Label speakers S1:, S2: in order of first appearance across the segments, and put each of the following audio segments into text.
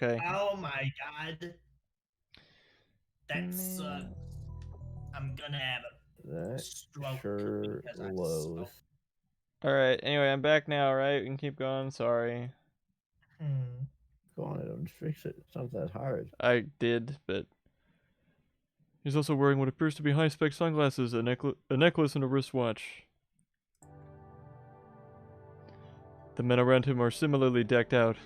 S1: Okay.
S2: Oh my god. That sucks. I'm gonna have a
S3: That
S2: stroke
S3: sure
S2: because I
S3: blows.
S1: Alright, anyway, I'm back now, right? We can keep going, sorry.
S3: Go on, it'll just fix it. It's not that hard.
S1: I did, but... He's also wearing what appears to be high-spec sunglasses, a necklace, and a wristwatch. The men around him are similarly decked out.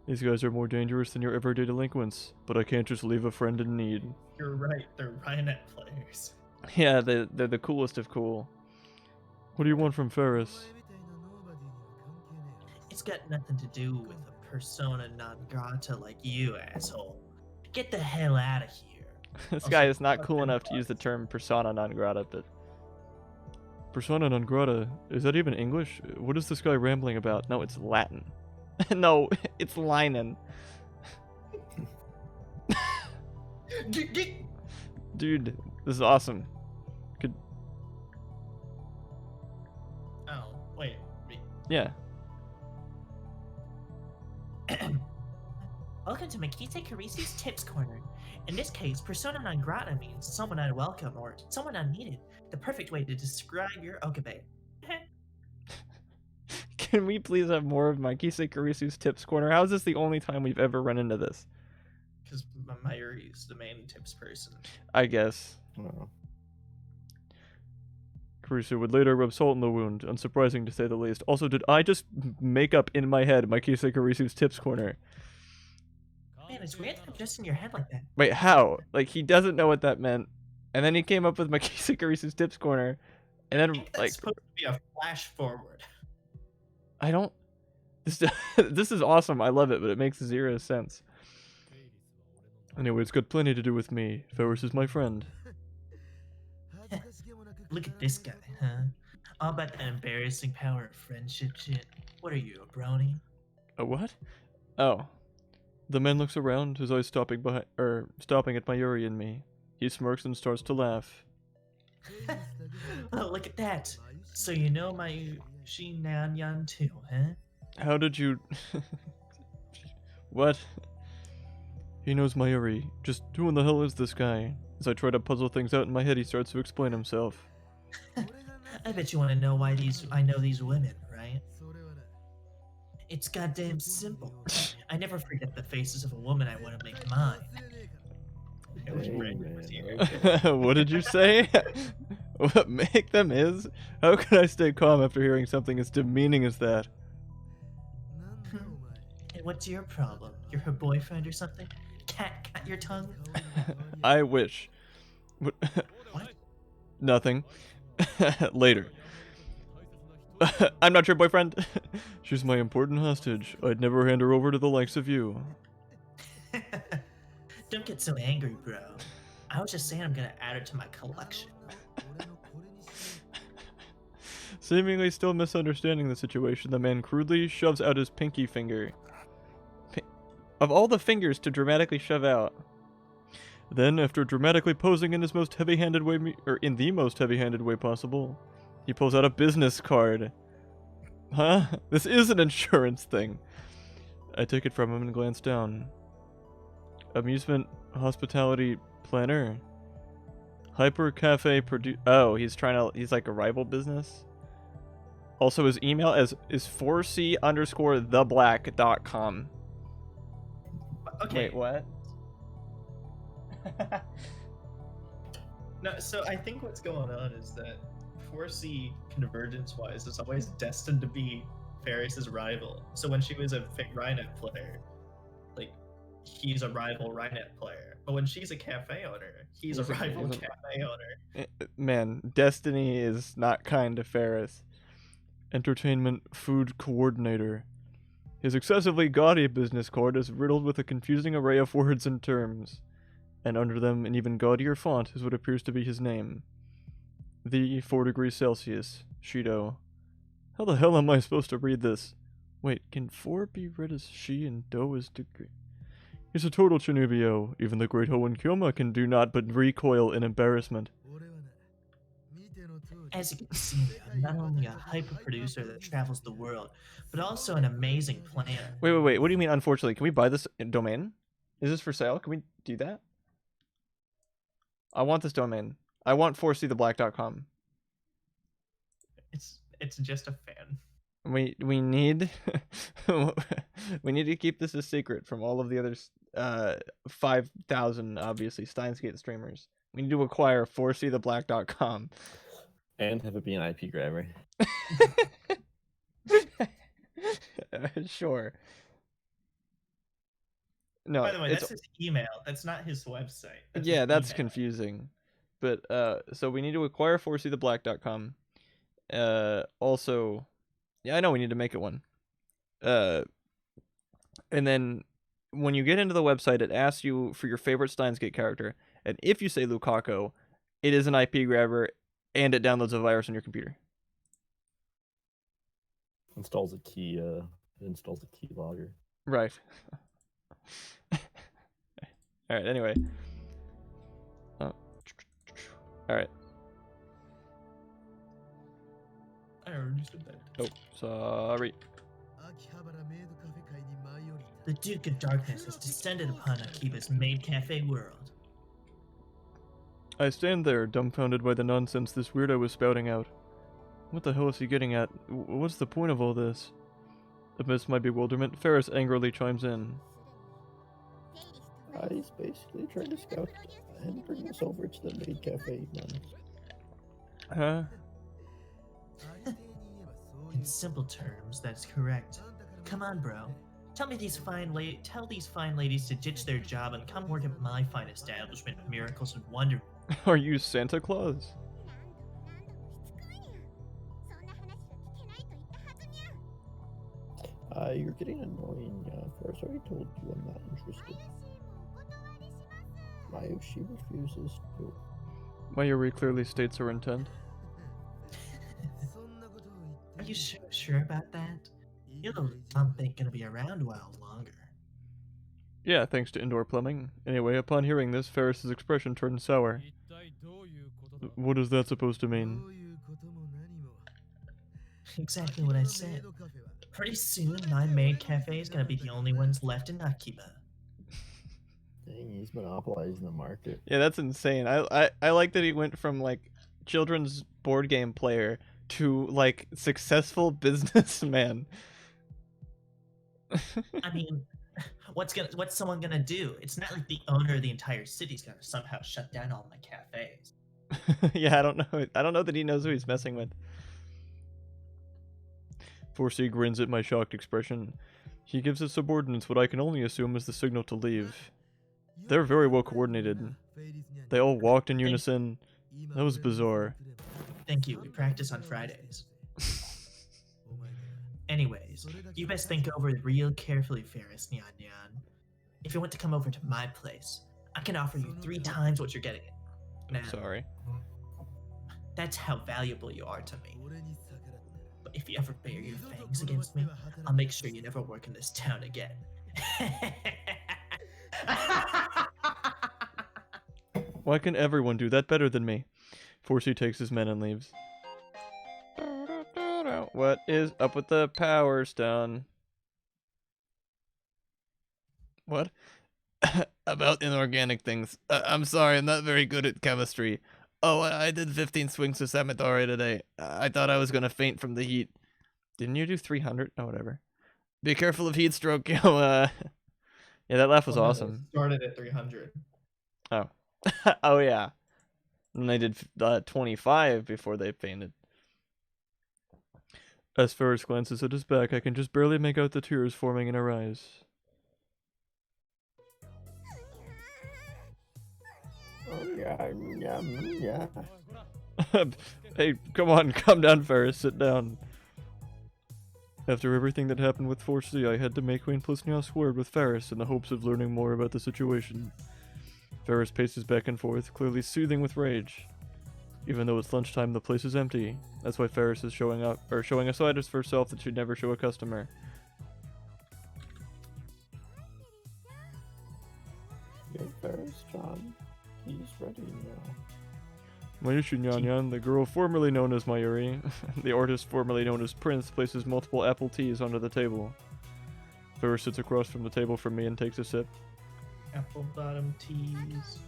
S1: These guys are more dangerous than your everyday delinquents, but I can't just leave a friend in need.
S2: You're right, they're Rhinet players.
S1: Yeah, they're the coolest of cool. What do you want from Ferris?
S2: It's got nothing to do with a persona non grata like you, asshole. Get the hell out of here.
S1: This
S2: Also,
S1: guy is not
S2: fuck
S1: cool
S2: them
S1: enough to use the
S2: bugs.
S1: term persona non grata, but... Persona non grata? Is that even English? What is this guy rambling about? No, it's Latin. No, it's Linen. Dude, this is awesome. Could...
S2: Oh, wait.
S1: Yeah.
S2: Welcome to Makita Carisi's Tips Corner. In this case, persona non grata means someone unwelcome or someone unneeded. The perfect way to describe your okabe.
S1: Can we please have more of Mikise Karisu's Tips Corner? How is this the only time we've ever run into this?
S2: Because Mayuri is the main tips person.
S1: I guess.
S3: Oh.
S1: Karisu would later rub salt in the wound, unsurprising to say the least. Also, did I just make up in my head Mikise Karisu's Tips Corner?
S2: Man, it's weird that I'm just in your head like that.
S1: Wait, how? Like, he doesn't know what that meant, and then he came up with Mikise Karisu's Tips Corner, and
S2: I
S1: then,
S2: think that's
S1: like...
S2: supposed to be a flash forward.
S1: I don't... This is awesome, I love it, but it makes zero sense. Anyway, it's got plenty to do with me. Ferris is my friend.
S2: Look at this guy, huh? All about that embarrassing power of friendship shit. What are you, a brony?
S1: A what? Oh. The man looks around, his eyes stopping at Mayuri and me. He smirks and starts to laugh.
S2: Oh, look at that. So you know my Shinanyan too, huh?
S1: How did you... What? He knows Mayuri. Just who in the hell is this guy? As I try to puzzle things out in my head, he starts to explain himself.
S2: I bet you want to know why I know these women, right? It's goddamn simple. I never forget the faces of a woman I want to make mine. I wish Brandon was here.
S1: What did you say? What make them is? How can I stay calm after hearing something as demeaning as that?
S2: And what's your problem? You're her boyfriend or something? Cat your tongue?
S1: I wish. What?
S2: What?
S1: Nothing. Later. I'm not your boyfriend. She's my important hostage. I'd never hand her over to the likes of you.
S2: Don't get so angry, bro. I was just saying I'm gonna add her to my collection.
S1: Seemingly still misunderstanding the situation, the man crudely shoves out his pinky finger. Of all the fingers to dramatically shove out. Then, after dramatically posing in his most heavy-handed way, in the most heavy-handed way possible, he pulls out a business card. Huh? This is an insurance thing. I take it from him and glance down. Amusement hospitality planner. Hyper cafe oh, he's like a rival business. Also, his email is 4c_theblack.com.
S2: Okay.
S1: Wait, what?
S2: No, so I think what's going on is that 4C convergence-wise is always destined to be Ferris's rival. So when she was a Rhinet player, like, he's a rival Rhinet player. But when she's a cafe owner, he's a rival cafe owner.
S1: Man, destiny is not kind to Ferris. Entertainment food coordinator. His excessively gaudy business card is riddled with a confusing array of words and terms, and under them an even gaudier font is what appears to be his name. The 4 degrees Celsius, Shido. How the hell am I supposed to read this? Wait, can 4 be read as she and do as degree? He's a total Chinubio. Even the great Hoenn Kyoma can do not but recoil in embarrassment.
S2: As you can see, I'm not only a hyper producer that travels the world, but also an amazing planner.
S1: Wait. What do you mean, unfortunately? Can we buy this domain? Is this for sale? Can we do that? I want this domain. I want 4ctheblack.com.
S2: It's just a fan.
S1: We need we need to keep this a secret from all of the other 5,000 obviously Steins;Gate streamers. We need to acquire 4ctheblack.com.
S3: And have it be an IP grabber.
S1: Sure. No,
S2: By the way, that's his email. That's not his website.
S1: Yeah, that's
S2: email.
S1: confusing. But so we need to acquire 4ctheblack.com. Also, yeah, I know we need to make it one. And then when you get into the website, it asks you for your favorite Steins;Gate character, and if you say Lukaku, it is an IP grabber, and it downloads a virus on your computer.
S3: Installs a key. Installs a key logger.
S1: Right. All right. Anyway. All right.
S2: I already said that.
S1: Oh, sorry.
S2: The Duke of Darkness has descended upon Akiba's maid cafe world.
S1: I stand there, dumbfounded by the nonsense this weirdo was spouting out. What the hell is he getting at? What's the point of all this? Amidst my bewilderment, Ferris angrily chimes in.
S3: He's basically trying to scout and bring us over to the maid cafe, man.
S1: Huh?
S2: In simple terms, that's correct. Come on, bro. Tell these fine ladies to ditch their job and come work at my fine establishment of miracles and wonder.
S1: Are you Santa Claus?
S3: You're getting annoying. First, I already told you I'm not interested. She refuses to.
S1: Mayuri clearly states her intent.
S2: Are you sure about that? You know Trump ain't gonna be around a while longer.
S1: Yeah, thanks to indoor plumbing. Anyway, upon hearing this, Ferris's expression turned sour. What is that supposed to mean?
S2: Exactly what I said. Pretty soon, my maid cafe is gonna be the only ones left in Akiba.
S3: Dang, he's monopolizing the market.
S1: Yeah, that's insane. I like that he went from like children's board game player to like successful businessman.
S2: I mean, what's someone gonna do? It's not like the owner of the entire city's gonna somehow shut down all my cafes.
S1: Yeah, I don't know. I don't know that he knows who he's messing with. 4C grins at my shocked expression. He gives his subordinates what I can only assume is the signal to leave. They're very well coordinated. They all walked in unison. That was bizarre.
S2: Thank you. We practice on Fridays. Anyways, you best think over it real carefully, Ferris Nyan Nyan. If you want to come over to my place, I can offer you 3 times what you're getting. Now,
S1: Sorry.
S2: that's how valuable you are to me. But if you ever bare your fangs against me, I'll make sure you never work in this town again.
S1: Why can everyone do that better than me? 4C takes his men and leaves. What is up with the power stone? What? About inorganic things. I'm sorry, I'm not very good at chemistry. Oh, I did 15 swings of Samadori today. I thought I was gonna faint from the heat. Didn't you do 300? Oh, whatever. Be careful of heat stroke, yo. Yeah, that laugh was awesome.
S2: Started at 300.
S1: Oh. Oh, yeah. And they did 25 before they fainted. As Ferris glances at his back, I can just barely make out the tears forming in her eyes.
S3: Oh, yeah.
S1: Hey, come on, calm down, Ferris. Sit down. After everything that happened with 4C, I had to make Queen Plisnios word with Ferris in the hopes of learning more about the situation. Ferris paces back and forth, clearly seething with rage. Even though it's lunchtime, the place is empty. That's why Ferris is showing a side of herself that she'd never show a customer.
S3: Get Ferris, John. He's ready now.
S1: Mayushi Nyanyan, the girl formerly known as Mayuri, the artist formerly known as Prince, places multiple apple teas onto the table. Ferris sits across from the table from me and takes a sip.
S2: Apple bottom teas.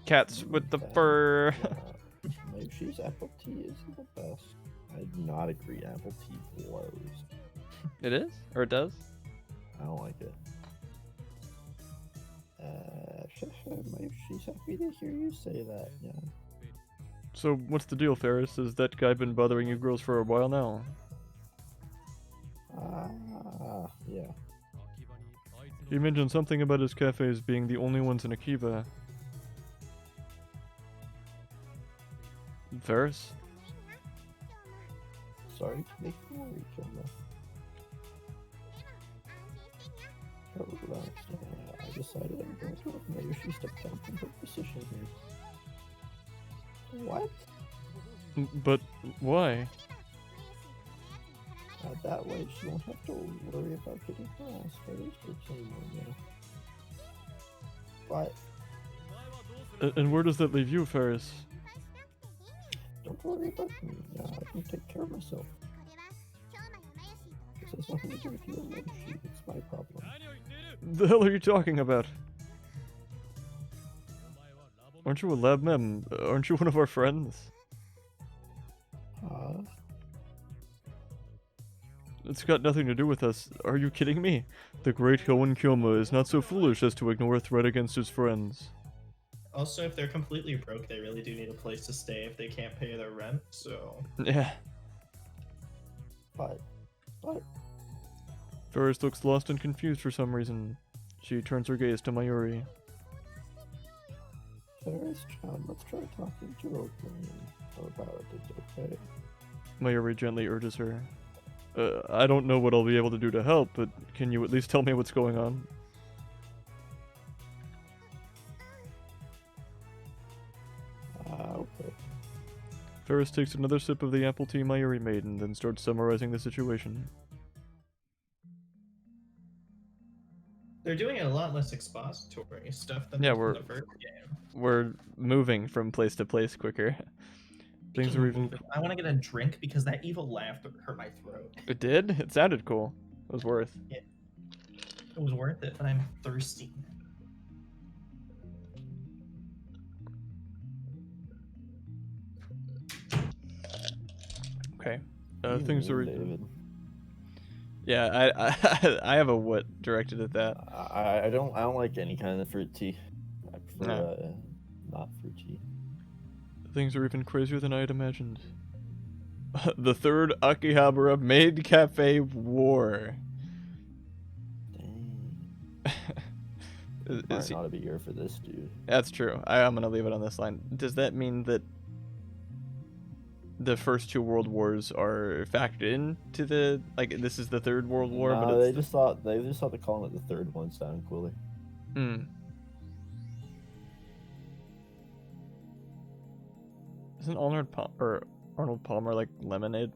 S1: Cats with the
S3: Okay.
S1: fur.
S3: Mayushi's apple tea isn't the best. I do not agree. Apple tea blows.
S1: It is? Or it does?
S3: I don't like it. Mayushi's happy to hear you say that. Yeah.
S1: So, what's the deal, Ferris? Has that guy been bothering you girls for a while now?
S3: Yeah.
S1: He mentioned something about his cafes being the only ones in Akiba. Ferris?
S3: Sorry to make you worry, Kilma. Relax. I decided I'm going to let Mayushi step down from her position here. What?
S1: But why?
S3: That way she won't have to worry about getting harassed by those groups anymore, But
S1: And where does that leave you, Ferris?
S3: don't worry about me. I can take care of myself. This has nothing to do with you and Mayushi. It's my problem.
S1: The hell are you talking about? Aren't you a lab mem? Aren't you one of our friends? It's got nothing to do with us. Are you kidding me? The great Hoenn Kyoma is not so foolish as to ignore a threat against his friends.
S2: Also, if they're completely broke, they really do need a place to stay if they can't pay their rent, so...
S1: Yeah.
S3: But
S1: Ferris looks lost and confused for some reason. She turns her gaze to Mayuri.
S3: Ferris-chan, let's try talking to Oakland about it, okay?
S1: Mayuri gently urges her. I don't know what I'll be able to do to help, but can you at least tell me what's going on?
S3: Okay.
S1: Ferris takes another sip of the apple tea Mayuri made and then starts summarizing the situation.
S2: They're doing a lot less expository stuff than
S1: Yeah,
S2: in the first game.
S1: We're moving from place to place quicker. Things
S2: Speaking
S1: are
S2: of
S1: even...
S2: moving, I want to get a drink because that evil laugh hurt my throat.
S1: It did? It sounded cool. It was worth.
S2: It was worth it, but I'm thirsty.
S1: Okay. Things are...
S3: David.
S1: Yeah, I have a what directed at that.
S3: I don't like any kind of fruit tea. I prefer not fruit tea.
S1: Things are even crazier than I had imagined. The third Akihabara Maid Cafe War.
S3: Dang.
S1: Is he...
S3: Might not be here for this, dude.
S1: That's true. I'm gonna leave it on this line. Does that mean that the first two world wars are factored into the, like, this is the third world war?
S3: No,
S1: but
S3: they
S1: it's
S3: just thought that calling it the third one sounded cooler.
S1: Isn't Arnold Palmer like lemonade?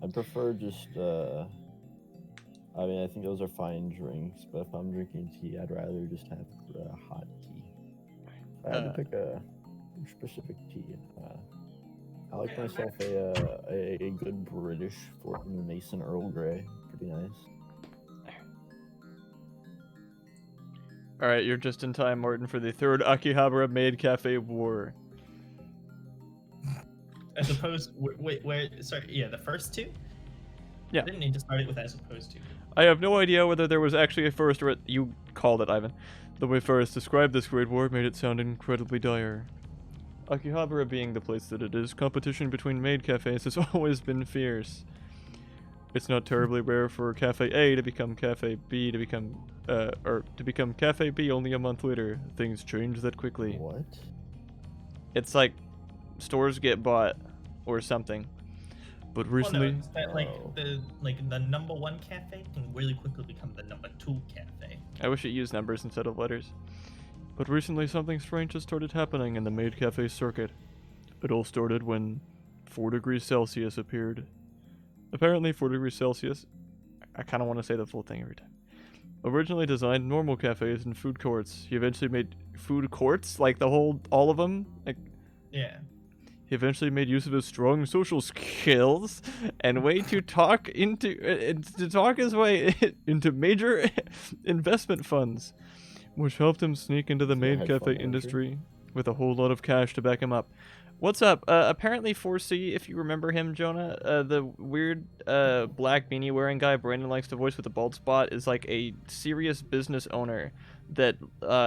S3: I prefer just I mean, I think those are fine drinks, but if I'm drinking tea, I'd rather just have hot tea. I had to pick a specific tea. I like myself a good British Fortnum Mason Earl Grey. Pretty nice.
S1: Alright, you're just in time, Martin, for the third Akihabara Maid Cafe War.
S2: As opposed... Wait, sorry, yeah, the first two?
S1: Yeah.
S2: I didn't need to start it with as opposed to.
S1: I have no idea whether there was actually a first or you called it, Ivan. The way Ferris described this great war made it sound incredibly dire. Akihabara being the place that it is, competition between maid cafes has always been fierce. It's not terribly rare for Cafe A to become Cafe B to become Cafe B only a month later. Things change that quickly.
S3: What?
S1: It's like stores get bought or something. But recently,
S2: Well, no, it's that, the number one cafe can really quickly become the number two cafe.
S1: I wish it used numbers instead of letters. But recently something strange has started happening in the maid cafe circuit. It all started when 4 degrees Celsius appeared. Apparently 4 degrees Celsius, I kind of want to say the full thing every time. Originally designed normal cafes and food courts. He eventually made food courts, like all of them. Like,
S2: Yeah.
S1: he eventually made use of his strong social skills and way to talk his way into major investment funds, which helped him sneak into the
S3: Is he a
S1: maid
S3: hedge
S1: cafe
S3: fund manager?
S1: industry with a whole lot of cash to back him up. What's up? Apparently 4C, if you remember him, Jonah, the weird black beanie wearing guy Brandon likes to voice with a bald spot, is like a serious business owner that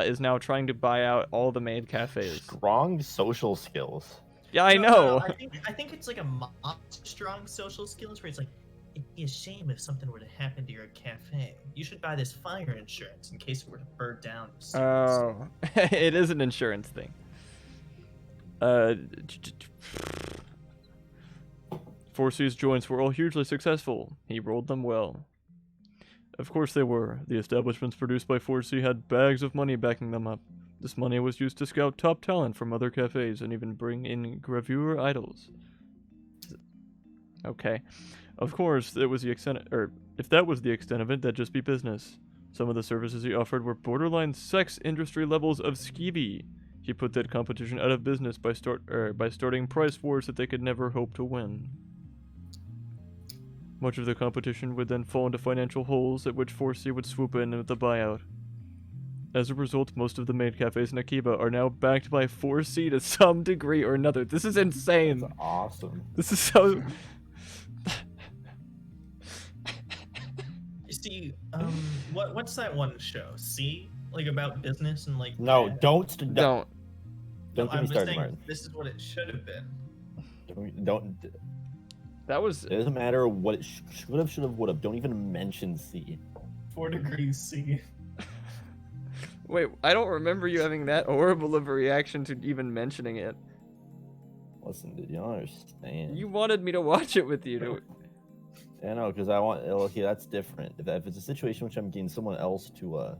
S1: is now trying to buy out all the maid cafes.
S3: Strong social skills.
S1: Yeah, I
S2: No,
S1: know.
S2: I think it's like a monster strong social skills where it's like, it'd be a shame if something were to happen to your cafe. You should buy this fire insurance in case it were to burn down.
S1: Oh, it is an insurance thing. 4C's joints were all hugely successful. He rolled them well. Of course they were. The establishments produced by 4C had bags of money backing them up. This money was used to scout top talent from other cafes and even bring in gravure idols. Okay. Of course, it was the extent, or if that was the extent of it, that'd just be business. Some of the services he offered were borderline sex industry levels of skeevy. He put that competition out of business by starting price wars that they could never hope to win. Much of the competition would then fall into financial holes at which 4C would swoop in with the buyout. As a result, most of the maid cafes in Akiba are now backed by 4C to some degree or another. This is insane.
S3: That's awesome.
S1: This is so...
S2: You see, what's that one show? See, like about business and like.
S3: No,
S2: bad-
S3: don't
S1: Don't.
S3: get
S2: I'm
S3: me
S2: just
S3: started,
S2: saying,
S3: Martin.
S2: this is what it should have been.
S3: Don't.
S1: That was...
S3: It doesn't matter what it should have, would have. Don't even mention C.
S2: 4 degrees C.
S1: Wait, I don't remember you having that horrible of a reaction to even mentioning it.
S3: Listen, did you understand?
S1: You wanted me to watch it with you.
S3: Yeah, no, because I want. Okay, that's different. If it's a situation which I'm getting someone else to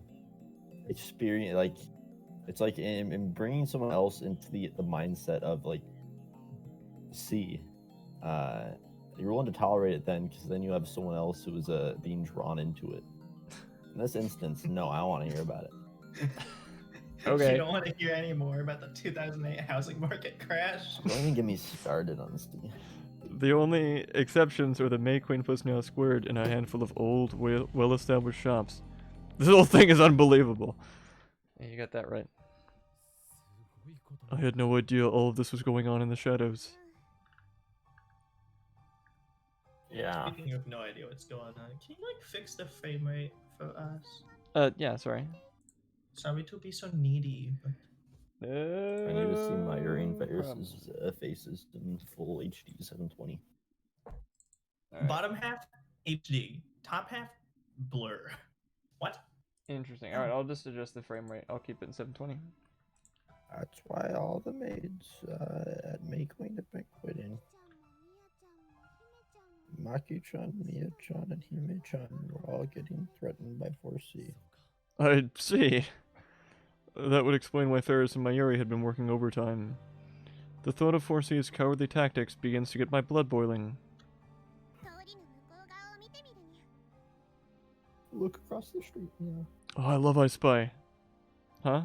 S3: experience, like it's like in bringing someone else into the mindset of like C. You're willing to tolerate it then, because then you have someone else who is being drawn into it. In this instance, no, I don't want to hear about it.
S1: Okay.
S2: You don't want to hear any more about the 2008 housing market crash.
S3: Don't even get me started on C.
S1: The only exceptions are the May Queen plus Now Squared and a handful of old, well-established shops. This whole thing is unbelievable. Yeah, you got that right. I had no idea all of this was going on in the shadows.
S3: Yeah.
S2: Speaking of no idea what's going on, can you like fix the frame rate for us?
S1: Yeah, sorry.
S2: Sorry to be so needy, but
S3: I need to see my Urian
S1: problem.
S3: faces in full HD 720.
S1: Alright.
S2: bottom half HD, top half blur. What?
S1: Interesting. Alright, I'll just adjust the frame rate. I'll keep it in 720.
S3: That's why all the maids at Makeling the Banqueting, Maki-chan, Mia-chan, and Hime-chan were all getting threatened by 4C.
S1: I see. That would explain why Ferris and Mayuri had been working overtime. The thought of 4C's cowardly tactics begins to get my blood boiling.
S3: Look across the street, yeah.
S1: Oh, I love I Spy. Huh?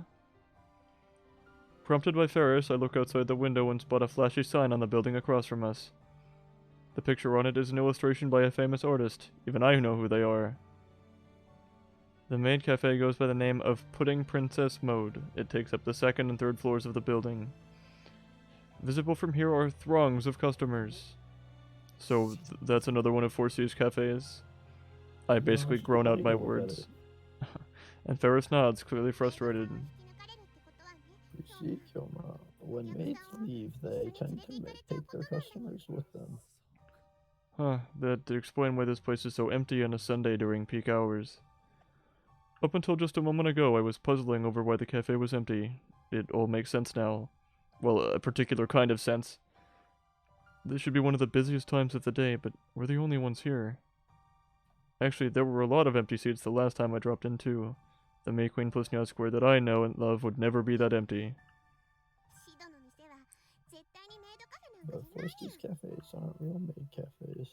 S1: Prompted by Ferris, I look outside the window and spot a flashy sign on the building across from us. The picture on it is an illustration by a famous artist. Even I know who they are. The maid cafe goes by the name of Pudding Princess Mode. It takes up the second and third floors of the building. Visible from here are throngs of customers. So that's another one of 4C's cafes. I basically grown out my words. And Ferris nods, clearly frustrated.
S3: You see, Kyoma, when maids leave, they tend to take their customers with them.
S1: Huh, that to explain why this place is so empty on a Sunday during peak hours. Up until just a moment ago, I was puzzling over why the cafe was empty. It all makes sense now. Well, a particular kind of sense. This should be one of the busiest times of the day, but we're the only ones here. Actually, there were a lot of empty seats the last time I dropped in too. The May Queen plus Nya Square that I know and love would never be that empty.
S3: But 4C's cafes aren't real maid cafes.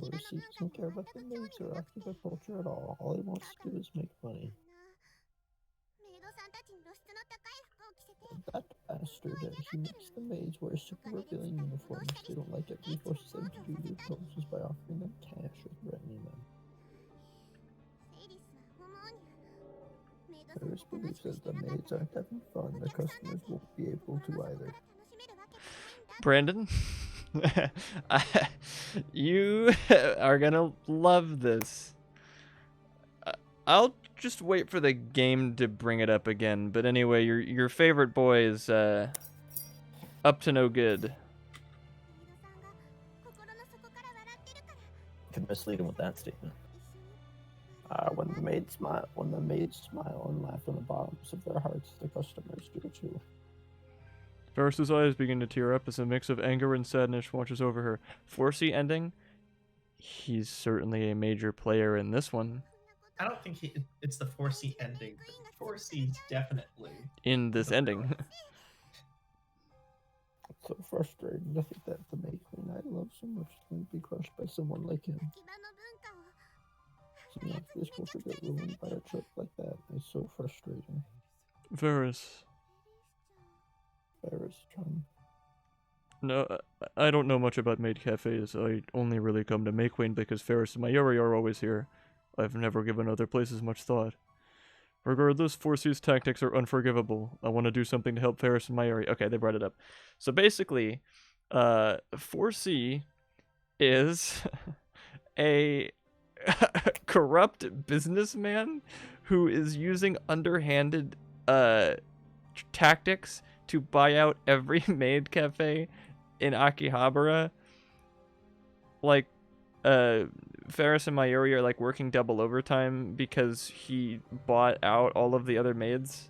S3: Horsey doesn't care about the maids or occupant culture at all. All he wants to do is make money. That bastard, he makes the maids wear super revealing uniforms. They don't like it, but he forces them to do lewd poses by offering them cash or threatening them. Ferris believes that the maids aren't having fun. The customers won't be able to either.
S1: Brandon, you are gonna love this. I'll just wait for the game to bring it up again. But anyway, your favorite boy is up to no good.
S3: Could mislead him with that statement. When the maids smile and laugh from the bottoms of their hearts, the customers do too.
S1: Ferris's eyes begin to tear up as a mix of anger and sadness washes over her. 4C ending? He's certainly a major player in this one.
S2: I don't think it's the 4C ending. 4C's definitely
S1: In this ending.
S3: It's so frustrating to think that the maid queen I love so much is going to be crushed by someone like him. So much this culture get ruined by a trip like that. It's so frustrating.
S1: Ferris.
S3: Ferris-chan.
S1: No, I don't know much about maid cafes. I only really come to Mayqueen because Ferris and Mayuri are always here. I've never given other places much thought. Regardless, 4C's tactics are unforgivable. I want to do something to help Ferris and Mayuri. Okay, they brought it up. So basically, 4C is a corrupt businessman who is using underhanded tactics to buy out every maid cafe in Akihabara. Like, Ferris and Mayuri are like working double overtime because he bought out all of the other maids.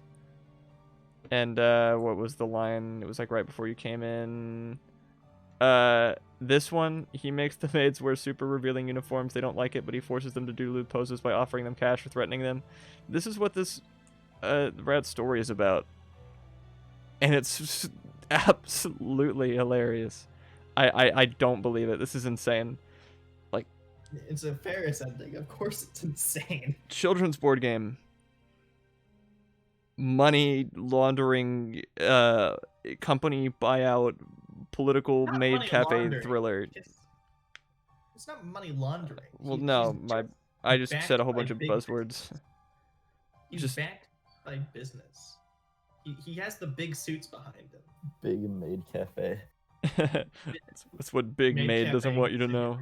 S1: And what was the line? It was like right before you came in. This one, he makes the maids wear super revealing uniforms. They don't like it, but he forces them to do lewd poses by offering them cash or threatening them. This is what this rat story is about. And it's absolutely hilarious. I don't believe it. This is insane. Like,
S2: it's a Ferris ending. Of course it's insane.
S1: Children's board game. Money laundering, company buyout, political
S2: Not
S1: maid
S2: money
S1: cafe
S2: laundering.
S1: thriller.
S2: It's not money laundering.
S1: Well, no, I just said a whole bunch of
S2: big
S1: buzzwords.
S2: He's
S1: Just-
S2: backed by business. He has the big suits behind him.
S3: Big maid cafe.
S1: That's what Big
S2: Maid
S1: Maid doesn't
S2: cafe
S1: want you to know.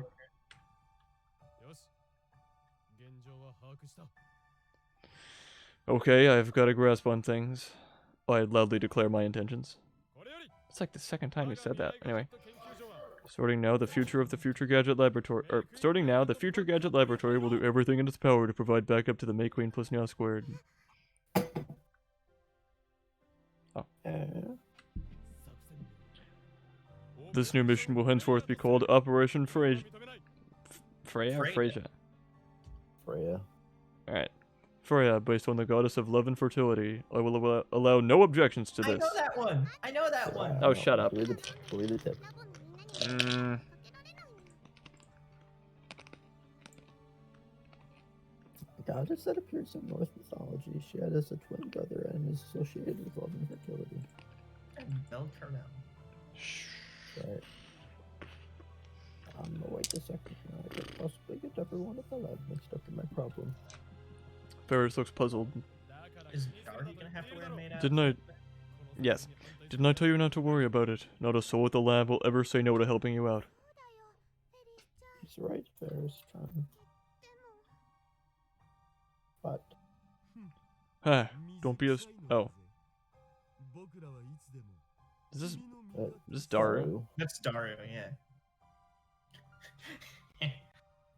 S1: Okay, I've got a grasp on things. I loudly declare my intentions. It's like the second time he said that. Anyway. Starting now, the Future Gadget Laboratory will do everything in its power to provide backup to the Mayqueen plus Meow Squared. Oh. This new mission will henceforth be called Operation Freya? Freya?
S3: Freya.
S1: Alright. Freya, based on the goddess of love and fertility. I will allow no objections to
S2: I
S1: this.
S2: know that one. I know that one.
S1: Oh, shut up.
S3: Believe the tip. The goddess that appears in Norse mythology. She had as a twin brother and is associated with love and fertility.
S2: And Bel Carmel.
S3: Right. Wait a second. I could possibly get everyone at the lab mixed up in my problem.
S1: Ferris looks puzzled.
S2: Is Darty gonna have to wear a maid outfit?
S1: Didn't I? Yes. Didn't I tell you not to worry about it? Not a soul at the lab will ever say no to helping you out.
S3: He's right, Ferris-chan. But
S1: Ah, don't be as. Oh. Is this Daru?
S2: That's Dario, yeah.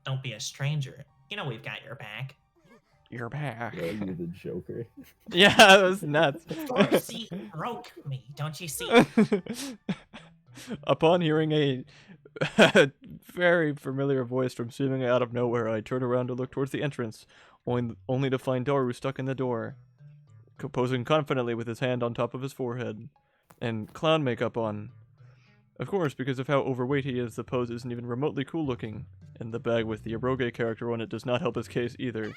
S2: Don't be a stranger. You know we've got your back.
S1: You're back.
S3: yeah, you the Joker.
S1: Yeah, that was nuts.
S2: Horsey broke me, don't you see?
S1: Upon hearing a very familiar voice from seemingly out of nowhere, I turn around to look towards the entrance, only to find Daru stuck in the door, posing confidently with his hand on top of his forehead, and clown makeup on. Of course, because of how overweight he is, the pose isn't even remotely cool looking, and the bag with the eroge character on it does not help his case either.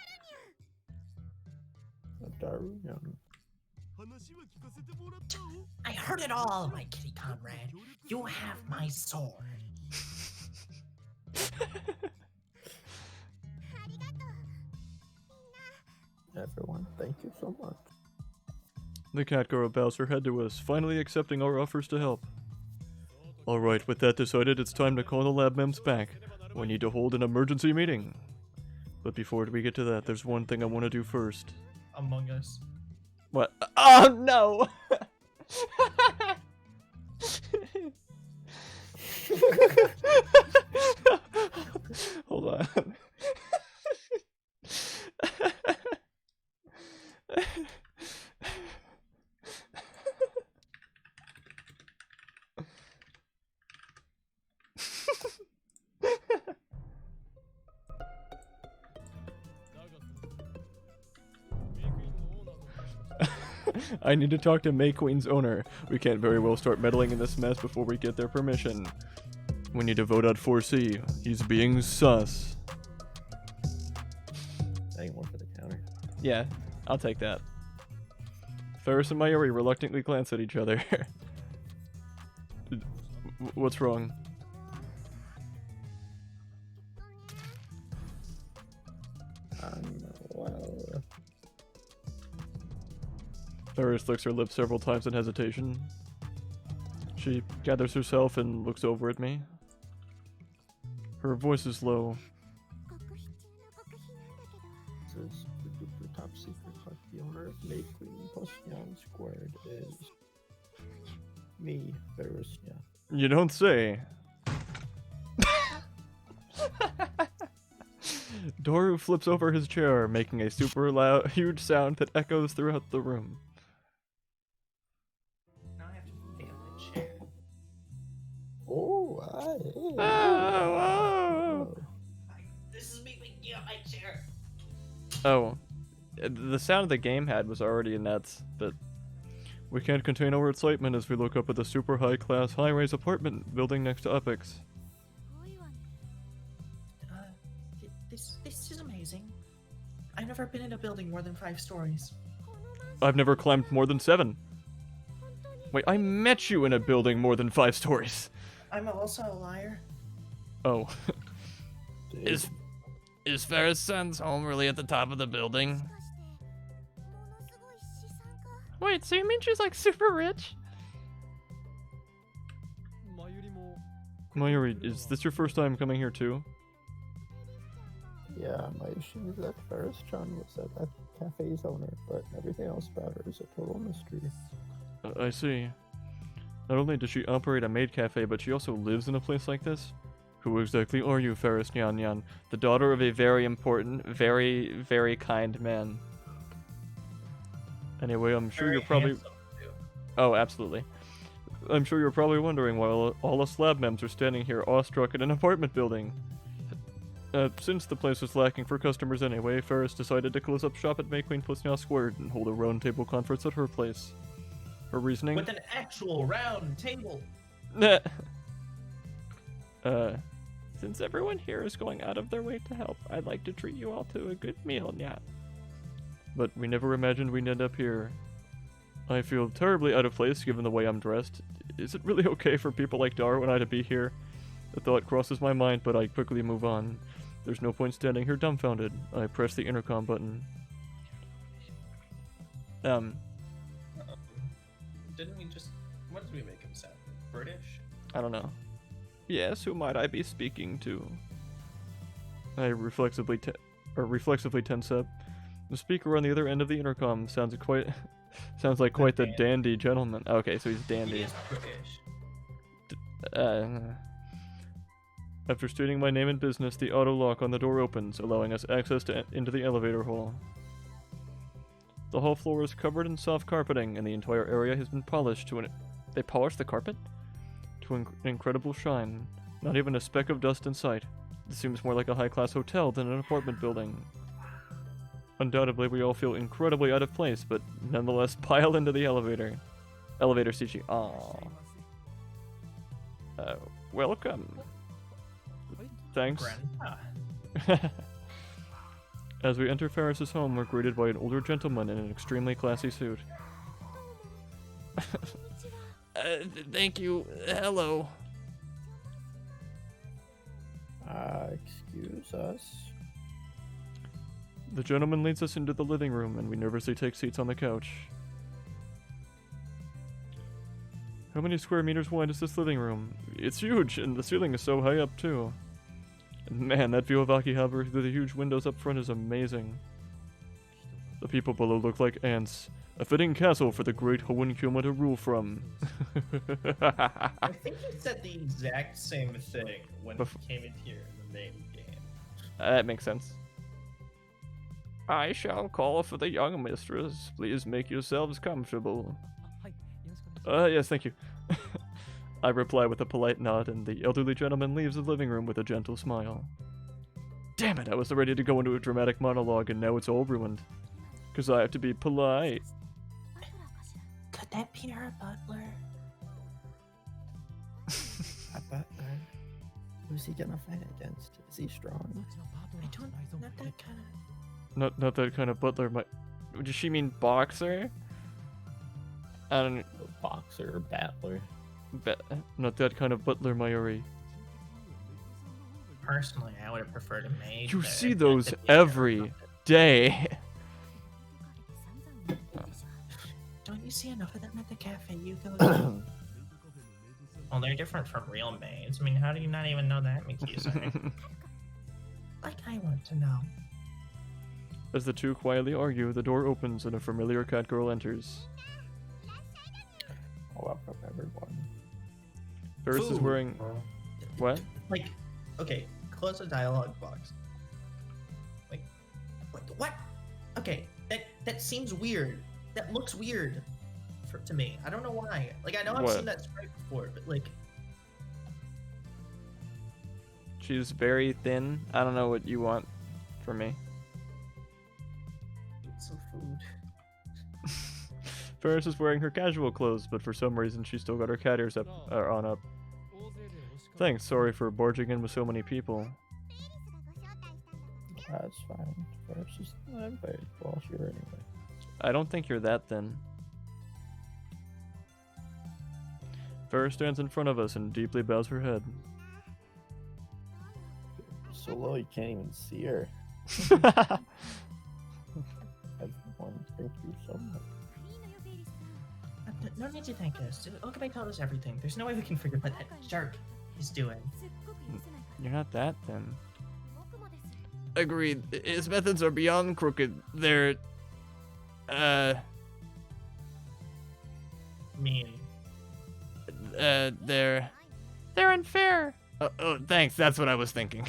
S4: I heard it all, my kitty comrade. You have my sword.
S3: Everyone, thank you so much.
S1: The cat girl bows her head to us, finally accepting our offers to help. Alright, with that decided, it's time to call the lab mems back. We need to hold an emergency meeting. But before we get to that, there's one thing I want to do first.
S2: Among Us.
S1: What? Oh no! Hold on. I need to talk to May Queen's owner. We can't very well start meddling in this mess before we get their permission. We need to vote out 4C. He's being sus.
S3: I ain't one for the counter.
S1: Yeah, I'll take that. Ferris and Mayuri reluctantly glance at each other. What's wrong?
S3: Well,
S1: Ferris licks her lips several times in hesitation. She gathers herself and looks over at me. Her voice is low.
S3: this is super top secret, but the owner of May Queen plus Young Squared is me, Ferris. Yeah.
S1: You don't say. Doru flips over his chair, making a super loud, huge sound that echoes throughout the room.
S4: Now I have to feel the chair.
S3: Oh,
S4: This is me waking up my chair.
S1: Oh, the sound the game had was already nuts, but we can't contain our excitement as we look up at the super high-class, high-rise apartment building next to Upix.
S4: This is amazing. I've never been in a building more than 5 stories.
S1: I've never climbed more than 7. Wait, I met you in a building more than 5 stories.
S4: I'm also a liar.
S1: Oh.
S5: Is Ferris-san's home really at the top of the building?
S1: Wait, so you mean she's like super rich? Mayuri, is this your first time coming here too?
S3: yeah, my issue is that Ferris-chan was at that cafe's owner, but everything else about her is a total mystery.
S1: I see. Not only does she operate a maid cafe, but she also lives in a place like this? Who exactly are you, Ferris Nyan Nyan? The daughter of a very important, very, very kind man. Anyway, I'm sure
S2: Very
S1: you're probably...
S2: handsome, too.
S1: Oh, absolutely. I'm sure you're probably wondering why all us lab mems are standing here awestruck in an apartment building. Since the place was lacking for customers anyway, Ferris decided to close up shop at May Queen plus Now Squared and hold a round table conference at her place. Her reasoning?
S2: With an actual round table.
S1: Since everyone here is going out of their way to help, I'd like to treat you all to a good meal, Nyat. But we never imagined we'd end up here. I feel terribly out of place given the way I'm dressed. Is it really okay for people like Daru and I to be here? The thought crosses my mind, but I quickly move on. There's no point standing here dumbfounded. I press the intercom button.
S2: Didn't we just... What did we make him sound? British?
S1: I don't know. Yes, who might I be speaking to? I reflexively tense up. The speaker on the other end of the intercom sounds like quite the dandy gentleman. Okay, so he's
S2: He
S1: dandy.
S2: is British.
S1: After stating my name and business, the auto lock on the door opens, allowing us access into the elevator hall. The hall floor is covered in soft carpeting, and the entire area has been polished to an... They polished the carpet? To an incredible shine. Not even a speck of dust in sight. This seems more like a high-class hotel than an apartment building. Undoubtedly, we all feel incredibly out of place, but nonetheless pile into the elevator. Elevator CG. Aww. Welcome. Thanks.
S2: Grandpa.
S1: As we enter Ferris's home, we're greeted by an older gentleman in an extremely classy suit.
S5: Thank you. Hello.
S3: Excuse us.
S1: The gentleman leads us into the living room, and we nervously take seats on the couch. How many square meters wide is this living room? It's huge, and the ceiling is so high up, too. And man, that view of Akihabara through the huge windows up front is amazing. The people below look like ants. A fitting castle for the great Hoenn Kyoma to rule from.
S2: I think he said the exact same thing when he came in here in the main game.
S1: That makes sense. I shall call for the young mistress. Please make yourselves comfortable. Yes, thank you. I reply with a polite nod, and the elderly gentleman leaves the living room with a gentle smile. Damn it, I was ready to go into a dramatic monologue, and now it's all ruined. 'Cause I have to be polite.
S4: Could that be our butler?
S3: A butler? Who's he gonna fight against? Is he strong?
S4: I don't. Not that kind of.
S1: Not that kind of butler. Does she mean boxer? I don't.
S3: A boxer or battler?
S1: Not that kind of butler, Mayuri.
S2: Personally, I would have preferred a maid.
S1: You
S2: there.
S1: see
S2: That
S1: those
S2: could be
S1: every day.
S4: Don't you see enough of them at the cafe you go to?
S2: Well, they're different from real maids. I mean, how do you not even know that, Mikisa?
S4: Like I want to know.
S1: As the two quietly argue, the door opens and a familiar cat girl enters.
S3: Welcome, everyone.
S1: Ferris is
S2: Food.
S1: wearing... What?
S2: Like, okay, close the dialogue box. Like, what? Okay, that seems weird. That looks weird to me. I don't know why. Like, I know I've
S1: What?
S2: seen that sprite before, but like,
S1: She's very thin. I don't know what you want from me.
S2: it's some food.
S1: Ferris is wearing her casual clothes, but for some reason she's still got her cat ears on up. Thanks, sorry for barging in with so many people.
S3: That's fine. First, just I'm very well here anyway.
S1: I don't think you're that thin. Ferris stands in front of us and deeply bows her head.
S3: So low you can't even see her. Everyone, thank you so much.
S2: No need to thank us. Okabe told us everything. There's no way we can figure what that shark is doing.
S1: You're not that thin.
S5: Agreed. His methods are beyond crooked. They're...
S2: Mean.
S5: They're unfair. Oh, thanks. That's what I was thinking.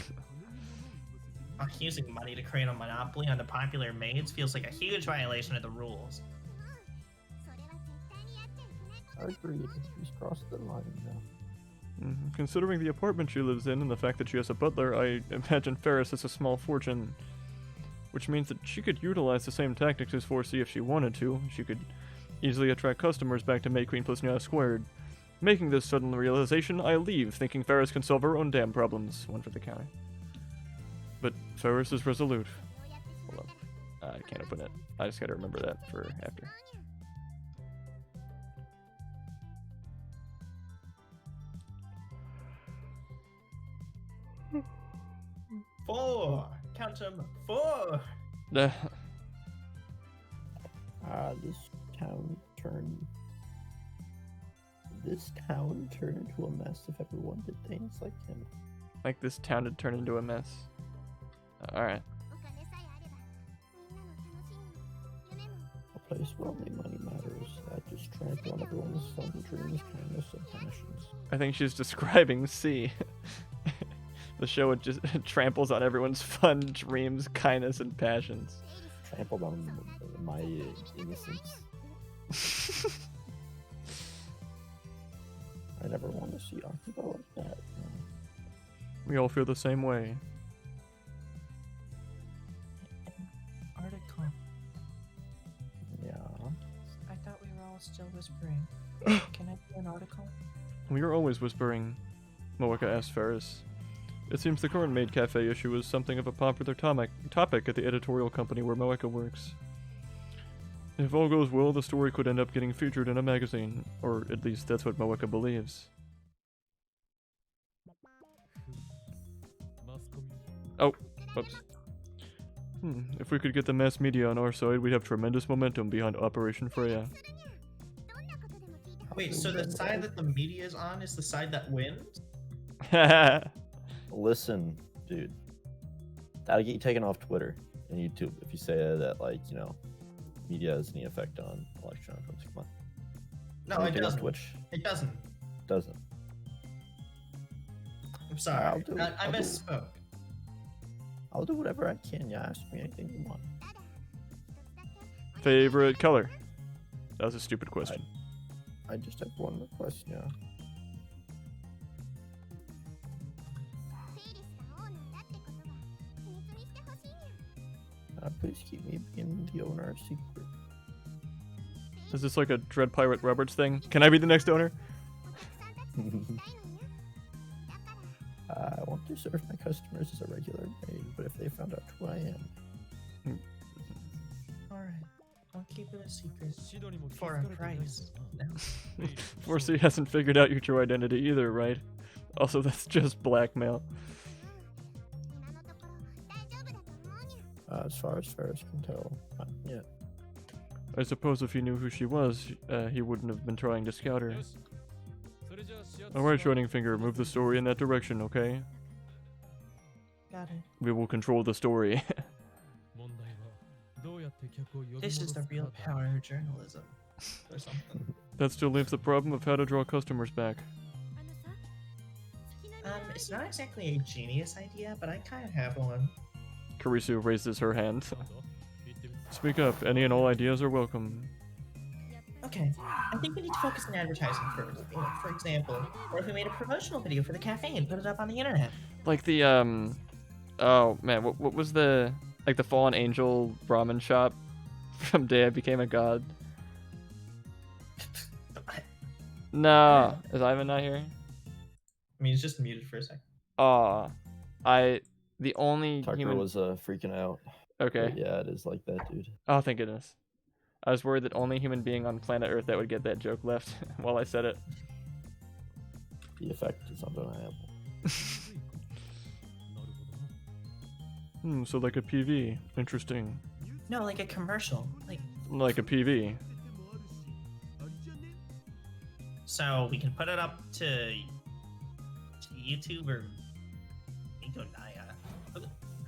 S2: Using money to create a monopoly on the popular maids feels like a huge violation of the rules.
S3: Agreed. He's crossed the line now.
S1: Considering the apartment she lives in and the fact that she has a butler, I imagine Ferris has a small fortune. Which means that she could utilize the same tactics as 4C if she wanted to. She could easily attract customers back to May Queen plus Nya Squared. Making this sudden realization, I leave, thinking Ferris can solve her own damn problems. One for the counter. But Ferris is resolute. Hold on. I can't open it. I just gotta remember that for after.
S2: Four! Count them. 4!
S3: This town turned. This town turned into a mess if everyone did things like him.
S1: Like this town had turned into a mess. Alright.
S3: A place where only money matters. That just trample on everyone's fun dreams, kindness, and passions.
S1: I think she's describing C. The show it just tramples on everyone's fun dreams, kindness, and passions.
S3: Trampled on my innocence. I never want to see Akiba like that.
S1: We all feel the same way.
S4: Article.
S3: Yeah.
S4: I thought we were all still whispering. Can I do an article?
S1: We are always whispering. Moeka asked Ferris. It seems the current maid cafe issue is something of a popular topic at the editorial company where Moeka works. If all goes well, the story could end up getting featured in a magazine, or at least that's what Moeka believes. Oh, whoops. If we could get the mass media on our side, we'd have tremendous momentum behind Operation Freya.
S2: Wait, so the side that the media is on is the side that wins?
S3: Listen, dude. That'll get you taken off Twitter and YouTube if you say that, like, you know, media has any effect on electronic films. Come on.
S2: No, it
S3: Take off
S2: doesn't.
S3: Twitch.
S2: It doesn't.
S3: Doesn't.
S2: I'm sorry.
S3: I'll do it.
S2: I
S3: I'll do it.
S2: misspoke.
S3: I'll do whatever I can. Yeah, ask me anything you want.
S1: Favorite color? That was a stupid question.
S3: I just have one request, yeah. Please keep me being the owner a secret.
S1: Is this like a Dread Pirate Roberts thing? Can I be the next owner?
S3: I want to serve my customers as a regular maid, but if they found out who I am,
S2: Alright. I'll keep it a secret. For a price. No.
S1: 4C hasn't figured out your true identity either, right? Also, that's just blackmail.
S3: as far as Ferris can tell, not yet.
S1: I suppose if he knew who she was, he wouldn't have been trying to scout her. Alright, Shining Finger, move the story in that direction, okay?
S2: Got it.
S1: We will control the story.
S2: This is the real power of journalism. Or something.
S1: That still leaves the problem of how to draw customers back.
S2: It's not exactly a genius idea, but I kind of have one.
S1: Karisu raises her hand. Speak up, any and all ideas are welcome.
S2: Okay, I think we need to focus on advertising first. You know, for example, or if we made a promotional video for the cafe and put it up on the internet.
S1: Like the, oh man, what was the, like the Fallen Angel ramen shop from Day I Became a God? No, is Ivan not here?
S2: I mean, he's just muted for a second.
S1: The only
S3: Tucker
S1: human...
S3: was freaking out.
S1: Okay.
S3: But yeah, it is like that, dude.
S1: Oh, thank goodness. I was worried that only human being on planet Earth that would get that joke left while I said it.
S3: The effect is undeniable.
S1: So like a PV. Interesting.
S2: No, like a commercial.
S1: Like a PV.
S2: So we can put it up to YouTube or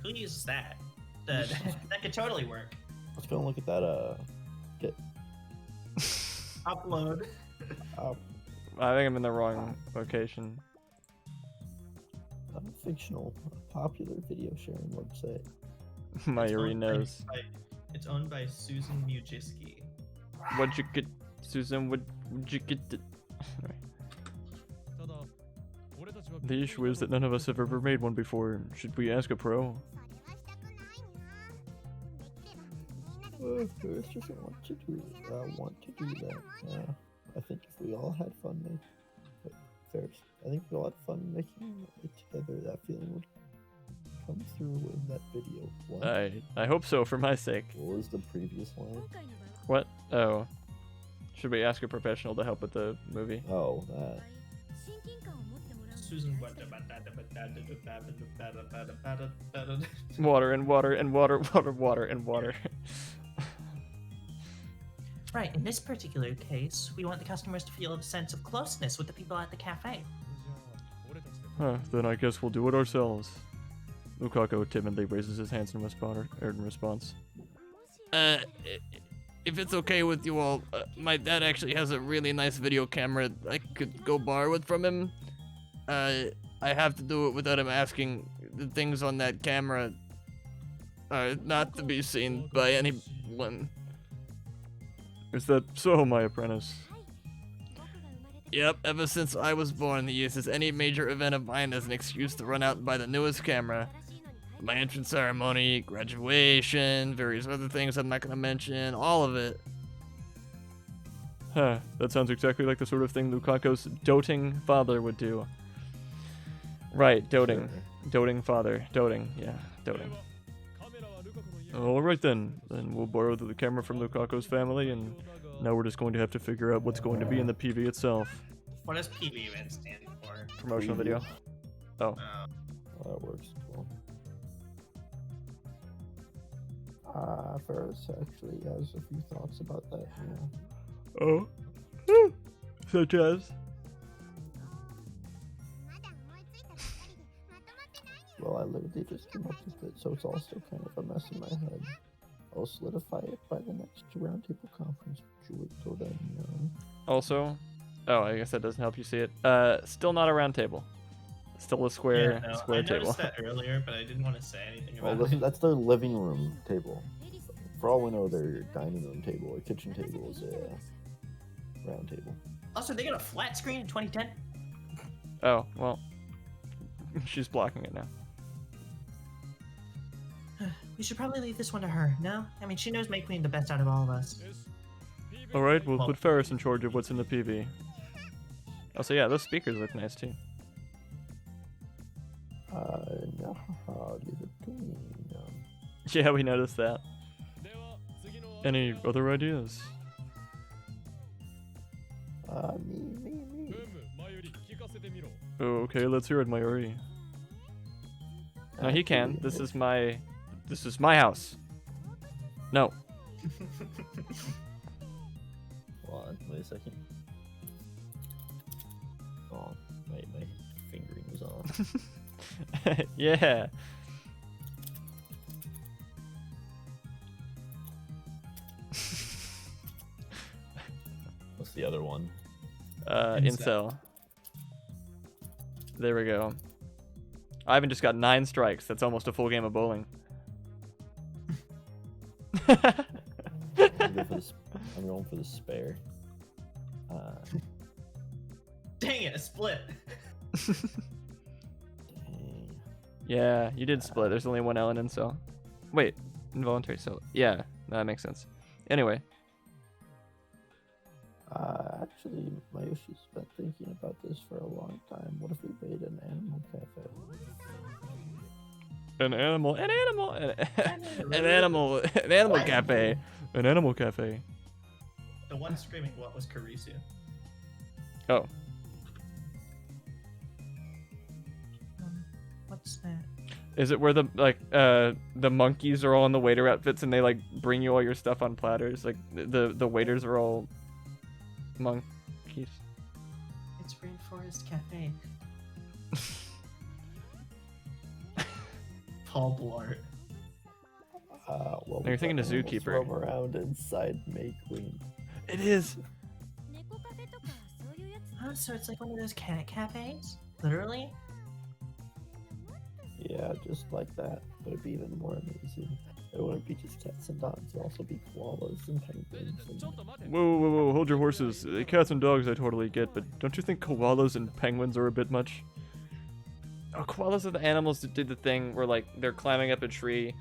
S2: who uses that? That could totally work.
S3: Let's go and look at that. Get
S2: Upload.
S1: I think I'm in the wrong location.
S3: a fictional, popular video sharing website.
S1: Mayuri knows.
S2: It's owned by Susan Mujiski.
S1: What'd you get, Susan? What'd you get? The issue is that none of us have ever made one before. Should we ask a pro?
S3: Ferris doesn't want to do that. I think if we all had fun Ferris, I think if we all had fun making it together, that feeling would come through in that video. What?
S1: I hope so, for my sake.
S3: What was the previous line?
S1: What? Oh. Should we ask a professional to help with the movie?
S3: Oh, that.
S2: Susan.
S1: Water and water and water, water and water.
S2: Right, in this particular case, we want the customers to feel a sense of closeness with the people at the cafe.
S1: Huh, then I guess we'll do it ourselves. Lukaku timidly raises his hands in response.
S5: If it's okay with you all, my dad actually has a really nice video camera I could go borrow it from him. I have to do it without him asking. The things on that camera are not to be seen by anyone.
S1: Is that so, my apprentice?
S5: Yep, ever since I was born, he uses any major event of mine as an excuse to run out and buy the newest camera. My entrance ceremony, graduation, various other things I'm not gonna mention, all of it.
S1: Huh, that sounds exactly like the sort of thing Lukaku's doting father would do. Right, doting.
S3: Sure.
S1: Doting father. Doting, yeah, doting. Alright then. Then we'll borrow the camera from Lukaku's family, and now we're just going to have to figure out what's going to be in the PV itself.
S2: What does PV even stand for?
S1: Promotional video. Oh.
S3: Well, that works cool. Ferris actually has a few thoughts about that, yeah.
S1: Oh. Such as?
S3: Well, I literally just came up with it, so it's all still kind of a mess in my head. I'll solidify it by the next roundtable conference, which you wait till then, you know.
S1: Also, oh, I guess that doesn't help you see it. Still not a round table. Still a square square
S2: I
S1: table.
S2: noticed that earlier, but I didn't want to say anything
S3: Well,
S2: about it.
S3: that's their living room table. For all we know, their dining room table or kitchen table is a round table.
S4: Also, they got a flat screen in 2010.
S1: Oh, well. She's blocking it now.
S4: We should probably leave this one to her, no? I mean, she knows May Queen the best out of all of us.
S1: Alright, we'll
S2: Well-
S1: put Ferris in charge of what's in the PV. Also, yeah, those speakers look nice too.
S3: No, give it to me.
S1: Yeah, we noticed that. Any other ideas?
S3: Me.
S1: Oh, okay, let's hear it, Mayuri. No, he can.
S3: Actually,
S1: This is my house. No.
S3: Hold on, wait a second. Oh, my fingering was off.
S1: Yeah.
S3: What's the other one?
S1: Incel. There we go. Ivan just got 9 strikes. That's almost a full game of bowling.
S3: I'm going for the spare.
S2: Dang it, a split.
S3: Dang.
S1: Yeah, you did split. There's only one L in incel. Wait, involuntary cell. Yeah, that makes sense. Anyway.
S3: Actually, Mayoshi's been thinking about this for a long time. What if we made an animal cafe?
S1: An animal cafe. An animal cafe.
S2: The one screaming what was Karisu.
S1: Oh.
S4: What's that?
S1: Is it where the monkeys are all in the waiter outfits and they like bring you all your stuff on platters? Like the waiters are all monkeys.
S4: It's Rainforest Cafe.
S2: Paul Blart.
S3: Well,
S1: You're thinking
S3: we
S1: of
S3: got animals
S1: Zookeeper.
S3: roam around inside May Queen.
S1: It is.
S4: Oh, so it's like one of those cat cafes? Literally?
S3: Yeah, just like that. But it'd be even more amazing. It wouldn't be just cats and dogs. It'd also be koalas and penguins. And...
S1: Whoa, hold your horses. Cats and dogs I totally get, but don't you think koalas and penguins are a bit much? Oh, koalas are the animals that did the thing where like they're climbing up a tree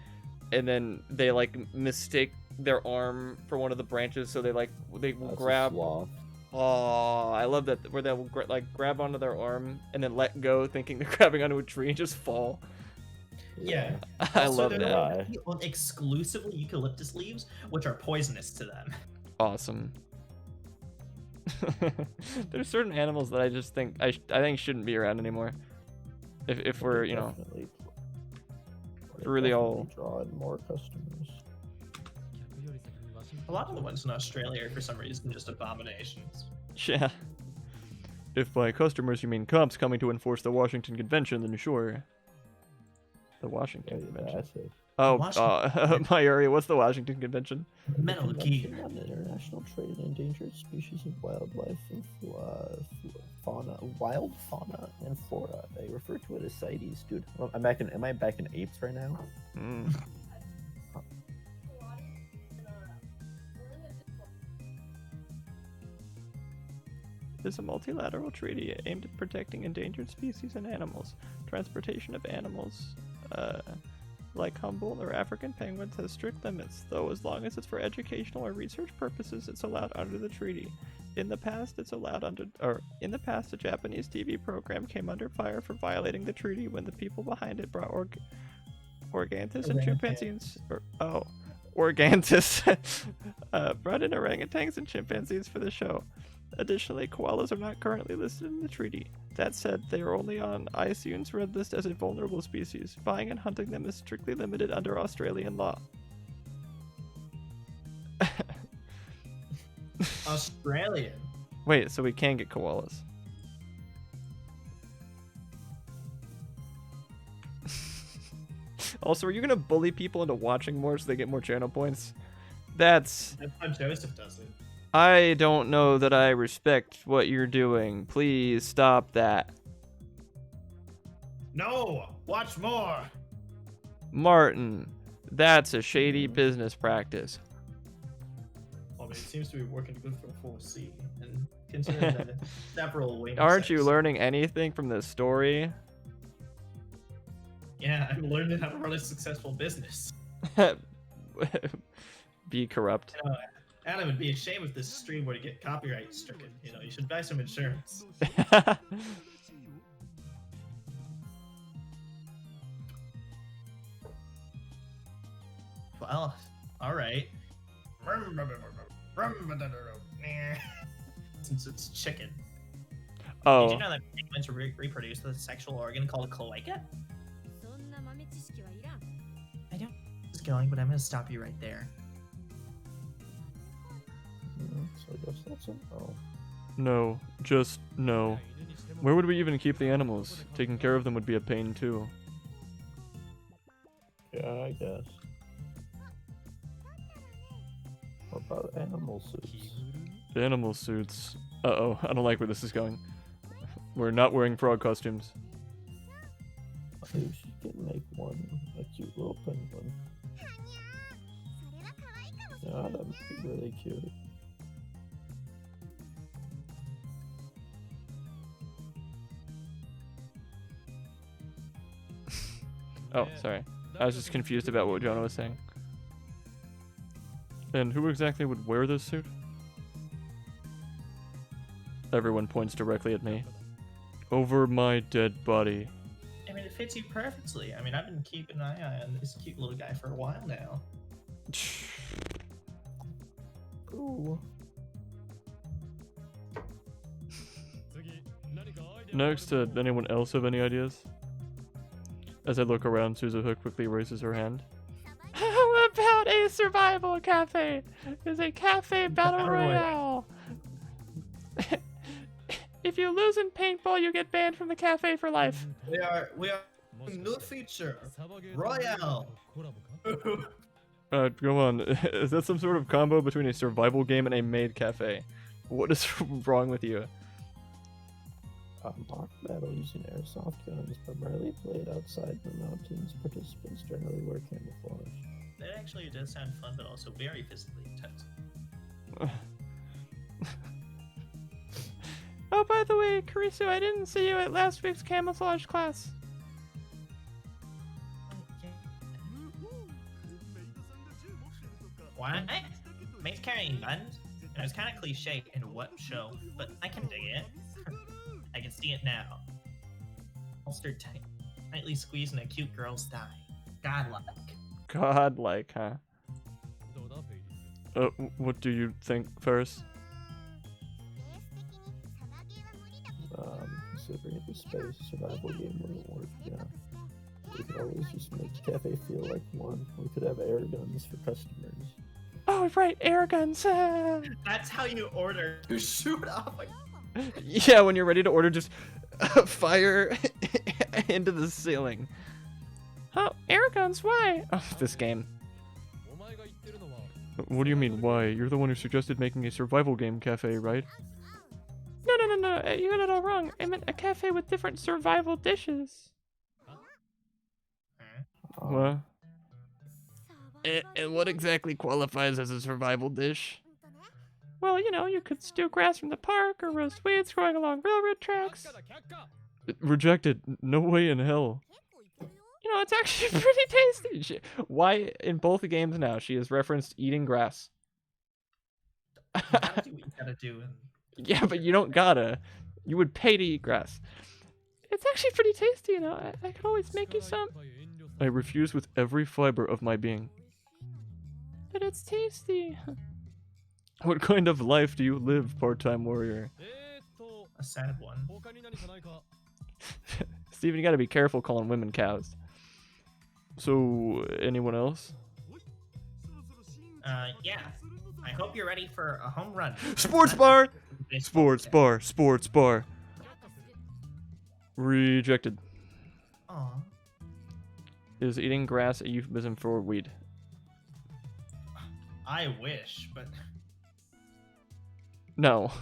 S1: and then they like mistake their arm for one of the branches, so they will
S3: That's a
S1: grab.
S3: sloth.
S1: Oh, I love that where they'll grab onto their arm and then let go, thinking they're grabbing onto a tree and just fall.
S2: Yeah.
S1: I
S2: Also,
S1: love
S2: they're
S1: that.
S2: on exclusively eucalyptus leaves, which are poisonous to them.
S1: Awesome. There's certain animals that I just think I think shouldn't be around anymore. If we're
S3: Definitely-
S1: really all-
S3: definitely draw in more customers.
S2: A lot of the ones in Australia are for some reason just abominations.
S1: Yeah. If by customers you mean cops coming to enforce the Washington Convention, then sure. The Washington
S3: Yeah,
S1: Convention.
S3: that's it.
S1: Oh,
S4: Washington.
S1: Mayuri, what's the Washington Convention?
S4: Metal Gear.
S3: Convention on international trade in endangered species of wildlife and wild fauna and flora. They refer to it as CITES, dude. Well, am I back in apes right now?
S1: Mm. It is a multilateral treaty aimed at protecting endangered species and animals. Transportation of animals, like Humboldt or African penguins, has strict limits, though as long as it's for educational or research purposes, it's allowed under the treaty. in the past, a Japanese TV program came under fire for violating the treaty when the people behind it brought orangutans and chimpanzees. Orangutans brought in orangutans and chimpanzees for the show. Additionally, koalas are not currently listed in the treaty. That said, they are only on IUCN's red list as a vulnerable species. Buying and hunting them is strictly limited under Australian law.
S2: Australian.
S1: Wait, so we can get koalas. Also, are you gonna bully people into watching more so they get more channel points? That's
S2: how Joseph does it.
S1: I don't know that I respect what you're doing. Please stop that.
S2: No, watch more.
S1: Martin, that's a shady business practice.
S2: I mean, it seems to be working good for 4C, and considering that several wing
S1: Aren't you
S2: sets-
S1: learning anything from this story?
S2: Yeah, I'm learning how to run a successful business.
S1: Be corrupt.
S2: Adam, it'd be a shame if this stream were to get copyright stricken. You know, you should buy some insurance. Well, all right. Since it's chicken. Did
S1: Oh,
S2: you know that penguins reproduce with a sexual organ called a cloaca? I don't know where it's going, but I'm gonna stop you right there.
S3: So I guess that's a no.
S1: no, just no. Where would we even keep the animals? Taking care of them would be a pain too.
S3: Yeah, I guess. What about animal suits?
S1: Animal suits. Uh-oh, I don't like where this is going. We're not wearing frog costumes.
S3: Maybe she can make one, a cute little penguin. Yeah, that would be really cute.
S1: Oh, sorry. I was just confused about what Jonah was saying. And who exactly would wear this suit? Everyone points directly at me. Over my dead body.
S2: I mean, it fits you perfectly. I mean, I've been keeping an eye on this cute little guy for a while now.
S3: Ooh.
S1: Next, anyone else have any ideas? As I look around, Suzuha quickly raises her hand. How about a survival cafe? It's a cafe battle
S2: Battle royale.
S1: royale. If you lose in paintball, you get banned from the cafe for life.
S2: We are new feature Royale.
S1: Go on. Is that some sort of combo between a survival game and a maid cafe? What is wrong with you?
S3: Mock battle using airsoft guns, primarily played outside the mountains. Participants generally wear camouflage.
S2: That actually does sound fun, but also very physically intense.
S1: Oh, by the way, Karisu, I didn't see you at last week's camouflage class.
S2: What? Mates carrying guns? It was kind of cliche in what show, but I can dig it. I can see it now. Holstered tightly squeezing a cute girl's thigh. Godlike.
S1: Godlike, huh? What do you think, Ferris?
S3: Considering it was space, a survival game wouldn't work, yeah. We could always just make the cafe feel like one. We could have air guns for customers.
S1: Oh, right, air guns.
S2: That's how you order. You shoot off like.
S1: Yeah, when you're ready to order, just fire into the ceiling. Oh, air guns, why? Oh, this game. What do you mean, why? You're the one who suggested making a survival game cafe, right? No, you got it all wrong. I meant a cafe with different survival dishes. What?
S5: And what exactly qualifies as a survival dish?
S1: Well, you know, you could stew grass from the park or roast weeds growing along railroad tracks. Rejected. No way in hell. You know, it's actually pretty tasty. Why, in both the games now, she has referenced eating grass.
S2: You gotta do what you gotta do. And
S1: Yeah, but you don't gotta. You would pay to eat grass.
S5: It's actually pretty tasty, you know. I could always make you some.
S1: I refuse with every fiber of my being.
S5: But it's tasty.
S1: What kind of life do you live, part-time warrior?
S2: A sad one.
S1: Steven, you gotta be careful calling women cows. So, anyone else?
S2: Yeah. I hope you're ready for a home run.
S1: Sports bar! Sports bar, sports bar. Rejected.
S2: Aw.
S1: Is eating grass a euphemism for weed?
S2: I wish, but
S1: No.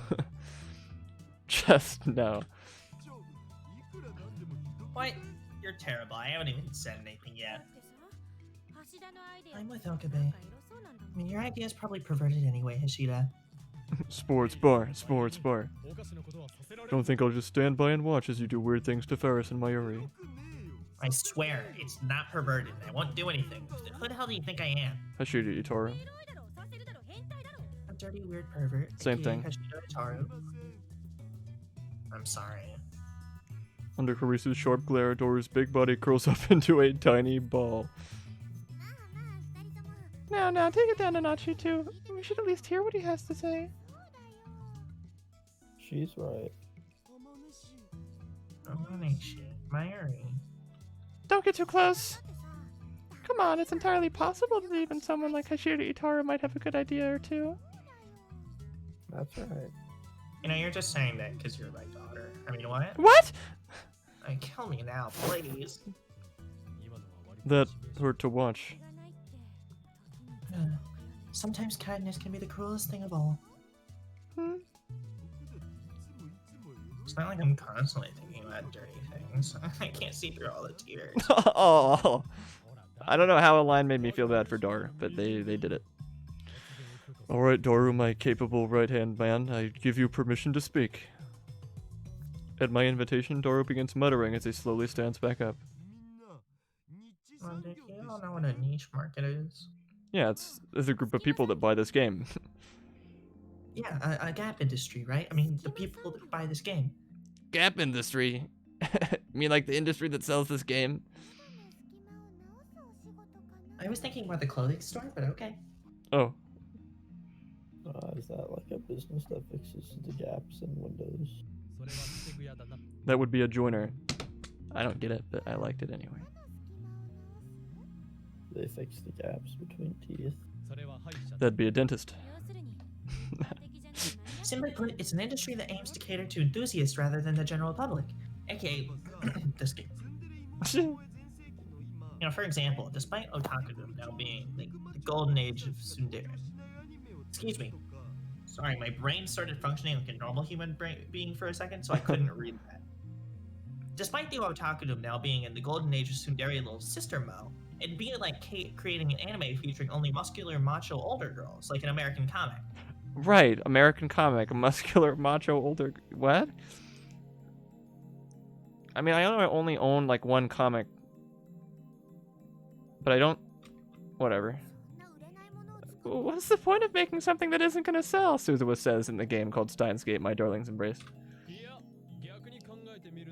S1: Just no.
S2: what? You're terrible. I haven't even said anything yet. I'm with Okabe. I mean, your idea is probably perverted anyway, Hashida.
S1: Sports bar, sports bar. Don't think I'll just stand by and watch as you do weird things to Ferris and Mayuri.
S2: I swear, it's not perverted. I won't do anything. Who the hell do you think I am?
S1: Hashida Itaru.
S2: A dirty, weird pervert.
S1: Same
S2: aka
S1: thing.
S2: Hashida Itaru. I'm sorry.
S1: Under Carice's sharp glare, Doru's big body curls up into a tiny ball.
S5: Now, take it down a notch, you two. We should at least hear what he has to say.
S3: She's right.
S2: Mayuri.
S5: Don't get too close. Come on, it's entirely possible that even someone like Hashira Itaru might have a good idea or two.
S3: That's right.
S2: You know, you're just saying that because you're my daughter. I mean, what?
S5: What?
S2: Kill me now, please.
S1: That hurt to watch.
S2: Sometimes kindness can be the cruelest thing of all. It's not like I'm constantly thinking about dirty things. I can't see through all the tears.
S1: Oh, I don't know how a line made me feel bad for Doru, but they did it. Alright, Doru, my capable right-hand man, I give you permission to speak. At my invitation, Doru begins muttering as he slowly stands back up.
S2: Well, Dick, you don't know what a niche market is.
S1: Yeah, it's a group of people that buy this game.
S2: Yeah, a gap industry, right? I mean, the people that buy this game.
S5: Gap industry? You mean like the industry that sells this game?
S2: I was thinking more the clothing store, but okay.
S1: Oh,
S3: Is that like a business that fixes the gaps in windows?
S1: that would be a joiner. I don't get it, but I liked it anyway.
S3: They fix the gaps between teeth.
S1: That'd be a dentist.
S2: Simply put, it's an industry that aims to cater to enthusiasts rather than the general public, aka this game. You know, for example, despite otakudom now being like the golden age of tsundere. Excuse me. Sorry, my brain started functioning like a normal human being for a second, so I couldn't read that. Despite the otakudom now being in the golden age of tsundere little sister mo, it'd be like creating an anime featuring only muscular, macho older girls, like an American comic.
S1: Right, American comic, muscular, macho, older. What? I mean, I only own like one comic, but I don't. Whatever.
S5: What's the point of making something that isn't gonna sell?
S1: Suzawa says in the game called Steins Gate, My Darling's Embrace.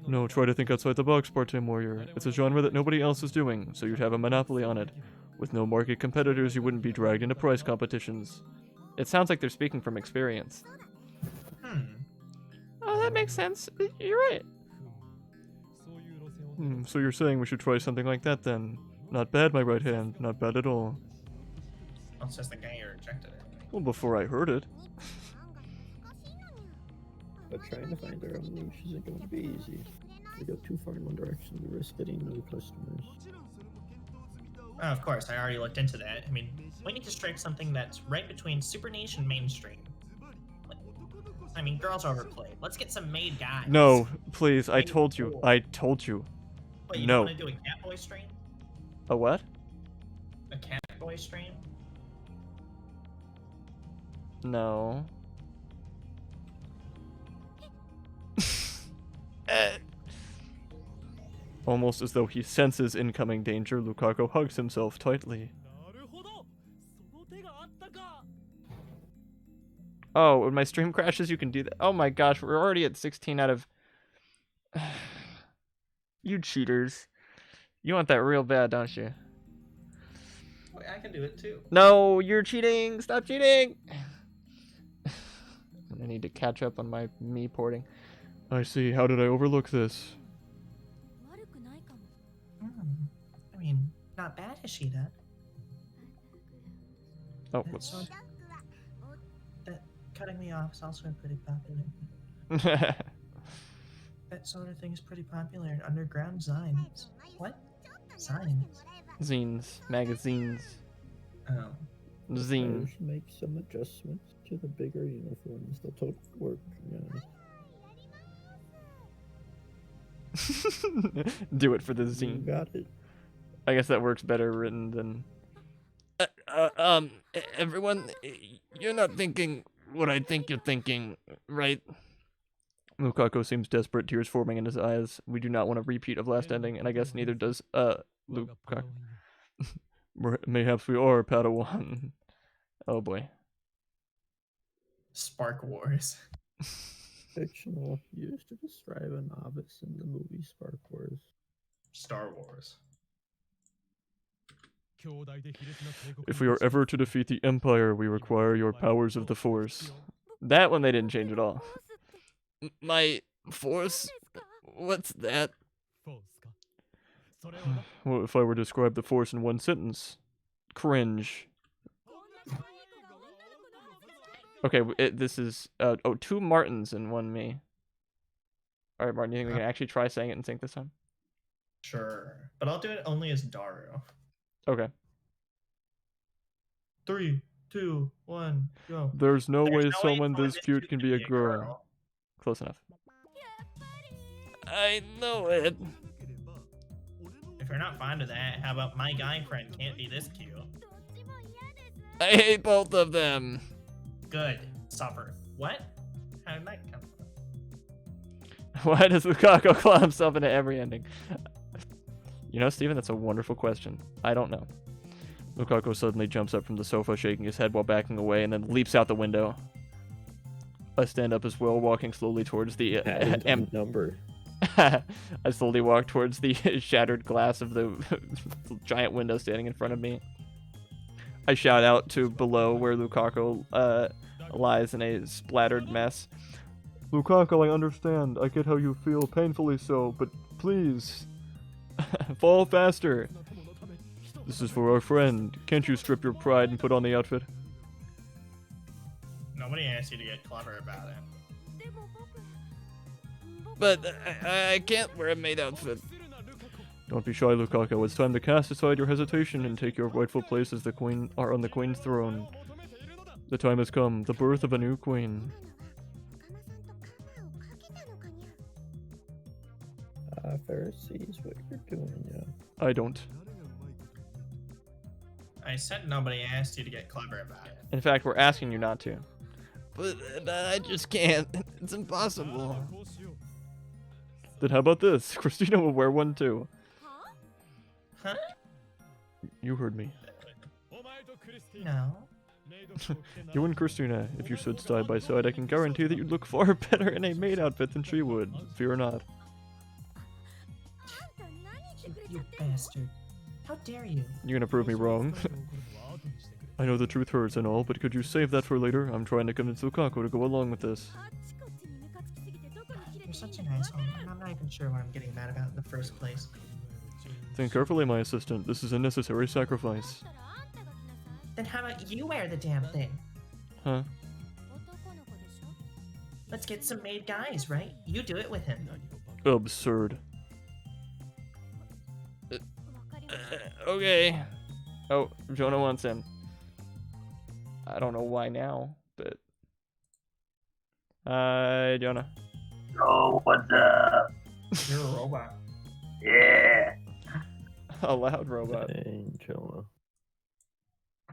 S1: No, try to think outside the box, part-time warrior. It's a genre that nobody else is doing, so you'd have a monopoly on it. With no market competitors, you wouldn't be dragged into price competitions. It sounds like they're speaking from experience.
S5: Oh, that makes sense. You're right.
S1: So you're saying we should try something like that then? Not bad, my right hand. Not bad at all.
S2: Well, it's just the guy you rejected it.
S1: Well, before I heard it.
S3: But trying to find their own niche isn't going to be easy. They go too far in one direction to risk getting no customers.
S2: Oh, of course, I already looked into that. I mean, we need to strike something that's right between super niche and mainstream. I mean, girls are overplayed. Let's get some made guys.
S1: No, please, I
S2: Maybe
S1: told you.
S2: cool.
S1: I told you.
S2: What, you
S1: no.
S2: want to do a Catboy stream?
S1: A what?
S2: A Catboy stream?
S1: No. Almost as though he senses incoming danger, Lukaku hugs himself tightly. Oh, when my stream crashes, you can do that. Oh my gosh, we're already at 16 out of... You cheaters. You want that real bad, don't you?
S2: Wait, I can do it too.
S1: No, you're cheating! Stop cheating! I need to catch up on my me porting. I see. How did I overlook this?
S4: I mean, not bad, Ishida.
S1: Oh,
S4: That
S1: whoops.
S4: sort that cutting me off is also pretty popular. That sort of thing is pretty popular in underground zines. What? Zines?
S1: Zines. Magazines.
S2: Oh.
S1: Zine.
S3: Players make some adjustments to the bigger uniforms. They'll totally work.
S1: Do it for the
S3: You
S1: zine.
S3: got it.
S1: I guess that works better written than...
S5: Everyone, you're not thinking what I think you're thinking, right?
S1: Lukaku seems desperate, tears forming in his eyes. We do not want a repeat of last ending, and I guess neither does, Lukaku. Mayhaps we are, Padawan. Oh boy.
S2: Spark Wars.
S3: Fictional used to describe a novice in the movie Spark Wars.
S2: Star Wars.
S1: If we are ever to defeat the Empire, we require your powers of the Force. That one they didn't change at all.
S5: My force? What's that?
S1: Well, if I were to describe the Force in one sentence, cringe. Okay, this is oh, 2 Martins and 1 me. All right, Martin, you think we can actually try saying it in sync this time?
S2: Sure. But I'll do it only as Daru.
S1: Okay.
S2: 3, 2, 1, go.
S1: There's no way
S2: There's no way
S1: someone
S2: someone
S1: this cute can be a girl. Close enough.
S5: I know it.
S2: If you're not fond of that, how about my guy friend can't be this cute?
S5: I hate both of them.
S2: Good. Suffer. What? How did that come from?
S1: Why does Lukaku claw himself into every ending? You know, Steven, that's a wonderful question. I don't know. Lukaku suddenly jumps up from the sofa, shaking his head while backing away, and then leaps out the window. I stand up as well, walking slowly towards the
S3: Number.
S1: I slowly walk towards the shattered glass of the giant window standing in front of me. I shout out to below where Lukaku lies in a splattered mess. Lukaku, I understand. I get how you feel, painfully so, but please, fall faster. This is for our friend. Can't you strip your pride and put on the outfit?
S2: Nobody asked you to get clever about it.
S5: But I can't wear a maid outfit.
S1: Don't be shy, Lukaku. It's time to cast aside your hesitation and take your rightful place as the queen on the queen's throne. The time has come. The birth of a new queen.
S3: Pharisees, what you're doing, yeah.
S1: I don't.
S2: I said nobody asked you to get clever about it.
S1: In fact, we're asking you not to.
S5: But I just can't. It's impossible.
S1: Then how about this? Christina will wear one too.
S2: Huh?
S1: You heard me.
S4: No.
S1: You and Christina, if you stood side by side, I can guarantee that you'd look far better in a maid outfit than she would. Fear not.
S4: You bastard. How dare you?
S1: You're gonna prove me wrong. I know the truth hurts and all, but could you save that for later? I'm trying to convince Lukaku to go along with this.
S4: You're such an asshole, and I'm not even sure what I'm getting mad about in the first place.
S1: Think carefully, my assistant. This is a necessary sacrifice.
S4: Then how about you wear the damn thing?
S1: Huh?
S4: Let's get some maid guys, right? You do it with him.
S1: Absurd.
S5: Okay.
S1: Oh, Jonah wants him. I don't know why now, but... Hi, Jonah.
S6: Oh, what's up?
S2: You're a robot.
S6: Yeah.
S1: A loud robot.
S3: Dang, Jonah.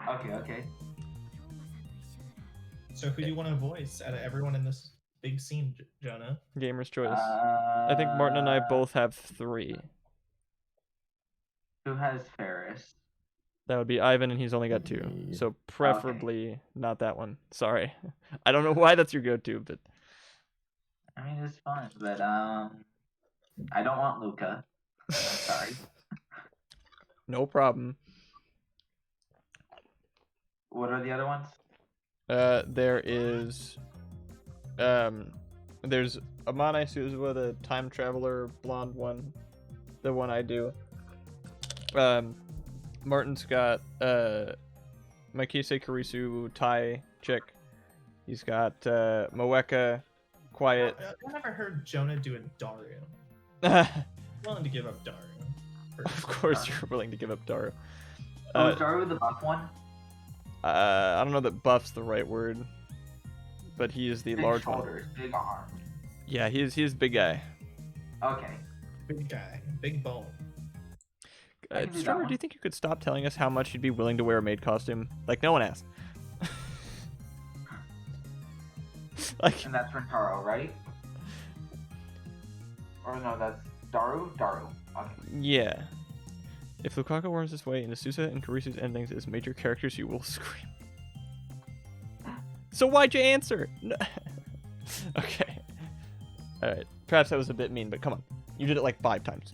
S6: Okay.
S2: So who do you want to voice out of everyone in this big scene, Jonah?
S1: Gamer's choice. I think Martin and I both have 3.
S6: Who has Ferris?
S1: That would be Ivan, and he's only got 2.
S3: Me.
S1: So preferably not that one. Sorry. I don't know why that's your go-to, but
S6: I mean, it's fine, but I don't want Luca. I'm sorry.
S1: no problem.
S6: What are the other ones?
S1: There is, there's Amane Suzuwa, the time traveler blonde one, the one I do. Martin's got Maikise Kurisu Thai chick. He's got Moeka Quiet.
S2: I never heard Jonah do a Daru.
S1: Of
S2: Willing to give up Daru.
S1: course, you're willing to give up Daru.
S6: Oh, start with the buff one.
S1: I don't know that buff's the right word, but he is the
S6: Big
S1: large
S6: shoulders,
S1: one.
S6: big arms.
S1: Yeah, he's the big guy.
S6: Okay.
S2: Big guy, big bone.
S6: I can do that
S1: Strummer,
S6: one.
S1: do you think you could stop telling us how much you'd be willing to wear a maid costume? Like, no one asked. Like,
S6: And that's Rentaro, right? Or no, that's Daru? Daru. Okay.
S1: yeah. If Lukaku worms this way in Asusa and Karisu's endings as major characters, you will scream. So why'd you answer? No. Okay. Alright. Perhaps that was a bit mean, but come on. You did it like 5 times.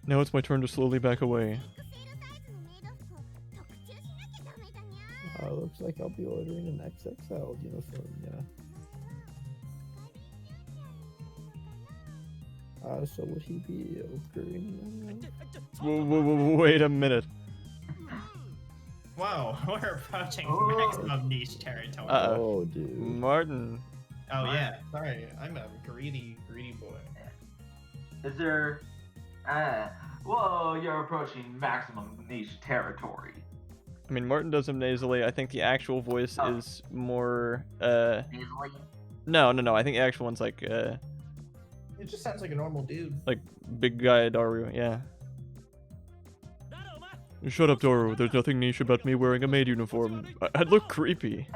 S1: Now it's my turn to slowly back away.
S3: Looks like I'll be ordering an XXL uniform, yeah. So would he be ordering?
S1: Wait a minute.
S2: Wow, we're approaching
S6: Oh.
S2: maximum niche territory.
S3: Oh, dude.
S1: Martin.
S2: Oh yeah, sorry, I'm a greedy boy.
S6: Is there... Whoa, you're approaching maximum niche territory.
S1: I mean, Martin does him nasally. I think the actual voice
S6: Oh.
S1: is more,
S6: Nasally?
S1: No. I think the actual one's like,
S2: It just sounds like a normal dude.
S1: like big guy Daru, yeah. Shut up, Daru. There's nothing niche about me wearing a maid uniform. I'd look creepy.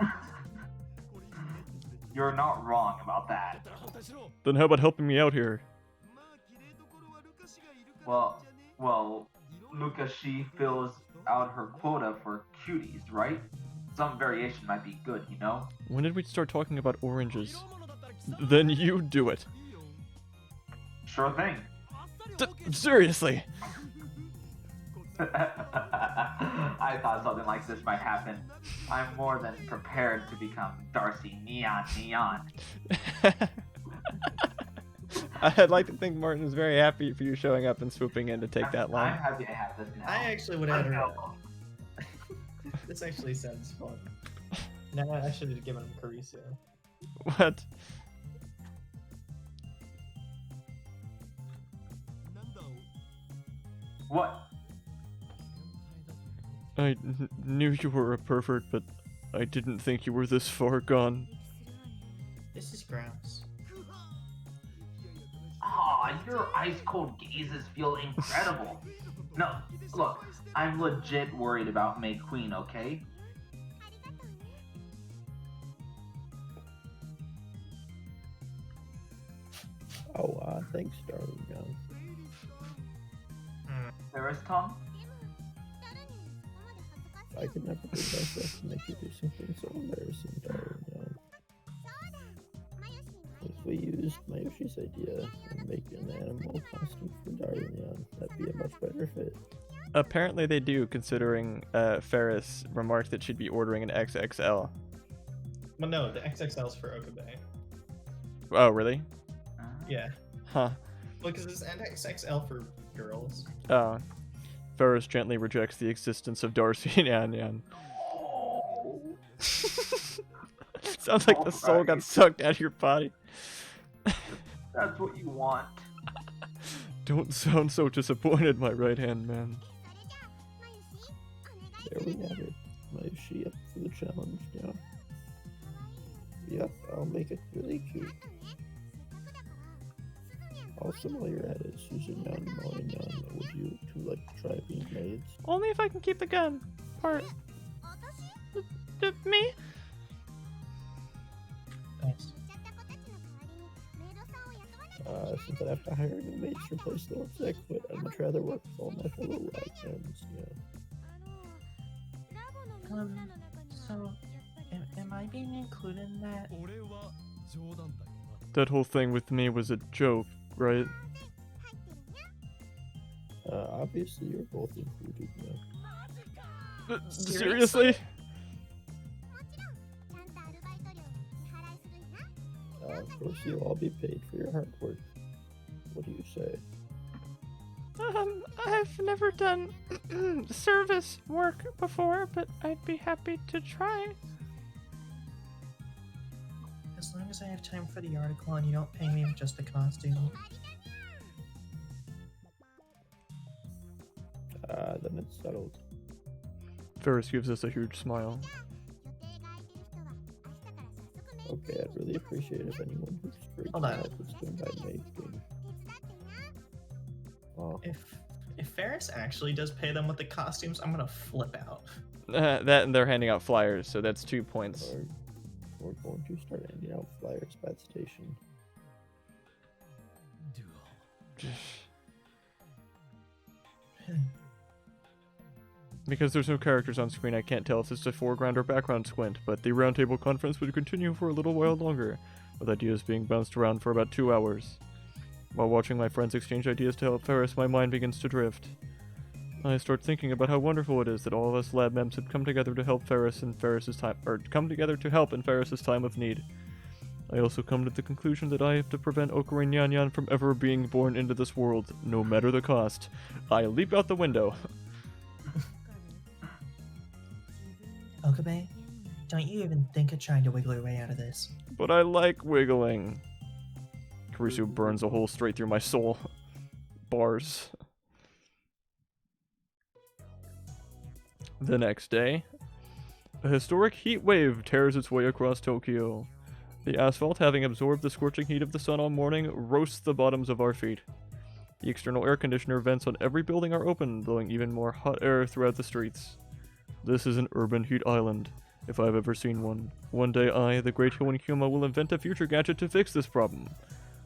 S6: You're not wrong about that.
S1: Then how about helping me out here?
S6: Well, Luca, she fills out her quota for cuties, right? Some variation might be good, you know?
S1: When did we start talking about oranges? Then you do it.
S6: Sure thing.
S1: Seriously.
S6: I thought something like this might happen. I'm more than prepared to become Darcy Neon.
S1: I'd like to think Martin is very happy for you showing up and swooping in to take that
S6: I'm
S1: line.
S6: happy to have this now.
S2: I actually would
S6: Let's
S2: add her.
S6: go.
S2: This actually sounds fun. Now I should have given him Carissa.
S1: What?
S6: What?
S1: I knew you were a pervert, but I didn't think you were this far gone.
S2: This is gross.
S6: Aw, your ice cold gazes feel incredible. No, look, I'm legit worried about May Queen, okay?
S3: Oh, thanks, darling young.
S6: Ferris tongue?
S3: I could never do my best to make you do something so embarrassing, darling young. If we used Mayoshi's idea and make an animal costume for Darunyan, that'd be a much better fit.
S1: Apparently they do, considering Ferris remarked that she'd be ordering an XXL.
S2: Well, no, the XXL's for Okabe.
S1: Oh, really?
S2: Yeah.
S1: Huh.
S2: Because it's an XXL for girls.
S1: Oh. Ferris gently rejects the existence of Darcy and Anyan. Sounds like the soul got sucked out of your body.
S6: That's what you want.
S1: Don't sound so disappointed, my right-hand man.
S3: There we have it. Mayoshi up for the challenge now. Yep, I'll make it really cute. Also, while you're at it, Susan and Molly, would you two like to try being maids?
S1: Only if I can keep the gun part. Me?
S2: Nice.
S3: Since I'd have to hire new maids to replace the ones that quit, I'd much rather work with all my fellow rag hands, yeah.
S4: So, am I being included in that?
S1: That whole thing with me was a joke, right?
S3: Obviously, you're both included now.
S1: Seriously?
S3: Of course, you'll all be paid for your hard work. What do you say?
S1: I've never done service work before, but I'd be happy to try.
S4: As long as I have time for the article and you don't pay me with just the costume.
S3: Then it's settled.
S1: Ferris gives us a huge smile.
S3: Okay, I'd really appreciate if anyone who's free
S4: Hold
S3: to
S4: on.
S3: help us swing by making. Oh,
S2: If Ferris actually does pay them with the costumes, I'm gonna flip out.
S1: That and they're handing out flyers, so that's 2 points.
S3: we're going to start handing out flyers by the station.
S1: Because there's no characters on screen, I can't tell if it's a foreground or background squint, but the roundtable conference would continue for a little while longer, with ideas being bounced around for about 2 hours. While watching my friends exchange ideas to help Ferris, my mind begins to drift. I start thinking about how wonderful it is that all of us lab members have come together to help Ferris in Ferris's time, or come together to help in Ferris's time of need. I also come to the conclusion that I have to prevent Okure Nyan Nyan from ever being born into this world, no matter the cost. I leap out the window.
S4: Okabe, don't you even think of trying to wiggle your way out of this.
S1: But I like wiggling. Kurisu burns a hole straight through my soul. Bars. The next day, a historic heat wave tears its way across Tokyo. The asphalt, having absorbed the scorching heat of the sun all morning, roasts the bottoms of our feet. The external air conditioner vents on every building are open, blowing even more hot air throughout the streets. This is an urban heat island, if I've ever seen one. One day I, the great Hyoen Hyuma, will invent a future gadget to fix this problem.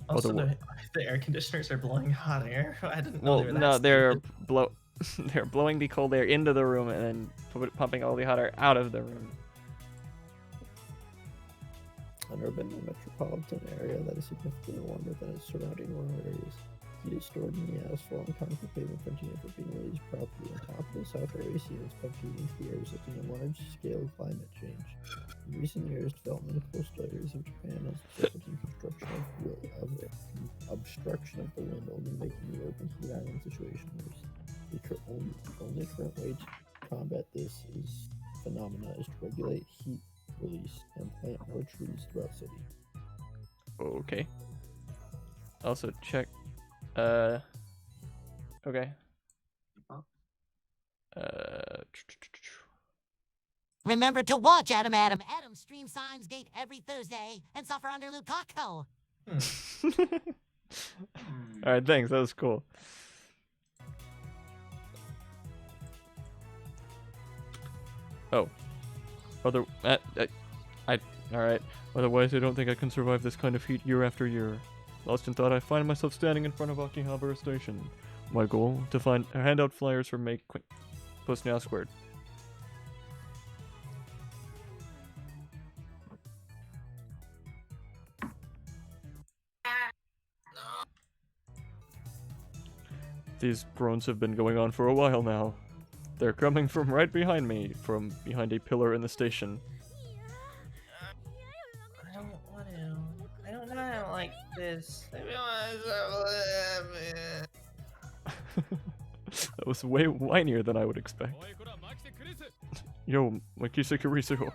S2: Also,
S1: Otherwise-
S2: the air conditioners are blowing hot air. I didn't know
S1: Well,
S2: they were that
S1: no, they're
S2: stupid.
S1: they're blowing the cold air into the room and then pumping all the hot air out of the room.
S3: An urban and metropolitan area that is significantly warmer than its surrounding rural areas. Heat is stored in the asphalt and concrete pavement, preventing it from being released properly. On top of the South Area sea is pumped heat into the air, resulting in large-scale climate change. In recent years, development of coastal areas of Japan has resulted in obstruction of the wind, only making the urban heat island situation worse. The only current way to combat this phenomena is to regulate heat release and plant more trees throughout the city.
S1: Okay. Also check. Okay.
S7: Remember to watch Adam stream Signs Gate every Thursday and suffer under Lukaku.
S1: Alright, thanks. That was cool. Oh. Alright. Otherwise, I don't think I can survive this kind of heat year after year. Lost in thought, I find myself standing in front of Akihabara Station. My goal? To hand out flyers for Make Post Now Squared. These groans have been going on for a while now. They're coming from right behind me, from behind a pillar in the station.
S4: I don't want to. I don't like this.
S1: That was way whinier than I would expect. Yo, Makise Kurisu.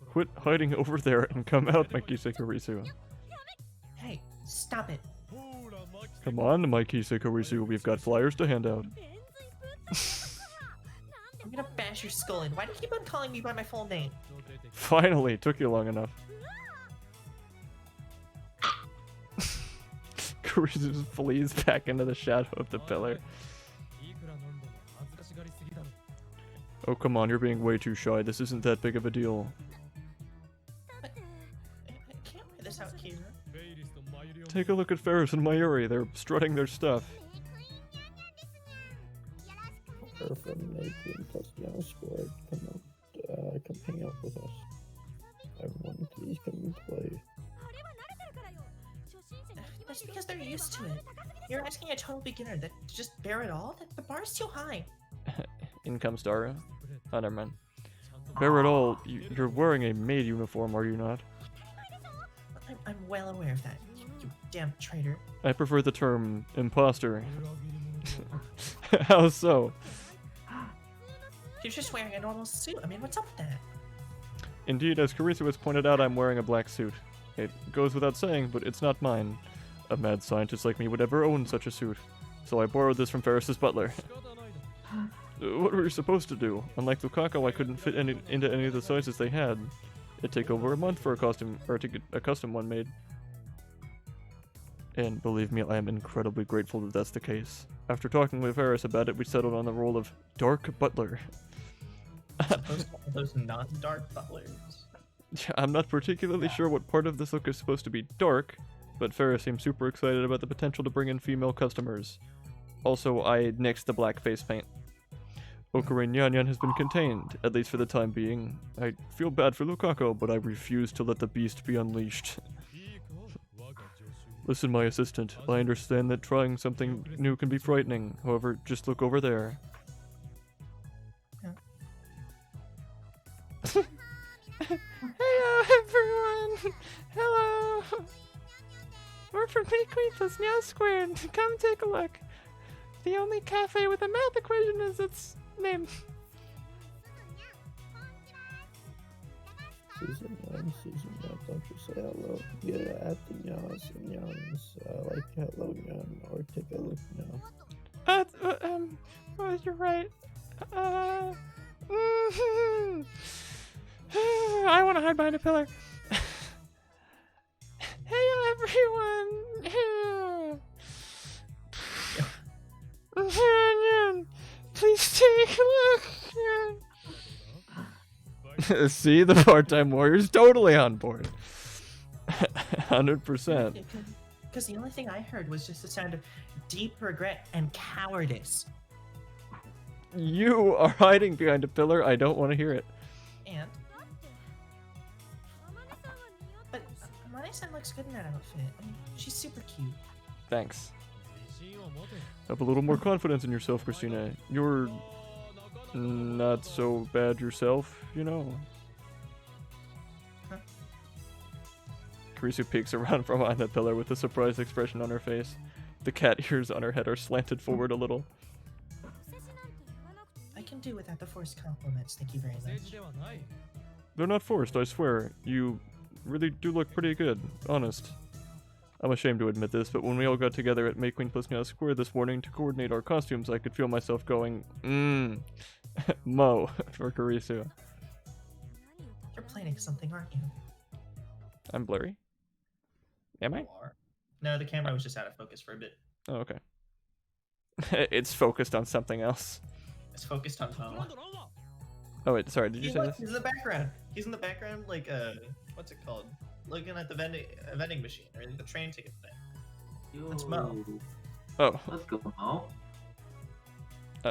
S1: Quit hiding over there and come out, Makise Kurisu.
S4: Hey, stop it.
S1: Come on, Makise Kurisu, we've got flyers to hand out.
S4: I'm gonna bash your skull in. Why do you keep on calling me by my full name?
S1: Finally, took you long enough. Kurisu flees back into the shadow of the pillar. Oh, come on, you're being way too shy. This isn't that big of a deal.
S4: I can't wear this out here.
S1: Take a look at Ferris and Mayuri. They're strutting their stuff.
S3: Her from Makeland plus Young Squad come hang out with us. Everyone, please come and play.
S4: That's because they're used to it. You're asking a total beginner that to just bear it all? The bar's too high.
S1: In comes Dara. Oh, never mind. Bear it all. You're wearing a maid uniform, are you not?
S4: I'm well aware of that, you damn traitor.
S1: I prefer the term imposter. How so?
S4: You're just wearing a normal suit. I mean, what's up with that?
S1: Indeed, as Karisu has pointed out, I'm wearing a black suit. It goes without saying, but it's not mine. A mad scientist like me would ever own such a suit. So I borrowed this from Ferris's butler. What were you supposed to do? Unlike Lukaku, I couldn't fit into any of the sizes they had. It'd take over a month for a costume, or to get a custom one made. And believe me, I am incredibly grateful that that's the case. After talking with Ferris about it, we settled on the role of Dark Butler.
S2: Those non-dark butlers.
S1: I'm not particularly sure what part of this look is supposed to be dark, but Ferris seems super excited about the potential to bring in female customers. Also, I nixed the black face paint. Ocarina Nyan has been contained, at least for the time being. I feel bad for Lukaku, but I refuse to let the beast be unleashed. Listen, my assistant, I understand that trying something new can be frightening. However, just look over there. Hello, everyone! Hello! We're from Makeland Now Squared. Come take a look. The only cafe with a math equation is its name.
S3: Susan, don't you say hello. Get at the yawns and yawns. Like hello, yawn, or take a look now.
S1: Well, you're right. I want to hide behind a pillar. Hey, everyone! Please take a look. See, the part-time warrior's totally on board. 100%.
S4: Because the only thing I heard was just the sound of deep regret and cowardice.
S1: You are hiding behind a pillar. I don't want to hear it.
S4: And? But Amane-san looks good in that outfit. I mean, she's super cute.
S1: Thanks. Have a little more confidence in yourself, Christina. You're not so bad yourself, you know.
S4: Huh?
S1: Karisu peeks around from behind the pillar with a surprised expression on her face. The cat ears on her head are slanted forward a little.
S4: I can do without the forced compliments, thank you very much.
S1: They're not forced, I swear. You really do look pretty good, honest. I'm ashamed to admit this, but when we all got together at Makeland Plus Now Square this morning to coordinate our costumes, I could feel myself going, Mo, for Karisu.
S4: You're planning something, aren't you?
S1: I'm blurry? Am I?
S2: No, the camera was just out of focus for a bit.
S1: Oh, okay. It's focused on something else.
S2: It's focused on Mo.
S1: Oh wait, sorry, did you say this?
S2: He's in the background. He's in the background, like, what's it called? Looking at the vending machine, or the train ticket thing. That's Mo.
S1: Oh,
S6: Let's go, Mo.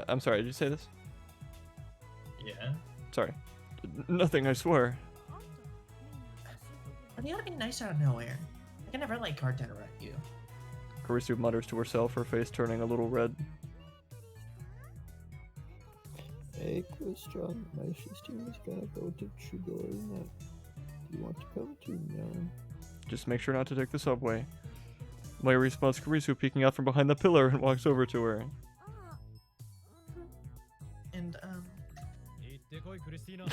S1: I'm sorry, did you say this?
S2: Yeah.
S1: Sorry. Nothing, I swear.
S4: But you gotta be nice out of nowhere. I can never let guard interrupt you.
S1: Karisu mutters to herself, her face turning a little red.
S3: Hey, Christian, my sister is gonna go to Chidori now. Do you want to come too now?
S1: Just make sure not to take the subway. Mayuri spots Karisu peeking out from behind the pillar and walks over to her.
S4: And,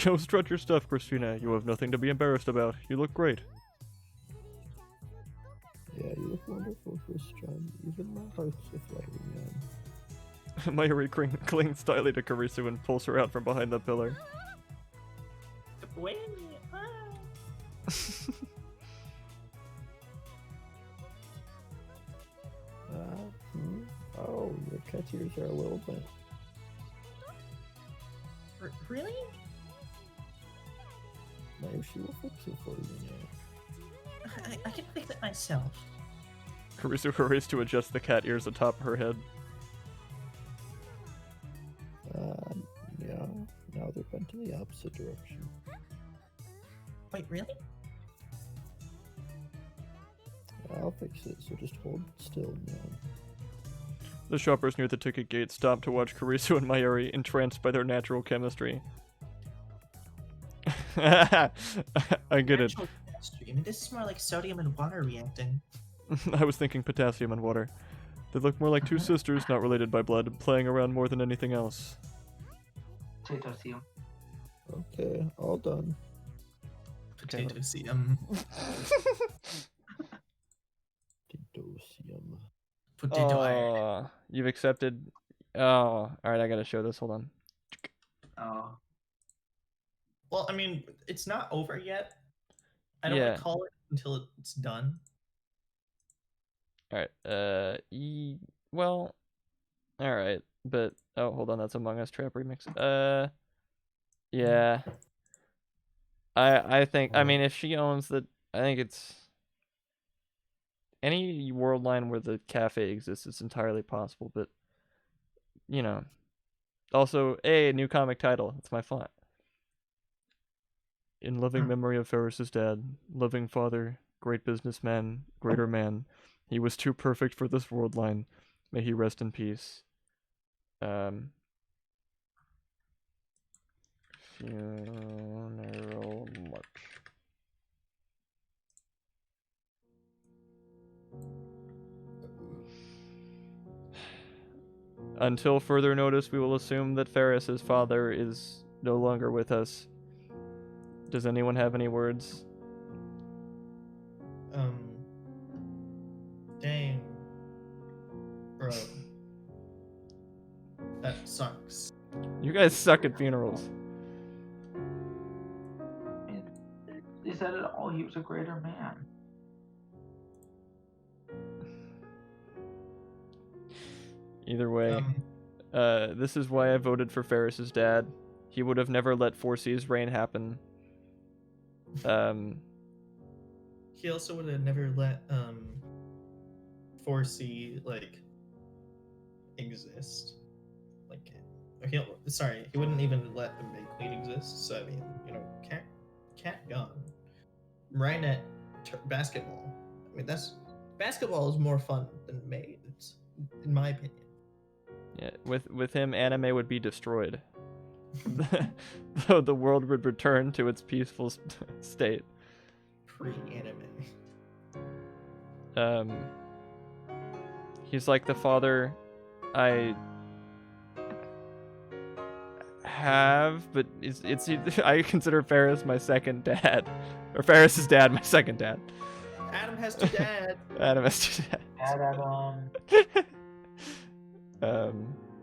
S1: Go strut your stuff, Christina. You have nothing to be embarrassed about. You look great.
S3: Yeah, you look wonderful, Christian. Even my heart's a fluttering now.
S1: Mayuri clings tightly to Karisu and pulls her out from behind the pillar.
S2: Wait.
S3: Oh, your cat ears are a little bent.
S4: really?
S3: Maybe she will fix it for you now.
S4: I can fix it myself.
S1: Karisu hurries to adjust the cat ears atop her head.
S3: Now they're bent in the opposite direction.
S4: Wait, really?
S3: I'll fix it, so just hold still, man.
S1: The shoppers near the ticket gate stop to watch Karisu and Mayuri entranced by their natural chemistry. I get it.
S4: Natural chemistry. I mean, this is more like sodium and water reacting.
S1: I was thinking potassium and water. They look more like two sisters, not related by blood, playing around more than anything else.
S6: Potassium.
S3: Okay, all done.
S2: Potassium.
S3: Potassium.
S2: Potato iron.
S1: Oh, you've accepted. Oh, alright, I gotta show this. Hold on.
S6: Oh.
S2: Well, I mean, it's not over yet. I don't
S1: Yeah.
S2: want to call it until it's done.
S1: Alright, well, alright, but, oh, hold on, that's Among Us Trap Remix. Yeah. I think, I mean, if she owns the, I think it's, any world line where the cafe exists, it's entirely possible, but, you know, also, a new comic title, it's my font. In loving memory of Ferris's dad, loving father, great businessman, greater man, he was too perfect for this world line. May he rest in peace. Funeral march. Until further notice, we will assume that Ferris's father is no longer with us. Does anyone have any words?
S2: Dang. Bro. That sucks.
S1: You guys suck at funerals.
S6: They said it all. He was a greater man.
S1: Either way, this is why I voted for Ferris's dad. He would have never let 4C's reign happen.
S2: He also would have never let 4C like exist. Like, he wouldn't even let the Mid Queen exist. So I mean, you know, cat gone. Rhinet basketball. I mean, basketball is more fun than maids, in my opinion.
S1: Yeah, with him, anime would be destroyed. The world would return to its peaceful state.
S2: Pre-anime.
S1: He's like the father I have, but it's I consider Ferris my second dad, or Ferris's dad my second dad.
S2: Adam has two dads.
S1: Adam has two dads.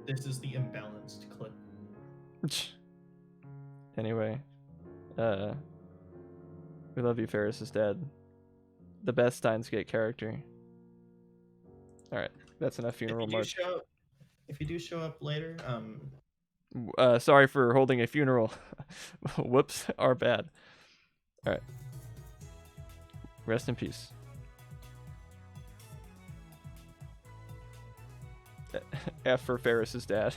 S2: This is the imbalanced clip.
S1: Anyway, we love you, Ferris's dad. The best Steins Gate character. All right, that's enough funeral march.
S2: If you do show up later,
S1: sorry for holding a funeral. Whoops, our bad. All right. Rest in peace. F for Ferris's dad.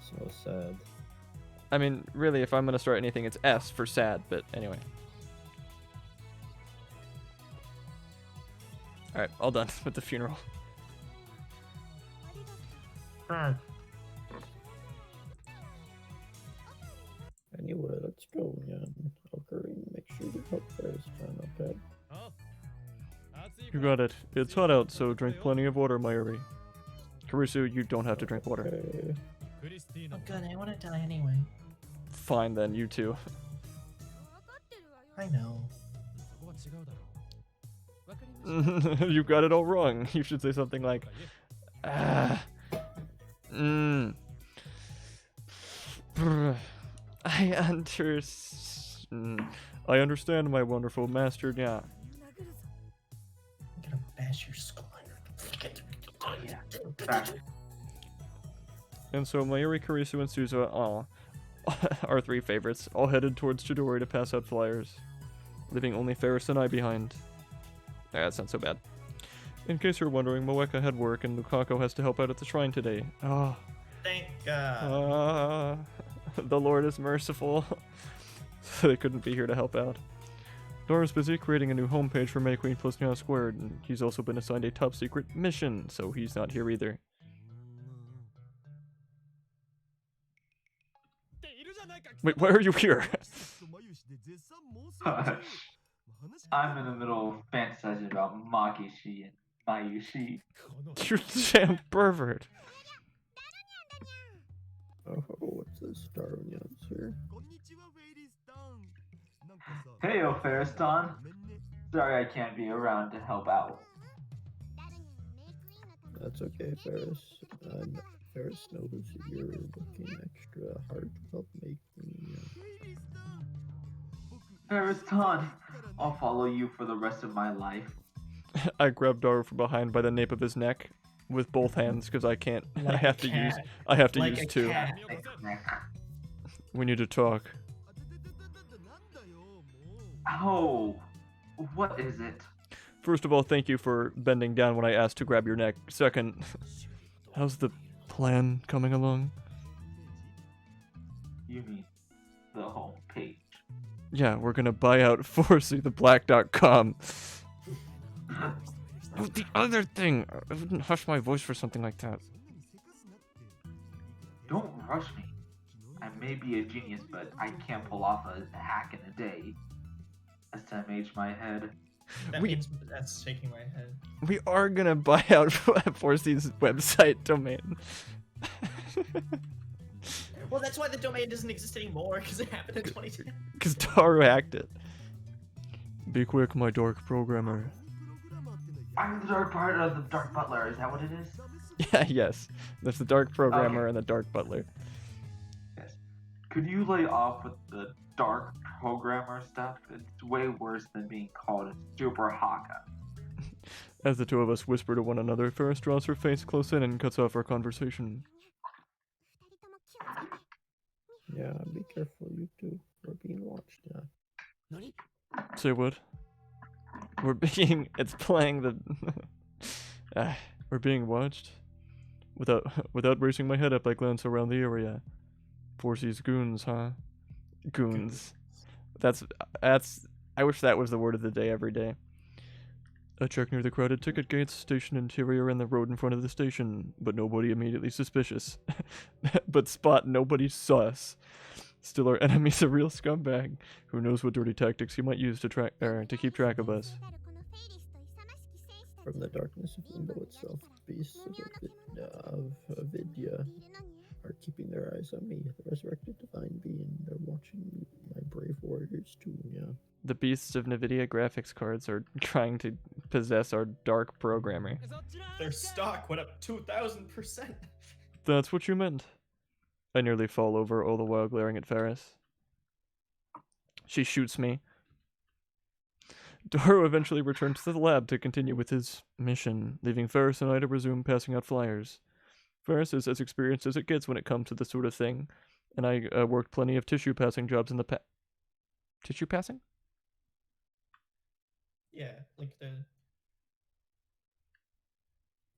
S3: So sad.
S1: I mean, really, if I'm gonna start anything, it's S for sad. But anyway. All right, all done with the funeral.
S3: Anyway, let's go, man. Okay, make sure you help Ferris, man, okay?
S1: You got it. It's hot out, so drink plenty of water, Mayuri. Karisu, you don't have to drink water.
S3: Okay.
S4: Oh, good. I want to die anyway.
S1: Fine then, you too.
S4: I know.
S1: You got it all wrong. You should say something like, I understand, my wonderful master. Yeah.
S4: I'm gonna bash your skull.
S1: And so Mayuri, Karisu, and Suza, our three favorites, all headed towards Chidori to pass out flyers, leaving only Ferris and I behind. That's not so bad. In case you're wondering, Moeka had work and Lukako has to help out at the shrine today.
S2: Thank God.
S1: The Lord is merciful. They couldn't be here to help out. Dora's busy creating a new homepage for May Queen plus Now Squared, and he's also been assigned a top secret mission, so he's not here either. Wait, why are you here?
S6: I'm in the middle of fantasizing about Makishi and Mayushi.
S1: You're a damn pervert.
S3: Oh, what's this Darwinians here?
S6: Hey, Ferriston. Sorry I can't be around to help out.
S3: That's okay, Ferris. Ferris knows you're looking extra hard to help make me.
S6: Ferriston, I'll follow you for the rest of my life.
S1: I grabbed Daru from behind by the nape of his neck with both hands because I can't. I have to use. I have to use two.
S2: Cat.
S1: We need to talk.
S6: Oh, what is it?
S1: First of all, thank you for bending down when I asked to grab your neck. Second, how's the plan coming along?
S6: You mean the home page?
S1: Yeah, we're gonna buy out ForeseeTheBlack.com. Oh, the other thing! I wouldn't hush my voice for something like that.
S6: Don't rush me. I may be a genius, but I can't pull off a hack in a day. SMH my head.
S2: That means that's shaking my head.
S1: We are gonna buy out Forsee's website domain.
S2: Well, that's why the domain doesn't exist anymore, because it happened in 2010.
S1: Because Daru hacked it. Be quick, my dark programmer.
S6: I'm the dark part of the Dark Butler, is that what it is?
S1: Yeah, yes. That's the dark programmer and the dark butler.
S6: Yes. Could you lay off with the dark programmer stuff? It's way worse than being called a super haka.
S1: As the two of us whisper to one another, Ferris draws her face close in and cuts off our conversation.
S3: Yeah, be careful, you two. We're being watched, yeah.
S1: Say what? We're being... It's playing the... we're being watched? Without raising my head up, I glance around the area. Forsee's goons, huh? Goons. That's... I wish that was the word of the day every day. I check near the crowded ticket gates, station interior, and the road in front of the station, but nobody immediately suspicious. But spot nobody sus. Still, our enemy's a real scumbag. Who knows what dirty tactics he might use to keep track of us.
S3: From the darkness of Limbo itself, beasts of Avidya are keeping their eyes on me, the resurrected divine being. They're watching my brave warriors too, yeah.
S1: The beasts of NVIDIA graphics cards are trying to possess our dark programmer.
S2: Their stock went up 2,000%.
S1: That's what you meant. I nearly fall over, all the while glaring at Ferris. She shoots me. Daru eventually returns to the lab to continue with his mission, leaving Ferris and I to resume passing out flyers. Ferris is as experienced as it gets when it comes to this sort of thing, and I worked plenty of tissue passing jobs in the Tissue passing?
S2: Yeah, like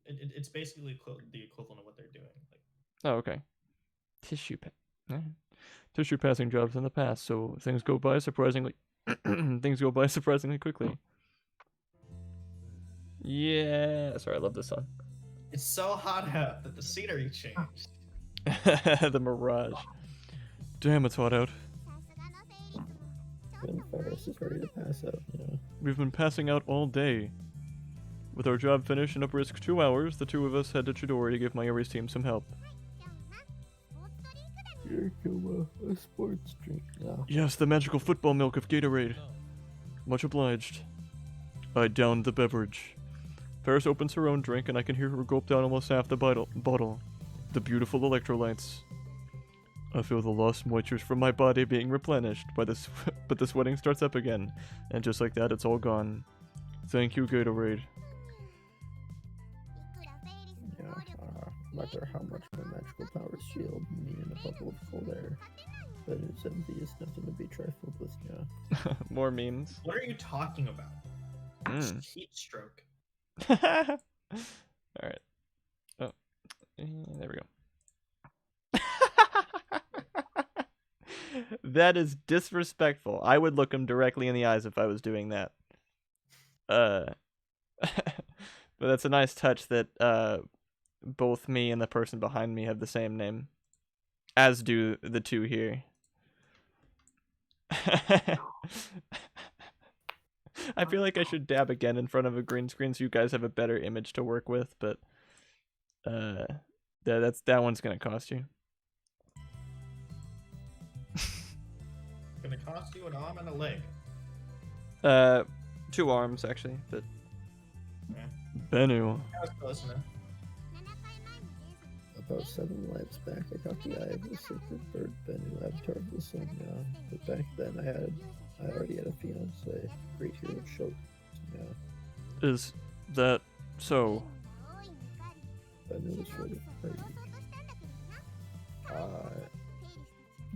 S2: it's basically the equivalent of what they're doing. Like,
S1: Oh, okay. Tissue passing jobs in the past, so things go by surprisingly quickly. Yeah, sorry, I love this song.
S2: it's so hot out that the scenery changed.
S1: The mirage. Damn, it's hot out.
S3: When Ferris is ready to pass out, yeah.
S1: We've been passing out all day. With our job finished in a brisk 2 hours, the two of us head to Chidori to give Mayuri's team some help.
S3: Here, to a sports drink now.
S1: Yes, the magical football milk of Gatorade. Much obliged. I downed the beverage. Ferris opens her own drink and I can hear her gulp down almost half the bottle. The beautiful electrolytes. I feel the lost moistures from my body being replenished, but the sweating starts up again, and just like that, it's all gone. Thank you, Gatorade.
S3: Yeah, no matter how much my magical powers shield me in a bubble of cold air, but its envy is nothing to be trifled with, yeah.
S1: More memes.
S2: What are you talking about?
S1: Mm.
S2: Heat stroke.
S1: Alright. Oh, there we go. That is disrespectful. I would look him directly in the eyes if I was doing that. But that's a nice touch that both me and the person behind me have the same name, as do the two here. I feel like I should dab again in front of a green screen so you guys have a better image to work with, but that one's gonna cost you.
S2: Gonna cost you an arm and a leg.
S1: 2 arms actually, but
S2: Yeah.
S1: Bennu.
S2: I was close enough.
S3: About 7 lives back, I got the eye of the sacred bird, Bennu, avatar of the sun. But back then, I already had a fiance, great hero Shote. Yeah,
S1: Is that so?
S3: Bennu was really pretty.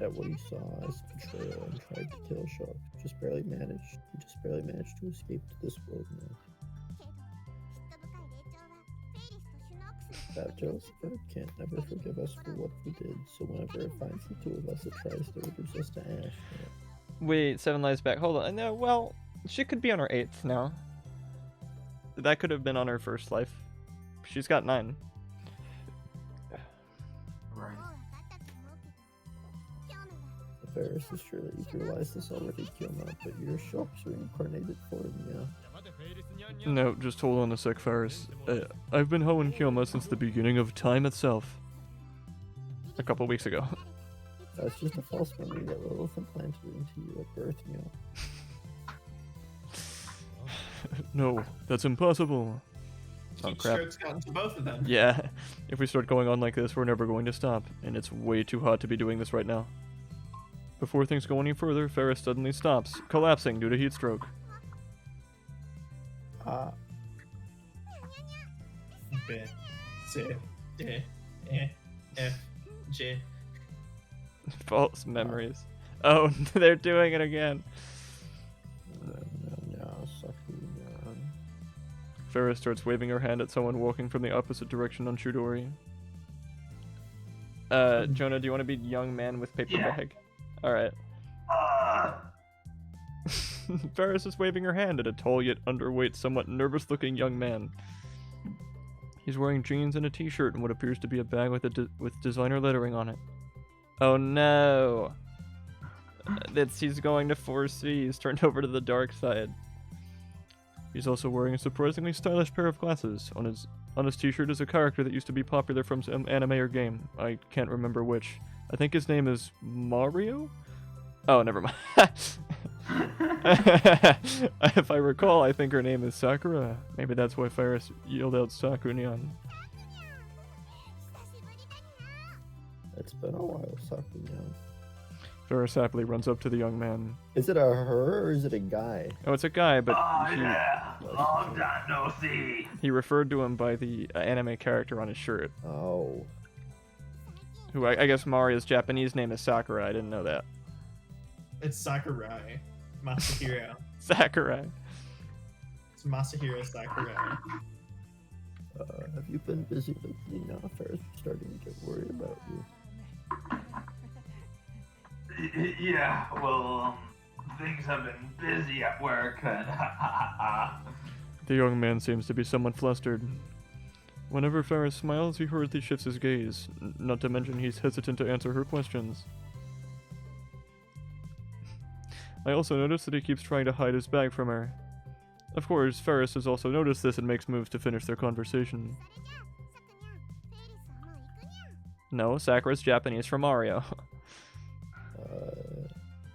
S3: At what he saw as betrayal and tried to kill Shote. He just barely managed to escape to this world now. That jealous bird can't never forgive us for what we did, so whenever it finds the 2 of us, it tries to reduce us to ash.
S1: Wait, 7 lives back. Hold on. No, well, she could be on her 8th now. That could have been on her 1st life. She's got 9.
S6: Right.
S3: Varys is sure that you realized this already, Kilma, but your shops reincarnated for him, yeah.
S1: No, just hold on a sec, Faris. I've been hoeing Kyoma since the beginning of time itself. A couple weeks ago.
S3: That's just a false memory that Lilith implanted into you at birth, Neil.
S1: No, that's impossible. Oh
S2: Heat
S1: crap.
S2: stroke's gotten to both of them.
S1: Yeah, if we start going on like this, we're never going to stop, and it's way too hot to be doing this right now. Before things go any further, Faris suddenly stops, collapsing due to heat stroke.
S2: B, C, D, E, F, G.
S1: False memories. Oh, they're doing it again. Faris starts waving her hand at someone walking from the opposite direction on Chudori. Jonah, do you want to be young man with paper
S6: Yeah.
S1: bag? Alright. Faris is waving her hand at a tall yet underweight, somewhat nervous-looking young man. He's wearing jeans and a t-shirt and what appears to be a bag with with designer lettering on it. Oh no! He's going to 4C. He's turned over to the dark side. He's also wearing a surprisingly stylish pair of glasses. On his t-shirt is a character that used to be popular from some anime or game. I can't remember which. I think his name is Mario? Oh, never mind. If I recall, I think her name is Sakura. Maybe that's why Faris yelled out Sakunyan.
S3: It's been a while, Sakunyan.
S1: Faris happily runs up to the young man.
S3: Is it a her or is it a guy?
S1: Oh, it's a guy, but
S6: Yeah, long time no see.
S1: he referred to him by the anime character on his shirt.
S3: Oh.
S1: Who I guess Mario's Japanese name is Sakura. I didn't know that.
S2: It's Sakurai. Masahiro.
S1: Sakurai.
S2: It's Masahiro Sakurai.
S3: Have you been busy lately now? Faris starting to get worried about you.
S6: Yeah, well, things have been busy at work and
S1: The young man seems to be somewhat flustered. Whenever Faris smiles, he hurriedly shifts his gaze, not to mention he's hesitant to answer her questions. I also notice that he keeps trying to hide his bag from her. Of course, Faris has also noticed this and makes moves to finish their conversation. No, Sakura's Japanese for Mario.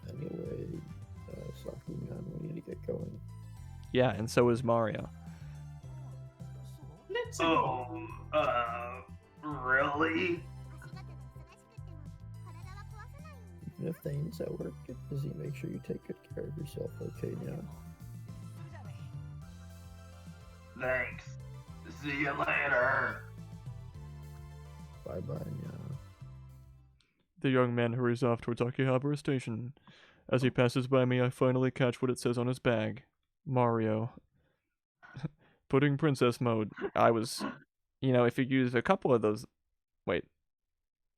S3: Anyway, Sakunyan, we need to get going.
S1: Yeah, and so is Mario.
S2: Let's go.
S6: Really?
S3: Even if things at work get busy, make sure you take good care of yourself, okay, now?
S6: Thanks. See you later.
S3: Bye-bye, now.
S1: The young man hurries off towards Akihabara Station. As he passes by me, I finally catch what it says on his bag. Mario. Pudding Princess mode. I was... You know, if you use a couple of those... Wait.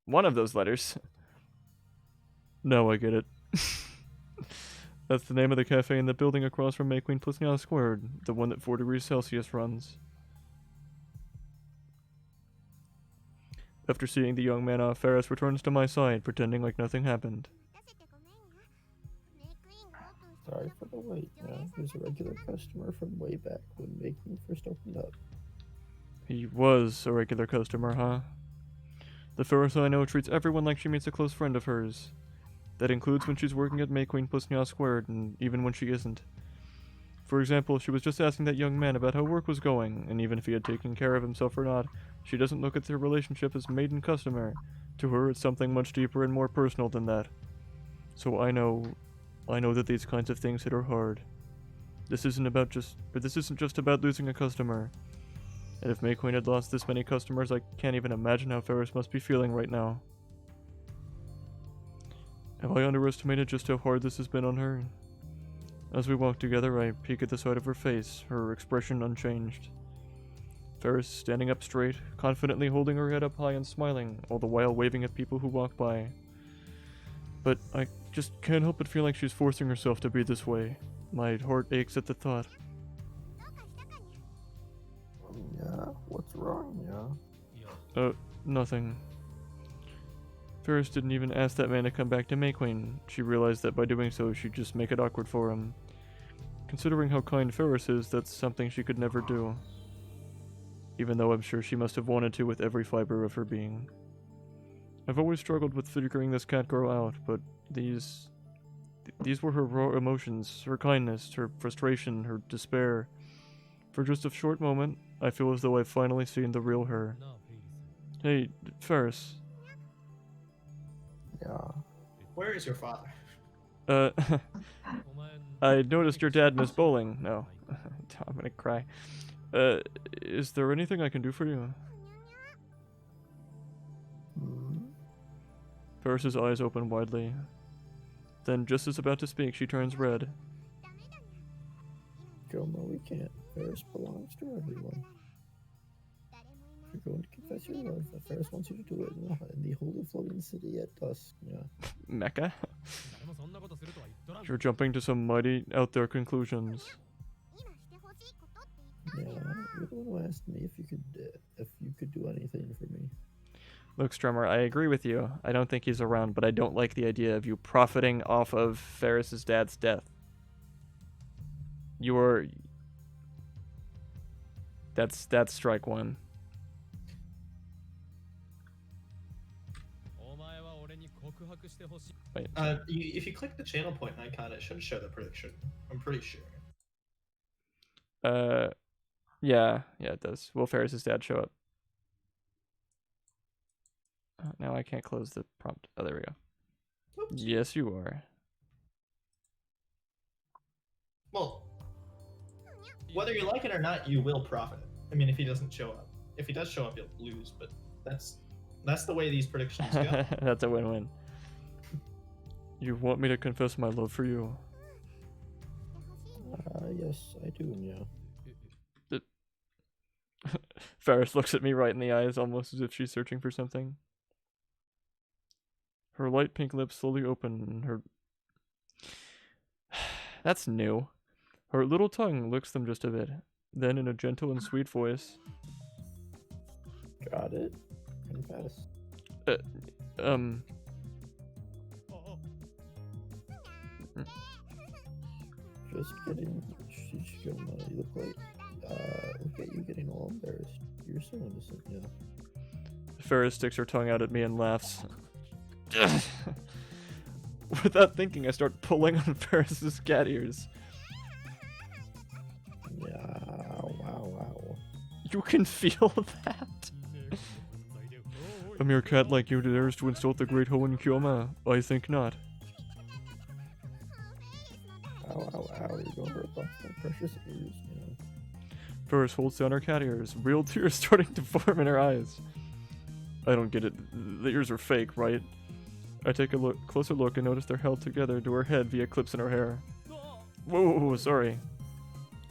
S1: One of those letters. Now I get it. That's the name of the cafe in the building across from May Queen Plisneau Squared, the one that 4 degrees Celsius runs. After seeing the young man off, Ferris returns to my side, pretending like nothing happened.
S3: Sorry for the wait. He's a regular customer from way back when May Queen first opened up.
S1: He was a regular customer, huh? The Ferris I know treats everyone like she meets a close friend of hers. That includes when she's working at May Queen Plisneau Squared, and even when she isn't. For example, she was just asking that young man about how work was going, and even if he had taken care of himself or not, she doesn't look at their relationship as maid and customer. To her, it's something much deeper and more personal than that. So I know that these kinds of things hit her hard. This isn't just about losing a customer. And if May Queen had lost this many customers, I can't even imagine how Ferris must be feeling right now. Have I underestimated just how hard this has been on her? As we walk together, I peek at the side of her face, her expression unchanged. Ferris standing up straight, confidently holding her head up high and smiling, all the while waving at people who walk by. But I just can't help but feel like she's forcing herself to be this way. My heart aches at the thought.
S3: Yeah, what's wrong, yeah?
S1: Nothing. Ferris didn't even ask that man to come back to May Queen. She realized that by doing so, she'd just make it awkward for him. Considering how kind Ferris is, that's something she could never do. Even though I'm sure she must have wanted to with every fiber of her being. I've always struggled with figuring this cat girl out, but these were her raw emotions, her kindness, her frustration, her despair. For just a short moment, I feel as though I've finally seen the real her. Hey, Ferris.
S3: Yeah.
S2: Where is your father?
S1: I noticed your dad missed bowling. No. I'm gonna cry. Is there anything I can do for you? Ferris's eyes open widely. Then, just as about to speak, she turns red.
S3: Gilma, we can't. Ferris belongs to everyone. If you're going to confess your love, Ferris wants you to do it in the holy floating city at dusk, yeah.
S1: Mecca? You're jumping to some mighty out there conclusions.
S3: Yeah, you're the one who asked me if you could do anything for me.
S1: Look, Strummer, I agree with you. I don't think he's around, but I don't like the idea of you profiting off of Ferris's dad's death. That's strike one. Wait.
S2: If you click the channel point icon, it should show the prediction. I'm pretty sure.
S1: Yeah, it does. Will Ferris's dad show up? Now I can't close the prompt. Oh, there we go. Oops. Yes, you are.
S2: Well, whether you like it or not, you will profit. I mean, if he doesn't show up. If he does show up, you'll lose, but that's the way these predictions go.
S1: That's a win-win. You want me to confess my love for you?
S3: Yes, I do, yeah.
S1: Ferris looks at me right in the eyes, almost as if she's searching for something. Her light pink lips slowly open, and her... That's new. Her little tongue licks them just a bit. Then, in a gentle and sweet voice...
S3: Got it. Confess. Just kidding. She's gonna look like... look at you getting all embarrassed. You're so innocent, yeah.
S1: Ferris sticks her tongue out at me and laughs. Without thinking, I start pulling on Ferris's cat ears.
S3: Yeah, wow.
S1: You can feel that? A mere cat like you dares to insult the great Hoenn Kyoma? I think not.
S3: Ow, you're going to rip off my precious ears, yeah.
S1: Ferris holds down her cat ears, real tears starting to form in her eyes. I don't get it. The ears are fake, right? I take a closer look and notice they're held together to her head via clips in her hair. Whoa, sorry.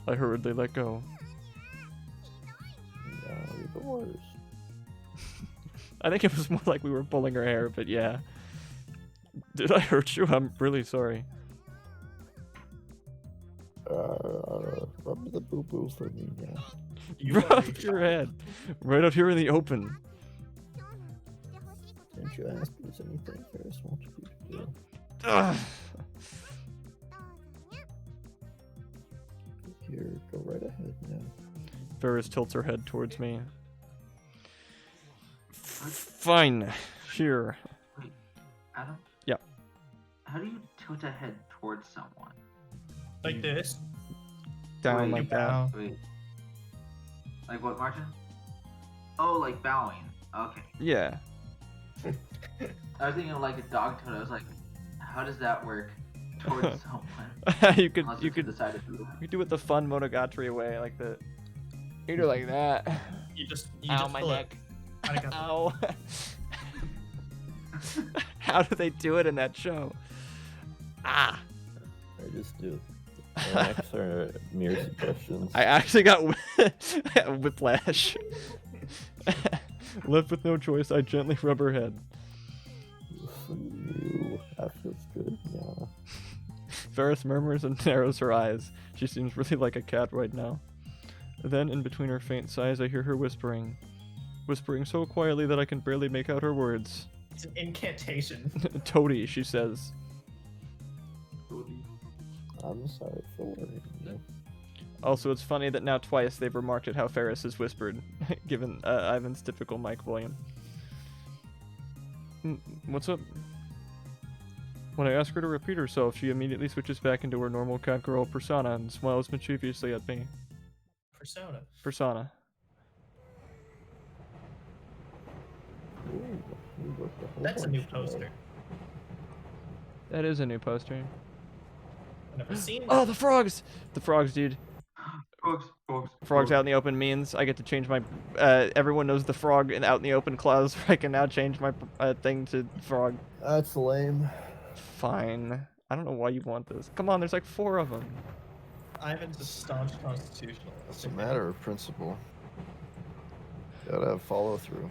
S1: I hurriedly let go.
S3: Yeah, you're the worst.
S1: I think it was more like we were pulling her hair, but yeah. Did I hurt you? I'm really sorry.
S3: Rub the boo boo for me, yeah.
S2: You are
S1: Rub your head. Right up here in the open.
S3: Didn't you ask if there's anything Ferris wants you to do?
S1: Ugh.
S3: Here, go right ahead now.
S1: Ferris tilts her head towards me. Fine. Here.
S6: Wait, Adam?
S1: Yeah.
S6: How do you tilt a head towards someone?
S2: like this.
S1: Down
S6: Wait,
S1: like that.
S2: Bow.
S6: Wait. Like what, Martin? Oh, like bowing. Okay.
S1: Yeah.
S6: I was thinking of like a dog toad. I was like, how does that work towards someone?
S1: you could
S6: Unless
S1: you
S6: it's to
S1: could
S6: the side of the
S1: you could do it the fun Monogatari way, like the. You do it like that.
S2: You just
S1: Ow,
S2: just
S1: my
S2: pull it.
S1: neck.
S2: Arigato.
S1: Ow. How do they do it in that show? Ah.
S3: I just do. Next are mere suggestions.
S1: I actually got whiplash. Left with no choice, I gently rub her head.
S3: That feels good, yeah.
S1: Ferris murmurs and narrows her eyes. She seems really like a cat right now. Then, in between her faint sighs, I hear her whispering. Whispering so quietly that I can barely make out her words.
S2: It's an incantation.
S1: Toady, she says.
S3: I'm sorry for worrying you.
S1: Also, it's funny that now twice they've remarked at how Ferris has whispered, given Ivan's typical mic volume. What's up? When I ask her to repeat herself, she immediately switches back into her normal cat girl persona and smiles mischievously at me. Persona.
S3: Ooh, you worked a whole
S2: That's a new
S3: bunch today.
S2: poster.
S1: That is a new poster.
S2: I've never seen
S1: Oh,
S2: that.
S1: the frogs! The frogs, dude.
S6: Frogs.
S1: Frogs out in the open means I get to change my. Everyone knows the frog and out in the open clause. I can now change my thing to frog.
S3: That's lame.
S1: Fine. I don't know why you want this. Come on, there's like 4 of them.
S2: Ivan's a staunch constitutionalist.
S3: It's a matter of principle. Gotta have follow through.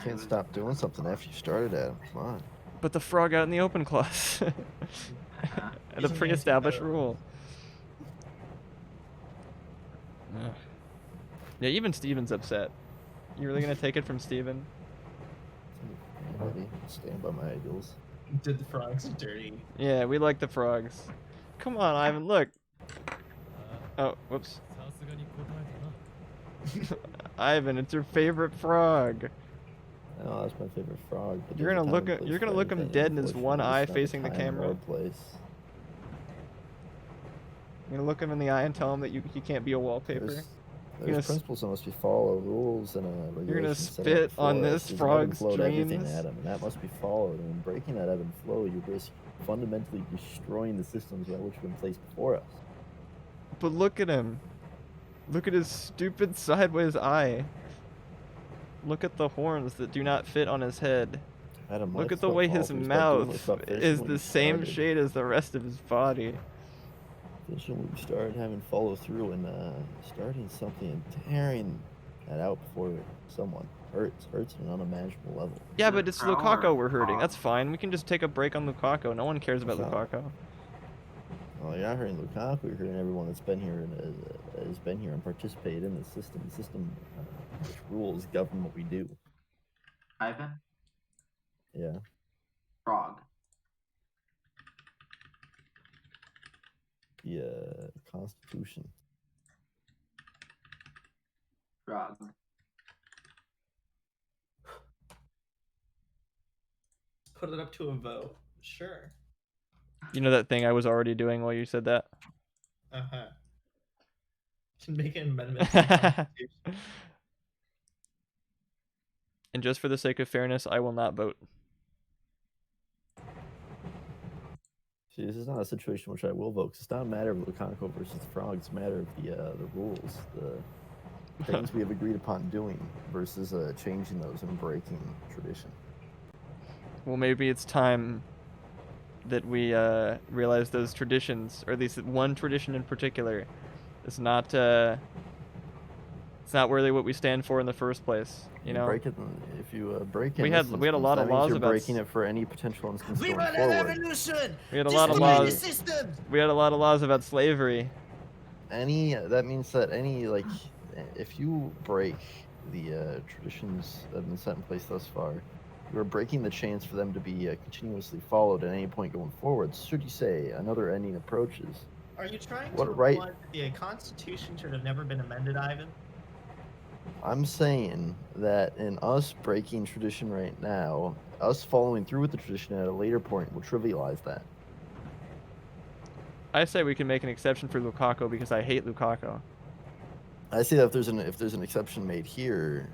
S3: Can't stop doing something after you started at 'em. Come on.
S1: But the frog out in the open clause. And a
S2: He's an
S1: pre-established
S2: anti-hero.
S1: rule. Ugh. Yeah, even Steven's upset. You really gonna take it from Steven?
S3: Buddy, stand by my ideals.
S2: Did the frogs dirty.
S1: Yeah, we like the frogs. Come on, Ivan, look. Oh, whoops. Ivan, it's your favorite frog.
S3: Oh, that's my favorite frog. But
S1: You're
S3: there's a
S1: gonna
S3: time
S1: look
S3: and
S1: at-
S3: place
S1: you're gonna
S3: for
S1: look him
S3: everything.
S1: dead in his one
S3: Unfortunately,
S1: eye
S3: it's not the
S1: facing the
S3: time or
S1: camera.
S3: place.
S1: You're gonna look him in the eye and tell him that he can't be a wallpaper.
S3: There's
S1: gonna s-
S3: principles that must be followed, rules and regulations set out
S1: spit on
S3: before
S1: this
S3: us. There's an ebb and
S1: frog's
S3: flow to everything,
S1: dreams?
S3: Adam, and that must be followed. And in breaking that ebb and flow, you risk fundamentally destroying the systems by which have been placed before us.
S1: But look at him. Look at his stupid sideways eye. Look at the horns that do not fit on his head.
S3: Adam,
S1: Look
S3: life
S1: at the
S3: is
S1: way
S3: about
S1: his
S3: evolving. It's about doing
S1: mouth
S3: what's about finishing
S1: is
S3: what
S1: the
S3: you
S1: same
S3: started.
S1: shade as the rest of his body.
S3: Finishing what you started, having follow through, and starting something and tearing that out before someone hurts at an unimaginable level.
S1: Yeah,
S6: Is
S1: but
S6: it
S1: it's
S6: Crow or
S1: Lukaku we're hurting.
S6: Frog?
S1: That's fine. We can just take a break on Lukaku. No one cares about
S3: What's that?
S1: Lukaku.
S3: Well, you're not hurting Lukaku. You're hurting everyone that's been here and has been here and participated in the system. The system, which rules govern what we do.
S6: Ivan?
S3: Yeah.
S6: Frog.
S3: The Constitution.
S6: Frog.
S2: Put it up to a vote. Sure.
S1: You know that thing I was already doing while you said that?
S2: Uh-huh. Can make an amendment to the Constitution.
S1: And just for the sake of fairness, I will not vote.
S3: See, this is not a situation in which I will vote. 'Cause it's not a matter of Lukaku versus the Frog. It's a matter of the rules, the things we have agreed upon doing versus changing those and breaking tradition.
S1: Well, maybe it's time that we realize those traditions, or at least one tradition in particular, is not it's It's not really what we stand for in the first place, you know?
S3: break it, if you break it,
S1: We
S3: in
S1: had
S3: this
S1: a lot
S3: instance,
S1: of
S3: that means
S1: laws
S3: you're
S1: about
S3: breaking it for any potential instance
S4: Viva
S3: going
S4: la
S3: forward.
S4: revolution!
S1: We had a lot of
S4: Destroy the
S1: laws.
S4: system!
S1: We had a lot of laws about slavery.
S3: That means that if you break the traditions that have been set in place thus far, you're breaking the chance for them to be continuously followed at any point going forward. Should you say another ending approaches?
S2: Are you trying
S3: What
S2: to
S3: right-
S2: imply that the Constitution should have never been amended, Ivan?
S3: I'm saying that in us breaking tradition right now, us following through with the tradition at a later point will trivialize that.
S1: I say we can make an exception for Lukaku because I hate Lukaku.
S3: I say that if there's an exception made here,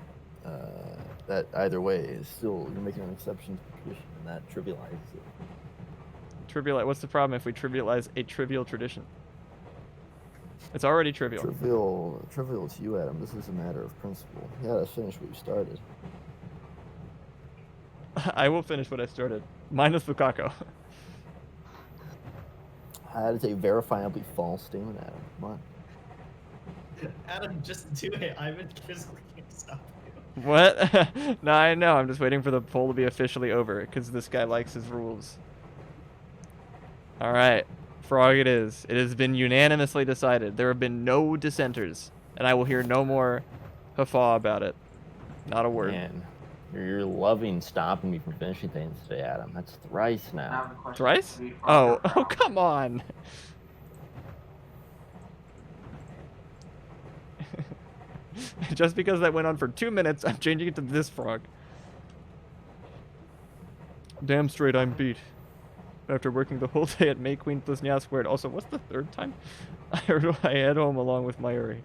S3: that either way is still you're making an exception to the tradition, and that trivializes it.
S1: What's the problem if we trivialize a trivial tradition? It's already trivial.
S3: Trivial to you, Adam. This is a matter of principle. You gotta finish what you started.
S1: I will finish what I started. Minus Lukaku.
S3: That is a verifiably false statement, Adam. Come on.
S2: Adam, just do it. Ivan physically can't stop you.
S1: What? No, I know. I'm just waiting for the poll to be officially over because this guy likes his rules. Alright. Frog it is. It has been unanimously decided. There have been no dissenters. And I will hear no more huffa about it. Not a word.
S3: Man, you're loving stopping me from finishing things today, Adam. That's thrice
S6: I
S3: now.
S6: have a question
S1: Thrice?
S6: for you from
S1: Oh,
S6: your
S1: oh,
S6: crowd.
S1: come on. Just because that went on for 2 minutes, I'm changing it to this frog. Damn straight I'm beat. After working the whole day at May Queen plus Nya Squared. Also, what's the third time? I head home along with Mayuri.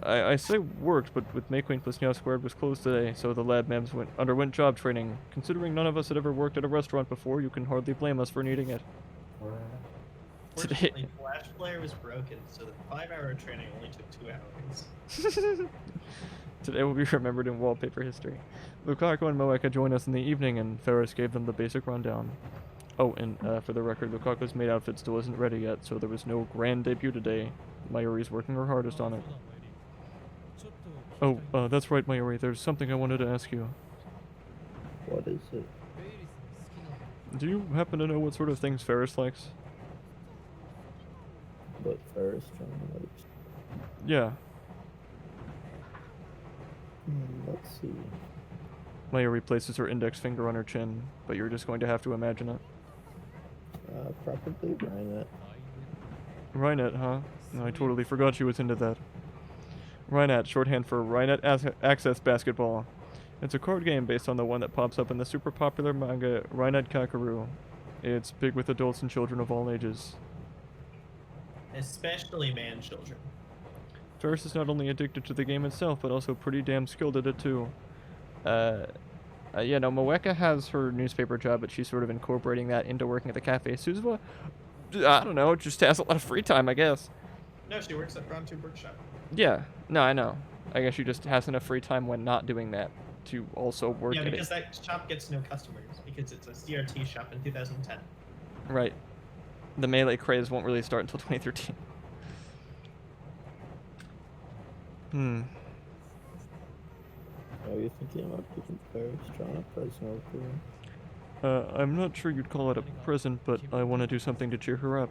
S1: I say worked, but with May Queen plus Nya Squared was closed today, so the lab mams underwent job training. Considering none of us had ever worked at a restaurant before, you can hardly blame us for needing it. Today-
S2: Fortunately, Flash Player was broken, so the 5-hour training only took 2 hours.
S1: Today will be remembered in wallpaper history. Lukaku and Moeka joined us in the evening, and Ferris gave them the basic rundown. Oh, and for the record, Lukaku's maid outfit still isn't ready yet, so there was no grand debut today. Mayuri's working her hardest on it. Oh, that's right, Mayuri. There's something I wanted to ask you.
S3: What is it?
S1: Do you happen to know what sort of things Ferris likes?
S3: What Ferris John likes?
S1: Yeah.
S3: Let's see.
S1: Mayuri places her index finger on her chin, but you're just going to have to imagine it.
S3: Probably Rhinet.
S1: Rhinet, huh? No, I totally forgot she was into that. Rhinet, shorthand for Rhinet Access Basketball. It's a card game based on the one that pops up in the super popular manga Rhinet Kakaru. It's big with adults and children of all ages.
S2: Especially man-children.
S1: Ferris is not only addicted to the game itself, but also pretty damn skilled at it too. Yeah, no, Moeka has her newspaper job, but she's sort of incorporating that into working at the Cafe Suzva. I don't know, just has a lot of free time, I guess.
S2: No, she works at Brontube Workshop.
S1: Yeah, no, I know. I guess she just has enough free time when not doing that to also work
S2: Yeah,
S1: at
S2: because
S1: it.
S2: that shop gets no customers, because it's a CRT shop in 2010.
S1: Right. The Melee craze won't really start until 2013.
S3: Are you thinking about giving Ferris John a present over?
S1: I'm not sure you'd call it a present, but I want to do something to cheer her up.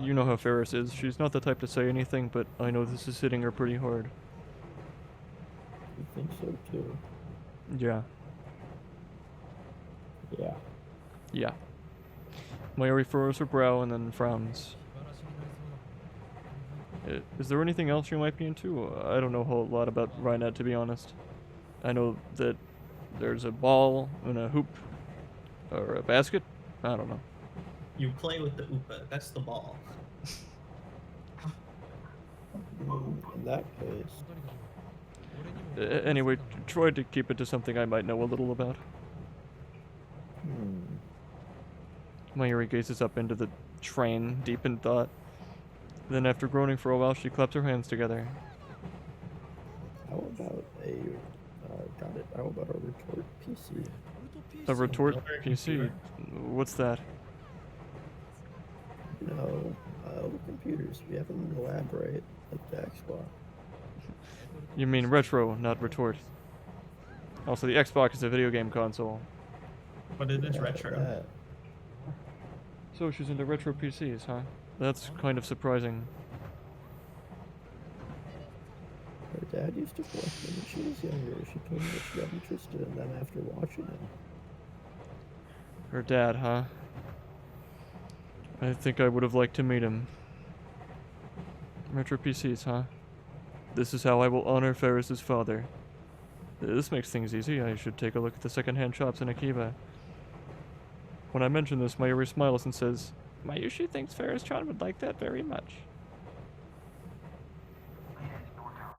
S1: You know how Ferris is. She's not the type to say anything, but I know this is hitting her pretty hard.
S3: You think so too?
S1: Yeah.
S3: Yeah.
S1: Yeah. Mayuri furrows her brow and then frowns. Is there anything else you might be into? I don't know a whole lot about Rhinet, to be honest. I know that there's a ball and a hoop, or a basket. I don't know.
S2: You play with the Oopa, that's the ball.
S3: In that case,
S1: Anyway, try to keep it to something I might know a little about. Mayuri gazes up into the train, deep in thought. Then, after groaning for a while, she claps her hands together.
S3: how about how about a retort PC?
S1: A retort
S2: Military
S1: PC?
S2: computer.
S1: What's that?
S3: You know, looking computers. We have them in the lab, right? Like the Xbox.
S1: You mean retro, not retort. Also, the Xbox is a video game console.
S2: But it is
S3: Yeah,
S2: retro.
S3: that.
S1: So she's into retro PCs, huh? That's kind of surprising.
S3: Her dad used to collect them when she was younger. She told me that she got interested in them after watching them.
S1: Her dad, huh? I think I would have liked to meet him. Retro PCs, huh? This is how I will honor Ferris's father. This makes things easy. I should take a look at the secondhand shops in Akiba. When I mention this, Mayuri smiles and says, Mayushi thinks Ferris-chan would like that very much.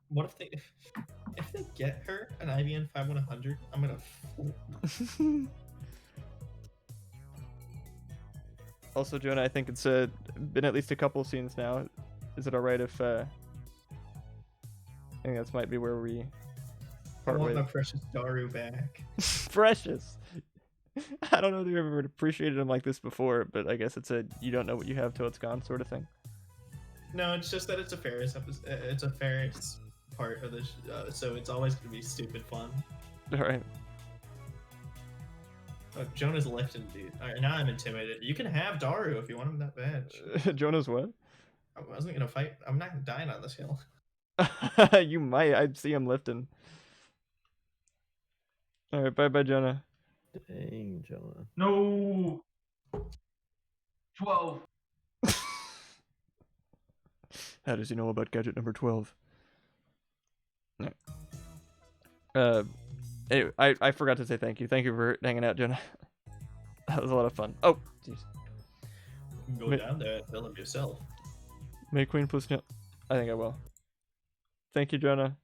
S2: What if they get her an IBM 5100? I'm gonna flip.
S1: Also, Jonah, I think it's been at least a couple scenes now. Is it alright if I think that might be where we
S2: I
S1: part
S2: want my
S1: ways.
S2: precious Daru back.
S1: Precious. I don't know if you've ever appreciated him like this before, but I guess it's a you don't know what you have till it's gone sort of thing.
S2: No, it's just that it's a Ferris episode. It's a Ferris part of the so it's always gonna be stupid fun.
S1: Alright.
S2: Oh, Jonah's lifting, dude. Alright, now I'm intimidated. You can have Daru if you want him that bad.
S1: Jonah's what?
S2: I wasn't gonna fight. I'm not dying on this hill.
S1: You might. I'd see him lifting. Alright, bye bye, Jonah.
S3: Dang, Jonah.
S6: No. 12.
S1: How does he know about gadget number 12? Anyway, I forgot to say thank you. Thank you for hanging out, Jonah. That was a lot of fun. Oh, jeez.
S2: You can go
S1: Ma-
S2: down there and fill him yourself.
S1: May Queen plus no. I think I will. Thank you, Jonah.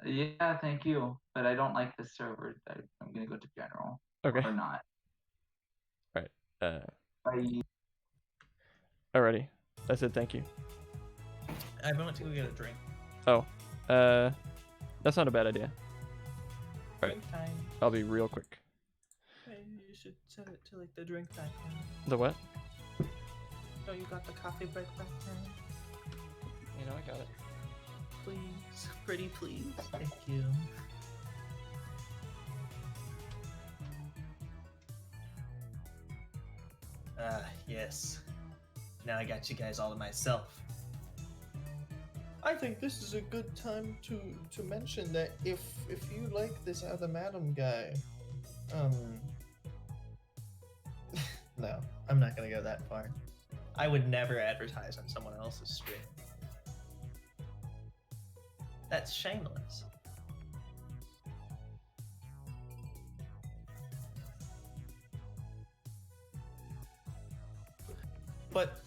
S6: Yeah, thank you. But I don't like this server. I'm gonna go to general.
S1: Okay.
S6: Or not.
S1: Bye.
S6: Bye.
S1: Alrighty. I said thank you.
S2: I went to go get a drink.
S1: Oh. That's not a bad idea. Alright.
S4: Drink time.
S1: I'll be real quick.
S4: Hey, you should set it to like the drink back time.
S1: The what?
S4: Oh, you got the coffee break back time?
S1: You know, I got it.
S4: Please, pretty please. Thank you.
S2: Yes. Now I got you guys all to myself. I think this is a good time to mention that if you like this other madam guy, no, I'm not gonna go that far. I would never advertise on someone else's stream. That's shameless. But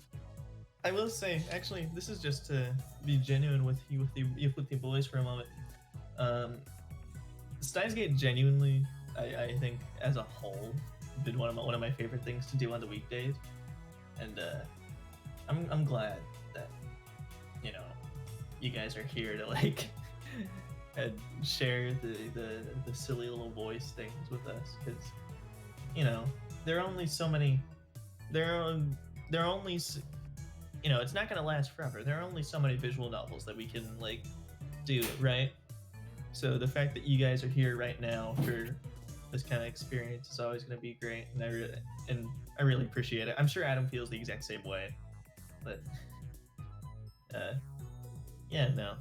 S2: I will say, actually, this is just to be genuine with you, with the boys for a moment. Steins Gate genuinely, I think, as a whole, been one of my favorite things to do on the weekdays, and I'm glad that you guys are here to like and share the silly little voice things with us, because there are only so many. There are only it's not going to last forever. There are only so many visual novels that we can like do, right? So the fact that you guys are here right now for this kind of experience is always going to be great, and I really appreciate it. I'm sure Adam feels the exact same way, but yeah, no,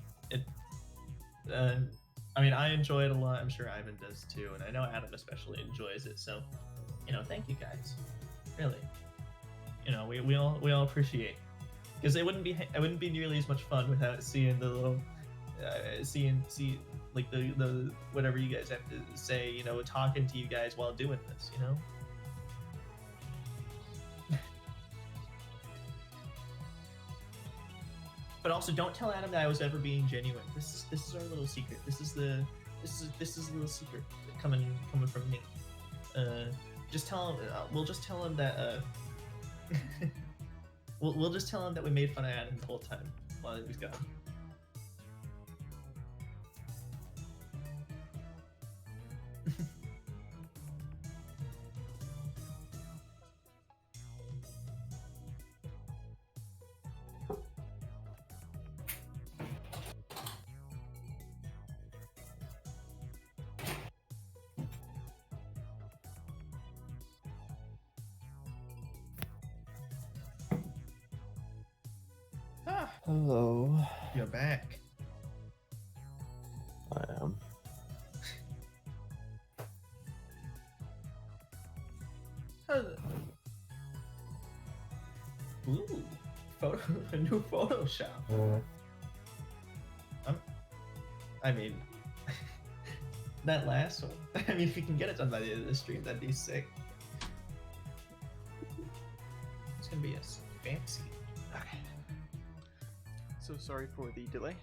S2: I mean, I enjoy it a lot. I'm sure Ivan does too, and I know Adam especially enjoys it. So thank you guys, really. We all appreciate, because it wouldn't be nearly as much fun without seeing the little see like the whatever you guys have to say, talking to you guys while doing this, But also, don't tell Adam that I was ever being genuine. This is our little secret. This is a little secret coming from me. Just tell him. We'll just tell him that. We'll just tell him that we made fun of Adam the whole time while he was gone.
S3: Hello.
S2: You're back.
S3: I am.
S2: Ooh, a new Photoshop. I mean, that last one. I mean, if you can get it done by the end of the stream, that'd be sick. It's gonna be a fancy.
S1: Okay. So sorry for the delay.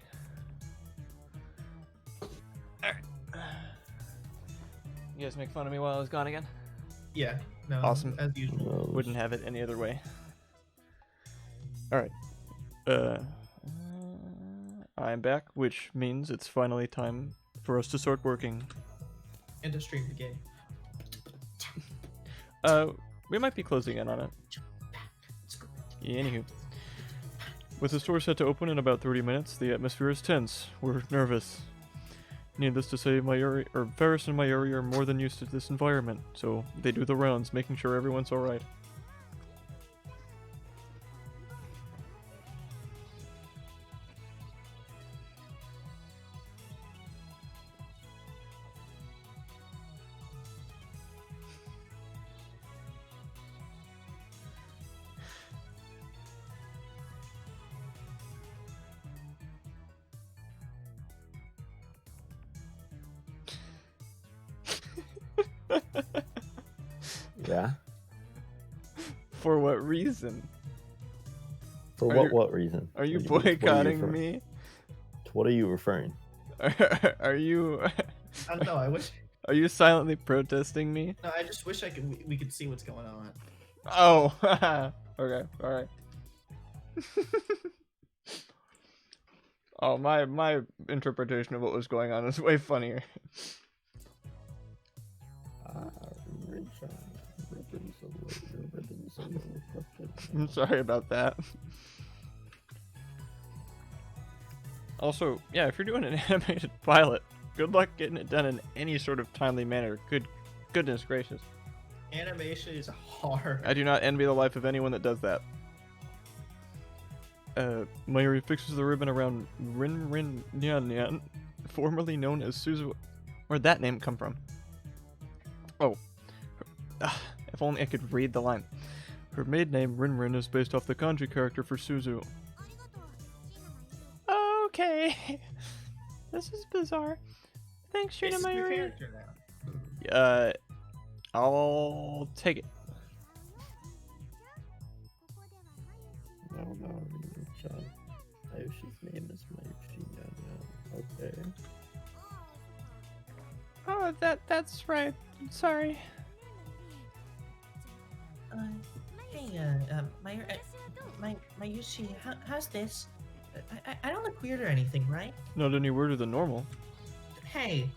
S1: Alright. You guys make fun of me while I was gone again?
S2: Yeah. No.
S1: Awesome.
S2: As usual.
S1: Wouldn't have it any other way. Alright. I'm back, which means it's finally time for us to start working.
S2: And to stream the game.
S1: We might be closing in on it. Yeah, anywho. With the store set to open in about 30 minutes, the atmosphere is tense. We're nervous. Needless to say, Varys and Mayuri are more than used to this environment, so they do the rounds, making sure everyone's alright.
S3: Yeah.
S1: For what reason?
S3: For
S1: Are
S3: what reason?
S1: Are you
S3: What are you
S1: boycotting
S3: referring-
S1: me?
S3: To what are you referring?
S1: Are you
S2: I don't know. I wish.
S1: are you silently protesting me?
S2: No, I just wish we could see what's going on.
S1: Oh, okay, all right. Oh, my interpretation of what was going on is way funnier. I'm sorry about that. Also, yeah, if you're doing an animated pilot, good luck getting it done in any sort of timely manner. Goodness gracious.
S2: Animation is hard.
S1: I do not envy the life of anyone that does that. Mayuri fixes the ribbon around Rin Nyan Nyan, formerly known as Suzu. Where'd that name come from? Oh. If only I could read the line. Her maiden name, Rin, is based off the kanji character for Suzu. Okay. This is bizarre. Thanks, Shina
S2: It's a new
S1: Mayuri.
S2: character now.
S1: I'll take it.
S3: No, Chan. Ayoshi's name is Mayushi. Okay.
S1: Oh, that's right. Sorry.
S4: Mayushi, how's this? I don't look weird or anything, right?
S1: Not any weirder than normal.
S4: Hey,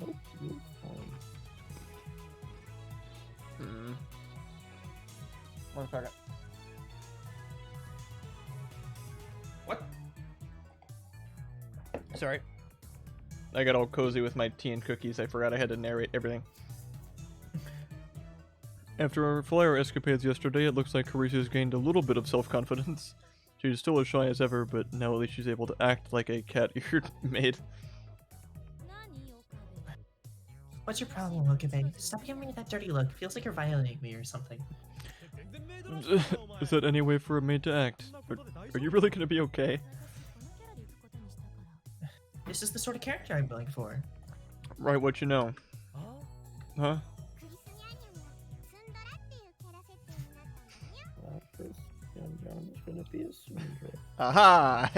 S3: Nope, you're fine.
S1: Hmm. 1 second. What? Sorry. I got all cozy with my tea and cookies. I forgot I had to narrate everything. After our flyer escapades yesterday, it looks like Carissa has gained a little bit of self-confidence. She's still as shy as ever, but now at least she's able to act like a cat-eared maid.
S4: what's your problem, Okabe? Stop giving me that dirty look. Feels like you're violating me or something.
S1: Is that any way for a maid to act? Are you really gonna be okay?
S4: This is the sort of character I'm going for.
S1: Right, what you know. Huh?
S3: Chris, John is gonna be a Sundra.
S1: Aha!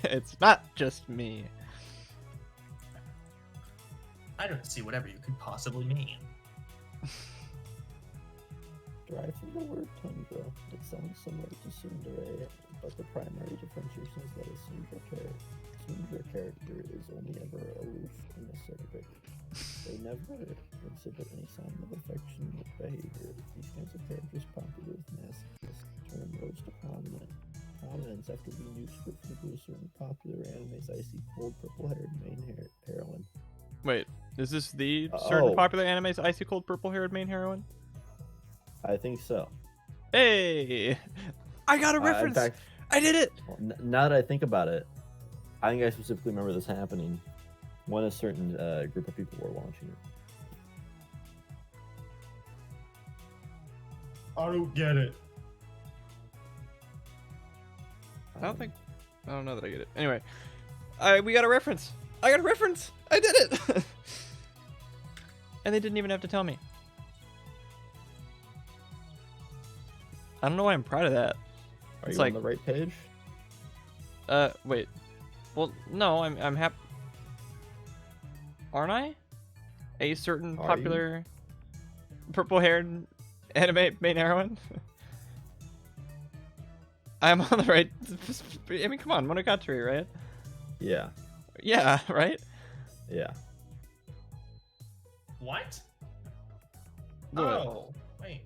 S1: It's not just me.
S4: I don't see whatever you could possibly mean.
S3: Derived from the word tundra, it sounds similar to tsundere, but the primary differentiation is that a tsundra character is only ever aloof and acerbic. They never exhibit any sign of affectionate behavior. These kinds of characters popular with masochists term rose to prominence after being used to refer to a certain popular anime's icy cold purple-haired main heroine.
S1: Wait, is this the certain
S3: Oh.
S1: popular anime's icy cold purple-haired main heroine?
S3: I think so.
S1: Hey! I got a
S3: In
S1: reference!
S3: fact,
S1: I did it!
S3: well, now that I think about it, I think I specifically remember this happening when a certain group of people were watching it.
S2: I don't get it.
S1: I don't know that I get it. Anyway, we got a reference. I got a reference. I did it. And they didn't even have to tell me. I don't know why I'm proud of that.
S3: Are
S1: It's
S3: you
S1: like-
S3: on the right page?
S1: Wait. Well, no, I'm happy. Aren't I? A certain
S3: Are you?
S1: popular purple-haired anime main heroine. I'm on the right. I mean, come on, Monogatari, right?
S3: Yeah.
S1: Yeah, right.
S3: Yeah.
S2: What?
S1: What?
S2: Oh, wait.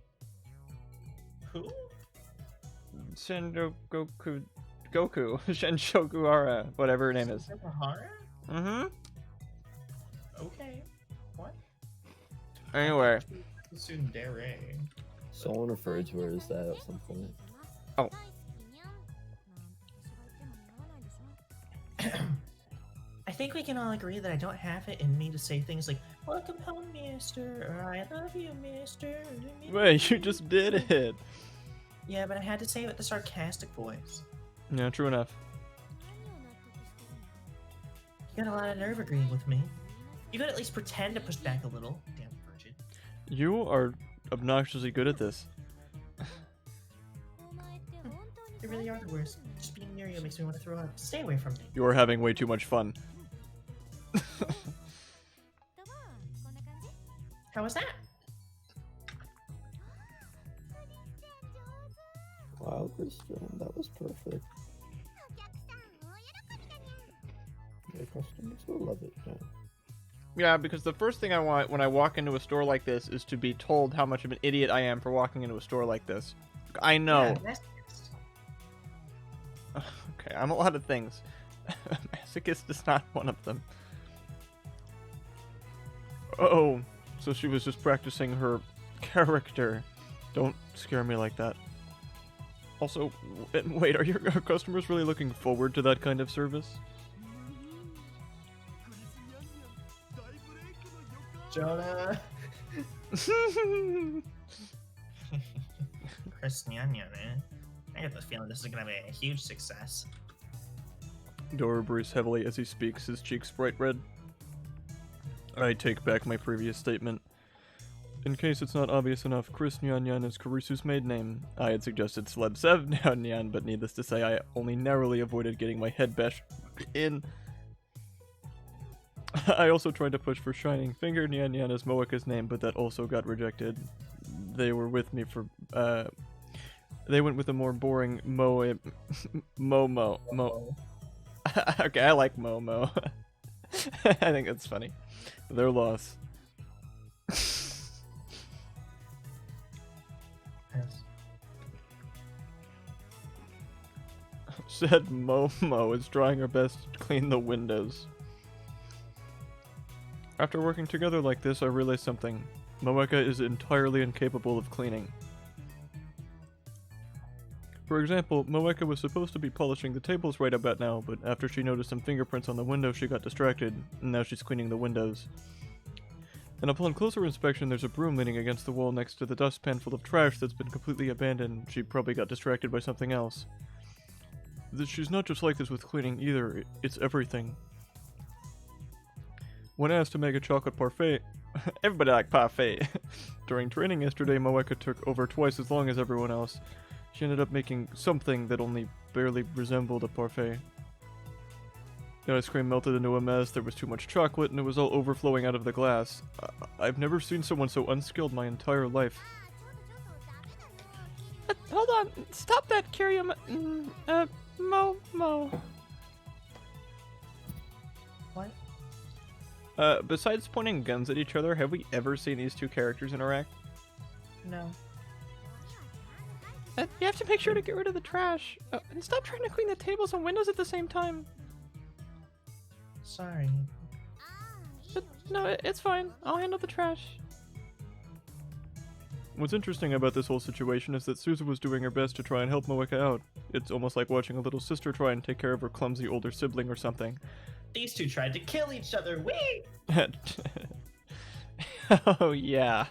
S2: Who?
S1: Goku, Shenshokuara, whatever her name is.
S2: Sahara?
S1: Mm-hmm.
S2: Okay. What?
S1: Anyway,
S2: Tsundere.
S3: Someone referred to her as that at some point.
S4: I think we can all agree that I don't have it in me to say things like "Welcome home, Mister," or "I love you, Mister."
S1: wait, you just did it.
S4: Yeah, but I had to say it with the sarcastic voice.
S1: Yeah, true enough.
S4: You got a lot of nerve agreeing with me. You could at least pretend to push back a little. Damn virgin.
S1: You are obnoxiously good at this.
S4: You really are the worst. Just being near you makes me want to throw up. Stay away from me.
S1: You are having way too much fun.
S4: How was that?
S3: Wow, Christian, that was perfect. Yeah, customers will love it. Yeah.
S1: Yeah, because the first thing I want when I walk into a store like this is to be told how much of an idiot I am for walking into a store like this. I know.
S4: Yeah, that's-
S1: Okay, I'm a lot of things. Masochist is not one of them. Oh, so she was just practicing her character. Don't scare me like that. Also, wait, are your customers really looking forward to that kind of service?
S2: Jonah.
S4: Chris Nyanya, man. I get the feeling this is gonna be a huge success.
S1: Dora breathes heavily as he speaks, his cheeks bright red. I take back my previous statement. In case it's not obvious enough, Chris Nyan is Karisu's maiden name. I had suggested Celeb Sev Nyan, but needless to say, I only narrowly avoided getting my head bashed in. I also tried to push for Shining Finger Nyan as Moeka's name, but that also got rejected. They were with me for, they went with a more boring Mo. Okay, I like Momo. I think that's funny. Their loss.
S4: Yes.
S1: Said Momo is trying her best to clean the windows. After working together like this, I realized something. Moeka is entirely incapable of cleaning. For example, Moeka was supposed to be polishing the tables right about now, but after she noticed some fingerprints on the window, she got distracted, and now she's cleaning the windows. And upon closer inspection, there's a broom leaning against the wall next to the dustpan full of trash that's been completely abandoned. She probably got distracted by something else. She's not just like this with cleaning either, it's everything. When asked to make a chocolate parfait, everybody liked parfait. During training yesterday, Moeka took over twice as long as everyone else. She ended up making something that only barely resembled a parfait. The ice cream melted into a mess, there was too much chocolate, and it was all overflowing out of the glass. I've never seen someone so unskilled my entire life. Hold on, stop that, Kyrium. Mo.
S4: What?
S1: Besides pointing guns at each other, have we ever seen these two characters interact?
S4: No.
S1: You have to make sure to get rid of the trash. And stop trying to clean the tables and windows at the same time.
S4: Sorry.
S1: No, it's fine. I'll handle the trash. What's interesting about this whole situation is that Suzu was doing her best to try and help Moeka out. It's almost like watching a little sister try and take care of her clumsy older sibling or something.
S2: These two tried to kill each other. Wee!
S1: Oh yeah.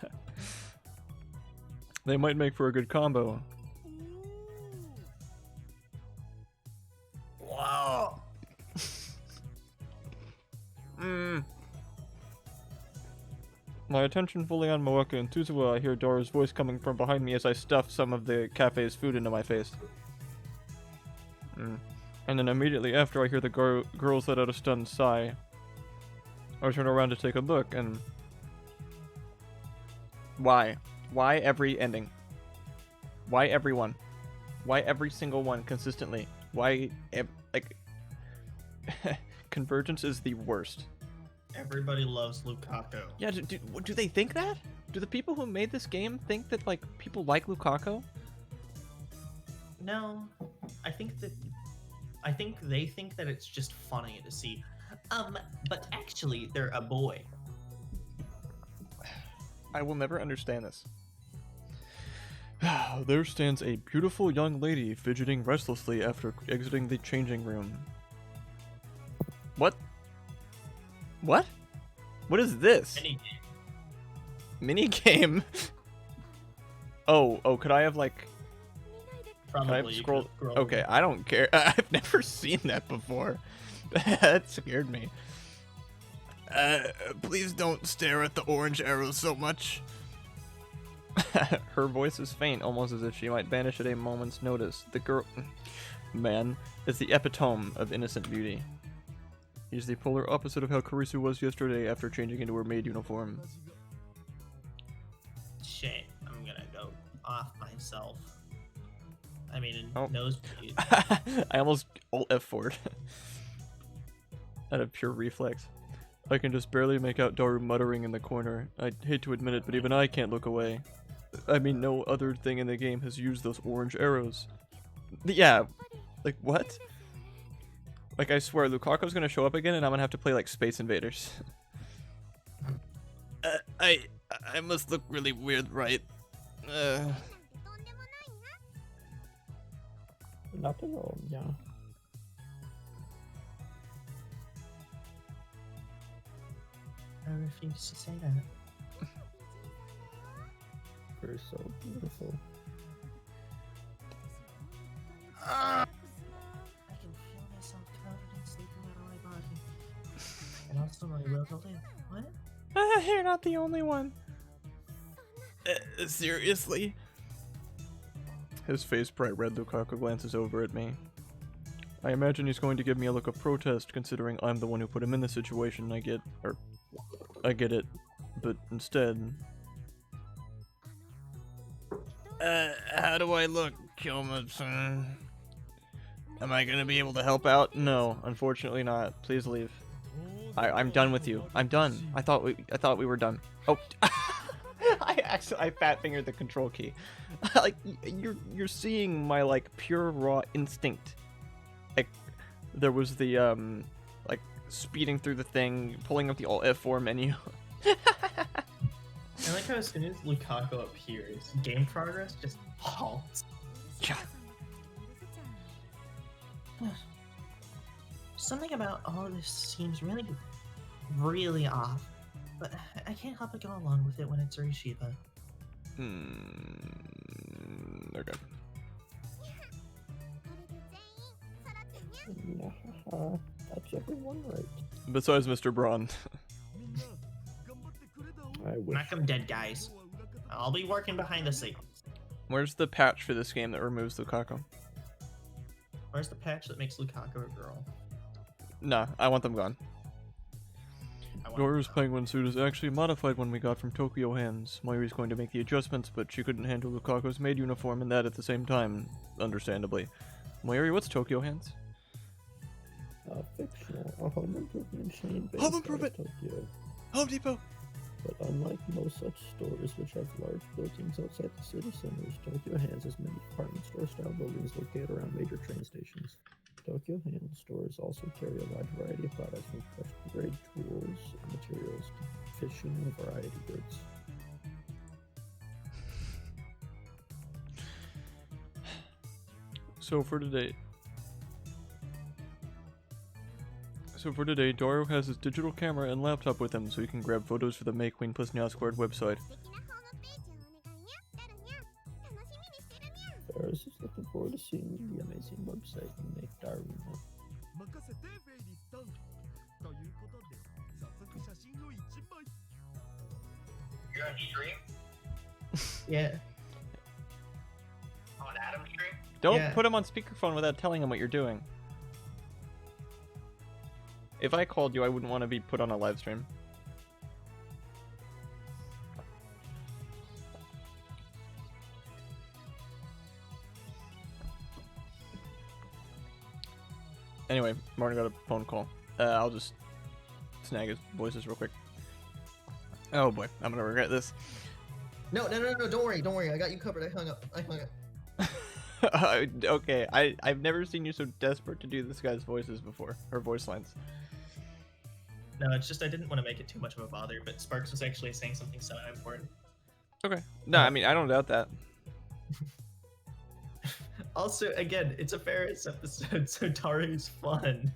S1: They might make for a good combo.
S2: Wow.
S1: My attention fully on Moeka and Tuzawa, I hear Dora's voice coming from behind me as I stuff some of the cafe's food into my face. And then immediately after, I hear the girls let out a stunned sigh. I turn around to take a look, and... Why? Why every ending? Why everyone? Why every single one consistently? Why, like... Convergence is the worst.
S2: Everybody loves Lukaku.
S1: Yeah, do they think that? Do the people who made this game think that, like, people like Lukaku?
S2: No, I think they think that it's just funny to see. But actually, they're a boy.
S1: I will never understand this. There stands a beautiful young lady fidgeting restlessly after exiting the changing room. What? What? What is this? Minigame? Oh, could I have, like...
S2: Probably.
S1: Scroll? Okay, I don't care. I've never seen that before. That scared me. Please don't stare at the orange arrows so much. Her voice is faint, almost as if she might vanish at a moment's notice. The girl... Man is the epitome of innocent beauty. He's the polar opposite of how Karisu was yesterday after changing into her maid uniform.
S2: Shit, I'm gonna go off myself. I mean,
S1: Oh.
S2: nosebleed.
S1: I almost alt F4'd. Out of pure reflex. I can just barely make out Daru muttering in the corner. I hate to admit it, but even I can't look away. I mean, no other thing in the game has used those orange arrows. Yeah, like what? Like, I swear, Lukaku's gonna show up again and I'm gonna have to play, like, Space Invaders.
S5: I must look really weird, right?
S3: Not at all, yeah.
S4: I refuse to say that.
S3: You're so beautiful.
S4: I can feel myself confident sleeping out of my body. And also my will to live. What?
S1: You're not the only one.
S5: Seriously?
S1: His face bright red, Lukaku glances over at me. I imagine he's going to give me a look of protest, considering I'm the one who put him in this situation. I get it, but instead...
S5: How do I look, Kyoma-san?
S1: Am I gonna be able to help out? No, unfortunately not. Please leave. I'm done with you. I'm done. I thought we were done. Oh, I fat fingered the control key. Like you're seeing my like pure raw instinct. Like there was the like speeding through the thing, pulling up the Alt F4 menu.
S2: I like how as soon as Lukaku appears, game progress just halts.
S4: Something about all of this seems really, really off. But I can't help but go along with it when it's Urishiba.
S1: Okay.
S3: That's everyone right.
S1: Besides Mr. Braun.
S3: I wish.
S2: Knock 'em dead, guys. I'll be working behind the scenes.
S1: Where's the patch for this game that removes Lukaku?
S2: Where's the patch that makes Lukaku a girl?
S1: Nah, I want them gone.
S2: I want
S1: Dora's
S2: to know.
S1: penguin suit is actually modified one we got from Tokyo Hands. Mayuri's going to make the adjustments, but she couldn't handle Lukaku's maid uniform and that at the same time, understandably. Mayuri, what's Tokyo Hands?
S3: Fictional, a home improvement chain based
S1: Home
S3: out
S1: improvement!
S3: of Tokyo.
S1: Home Depot!
S3: But unlike most such stores which have large buildings outside the city centers, Tokyo Hands has many department store style buildings located around major train stations. Tokyo Hands stores also carry a wide variety of products from professional grade tools and materials to fishing and variety goods.
S1: So for today, Doro has his digital camera and laptop with him so he can grab photos for the May Queen plus Nya Squared website.
S3: Ferris is looking forward to seeing the amazing website you make, Darwin.
S2: You're on stream? Yeah. On Adam's stream?
S1: Don't
S2: Yeah.
S1: put him on speakerphone without telling him what you're doing. If I called you, I wouldn't want to be put on a live stream. Anyway, Martin got a phone call. I'll just snag his voices real quick. Oh boy, I'm gonna regret this.
S2: No, don't worry. I got you covered. I hung up.
S1: Okay, I've never seen you so desperate to do this guy's voices before, or voice lines.
S2: No, it's just I didn't want to make it too much of a bother, but Sparks was actually saying something so important.
S1: Okay. No, I mean, I don't doubt that.
S2: Also, again, it's a Ferris episode, so Taru's fun.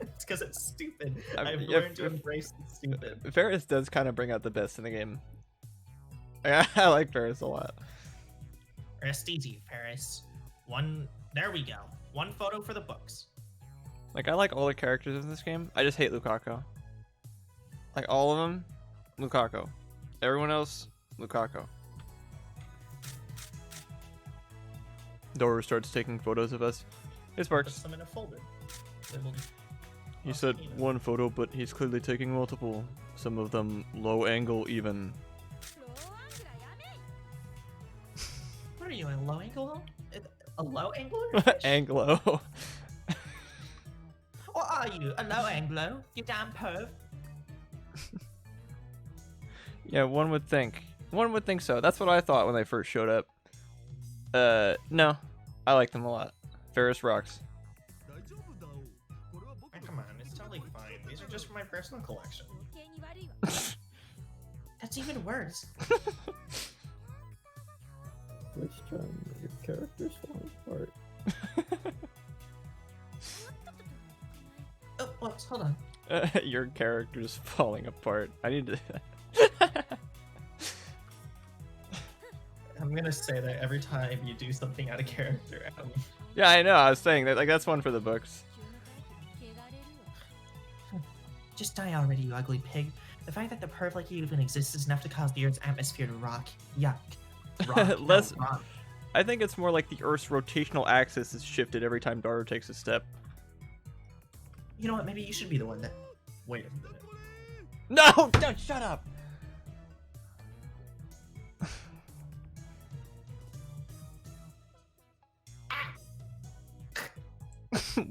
S2: It's because it's stupid. I've learned to embrace the stupid.
S1: Ferris does kind of bring out the best in the game. I like Ferris a lot.
S4: Rest easy, Ferris. There we go. One photo for the books.
S1: Like, I like all the characters in this game. I just hate Lukaku. Like, all of them, Lukaku. Everyone else, Lukaku. Doro starts taking photos of us. Hey,
S2: Put
S1: Sparks.
S2: them in a folder.
S1: He said one photo, but he's clearly taking multiple. Some of them low angle even.
S4: What are you, a low angle? A low angler?
S1: Anglo.
S4: What are you, a low anglo? You damn perv.
S1: Yeah, one would think. One would think so. That's what I thought when they first showed up. No. I like them a lot. Ferris rocks.
S2: Oh, come on, it's totally fine. These are just for my personal collection.
S4: That's even worse.
S3: Which time your character's falling apart.
S4: Oh, whoops, hold on.
S1: Your character's falling apart. I need to...
S2: I'm gonna say that every time you do something out of character, Adam.
S1: Yeah, I know. I was saying that. Like, that's one for the books.
S4: Just die already, you ugly pig. The fact that the perv like you even exists is enough to cause the Earth's atmosphere to rock. Yuck. Rock,
S1: Less-
S4: no, rock.
S1: I think it's more like the Earth's rotational axis is shifted every time Daro takes a step.
S4: You know what, maybe you should be the one that...
S2: Wait a minute.
S1: No! Don't shut up!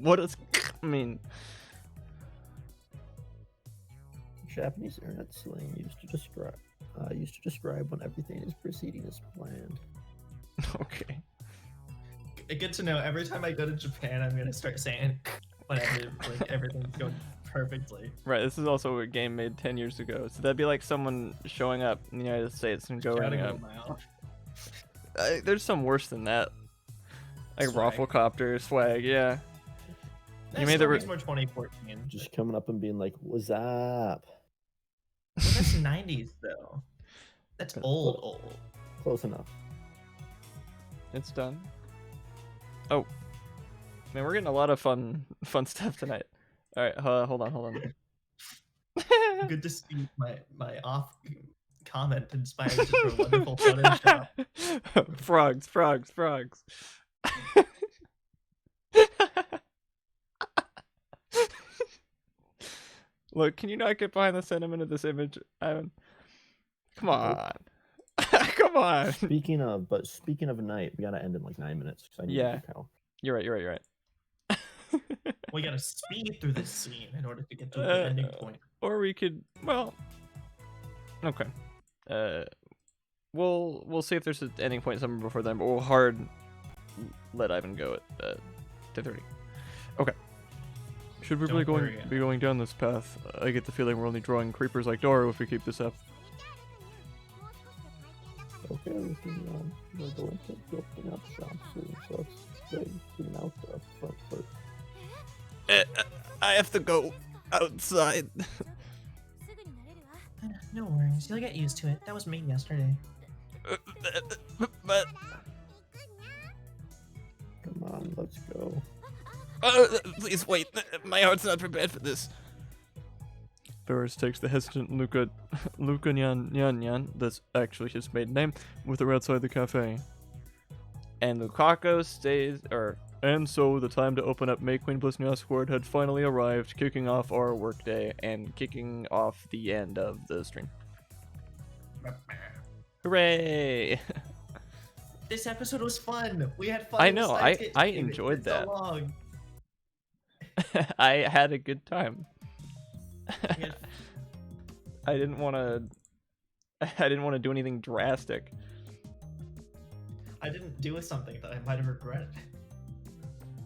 S1: What does mean?
S3: Japanese internet slang used to describe when everything is proceeding as planned.
S1: Okay.
S2: Good to know. Every time I go to Japan, I'm gonna start saying whenever like everything's going perfectly.
S1: Right, this is also a game made 10 years ago. So that'd be like someone showing up in the United States and going,
S2: Shouting a mile.
S1: there's some worse than that. Like
S2: Swag.
S1: Rafflecopter, swag, yeah.
S2: That
S1: You made the
S2: story's more 2014.
S3: Just coming up and being like, "What's up?"
S2: Well, that's 90s though. That's old.
S3: Close enough.
S1: It's done. Oh. Man, we're getting a lot of fun stuff tonight. Alright, hold on.
S2: Good to see my off comment inspired you for a wonderful Photoshop.
S1: Frogs. Look, can you not get behind the sentiment of this image, Ivan? Come on. Come on.
S3: Speaking of night, we gotta end in like 9 minutes. 'Cause I need to
S1: Yeah.
S3: go cow.
S1: You're right.
S2: We gotta speed through this scene in order to get to the ending point.
S1: Or we could, well, okay. We'll see if there's an ending point somewhere before then, but we'll hard let Ivan go at 10:30. Okay. Should we really
S2: Don't worry,
S1: be going down this path? I get the feeling we're only drawing creepers like Doro if we keep this up.
S3: Okay, we can, we're going to be opening up shop soon, so let's get clean out the front first.
S5: I have to go outside.
S4: No worries, you'll get used to it. That was made yesterday.
S5: But
S3: Come on, let's go.
S5: please wait. My heart's not prepared for this.
S1: Ferris takes the hesitant Luca Nyan, that's actually his maiden name, with her outside the cafe. And Lukaku stays, and so the time to open up May Queen Bliss New Squad had finally arrived, kicking off our workday and kicking off the end of the stream. Hooray!
S2: This episode was fun. We had fun.
S1: I
S2: in the
S1: know,
S2: Science Gate
S1: I
S2: team.
S1: enjoyed
S2: It's so
S1: that.
S2: long.
S1: I had a good time.
S2: We had-
S1: I didn't want to do anything drastic.
S2: I didn't do something that I might have regretted.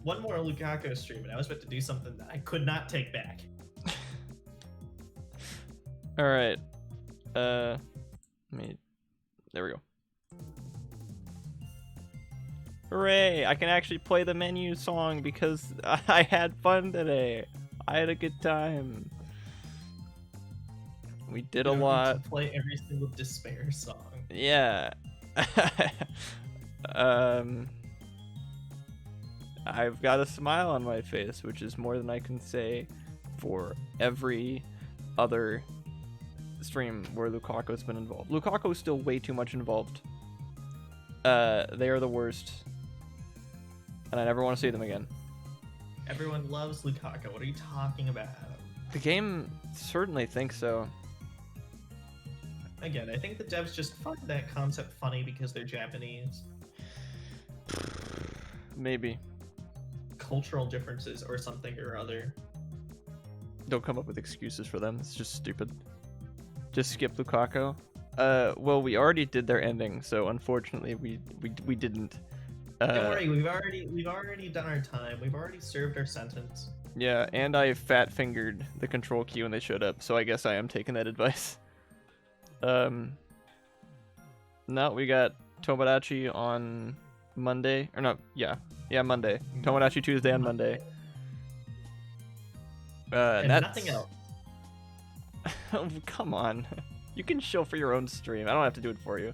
S2: One more Lukaku stream, and I was about to do something that I could not take back.
S1: All right. There we go. Hooray! I can actually play the menu song because I had fun today. I had a good time. We did a
S2: You don't need
S1: lot.
S2: to play every single despair song.
S1: Yeah. I've got a smile on my face, which is more than I can say for every other stream where Lukaku's been involved. Lukaku's still way too much involved. They are the worst. And I never want to see them again.
S2: Everyone loves Lukaku. What are you talking about?
S1: The game certainly thinks so.
S2: Again, I think the devs just find that concept funny because they're Japanese.
S1: Maybe.
S2: Cultural differences or something or other.
S1: Don't come up with excuses for them. It's just stupid. Just skip Lukaku. Well, we already did their ending, so unfortunately we didn't.
S2: Don't worry, we've already done our time. We've already served our sentence.
S1: Yeah, and I fat fingered the control key when they showed up, so I guess I am taking that advice. No, we got Tomodachi on Monday, or no, yeah, Monday. Tomodachi Tuesday on Monday.
S2: And
S1: that's...
S2: nothing else.
S1: Oh, come on. You can show for your own stream. I don't have to do it for you.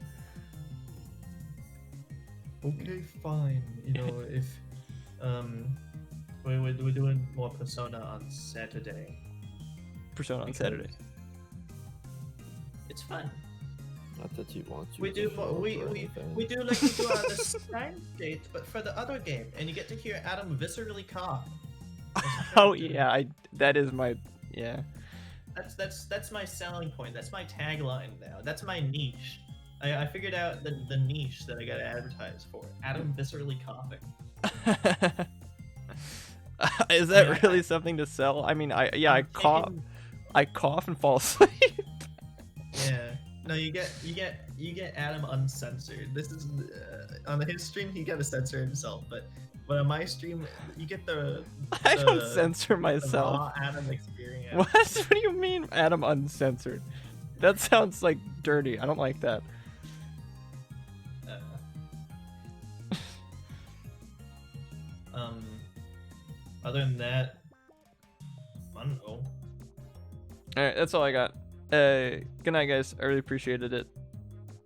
S2: Okay, fine. You know, if we're doing more Persona on Saturday.
S1: Persona on
S2: because
S1: Saturday.
S2: It's fun.
S3: Not that you want to.
S2: We do
S3: show
S2: we
S3: or
S2: we,
S3: anything.
S2: we do like we do on the Science Gate, but for the other game, and you get to hear Adam viscerally cough.
S1: Oh yeah, that is my
S2: That's my selling point. That's my tagline now. That's my niche. I figured out the niche that I gotta advertise for. Adam viscerally coughing.
S1: Is that
S2: Yeah,
S1: really something to sell? I mean, I
S2: I'm
S1: cough,
S2: taking-
S1: I cough and fall asleep.
S2: Yeah. No, you get Adam uncensored. This is on his stream he got to censor himself, but on my stream you get the
S1: I don't
S2: the-
S1: censor
S2: the
S1: myself.
S2: raw Adam experience.
S1: What? What do you mean, Adam uncensored? That sounds like dirty. I don't like that.
S2: Other than that, I don't know.
S1: Alright, that's all I got. Good night, guys. I really appreciated it.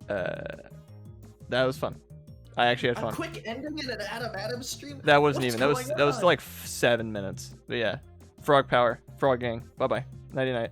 S1: That was fun. I actually had
S2: A
S1: fun.
S2: quick ending in an Adam stream.
S1: That wasn't
S2: What's
S1: even. That was
S2: going
S1: like
S2: on?
S1: 7 minutes. But yeah, Frog Power, Frog Gang. Bye bye. Nighty night.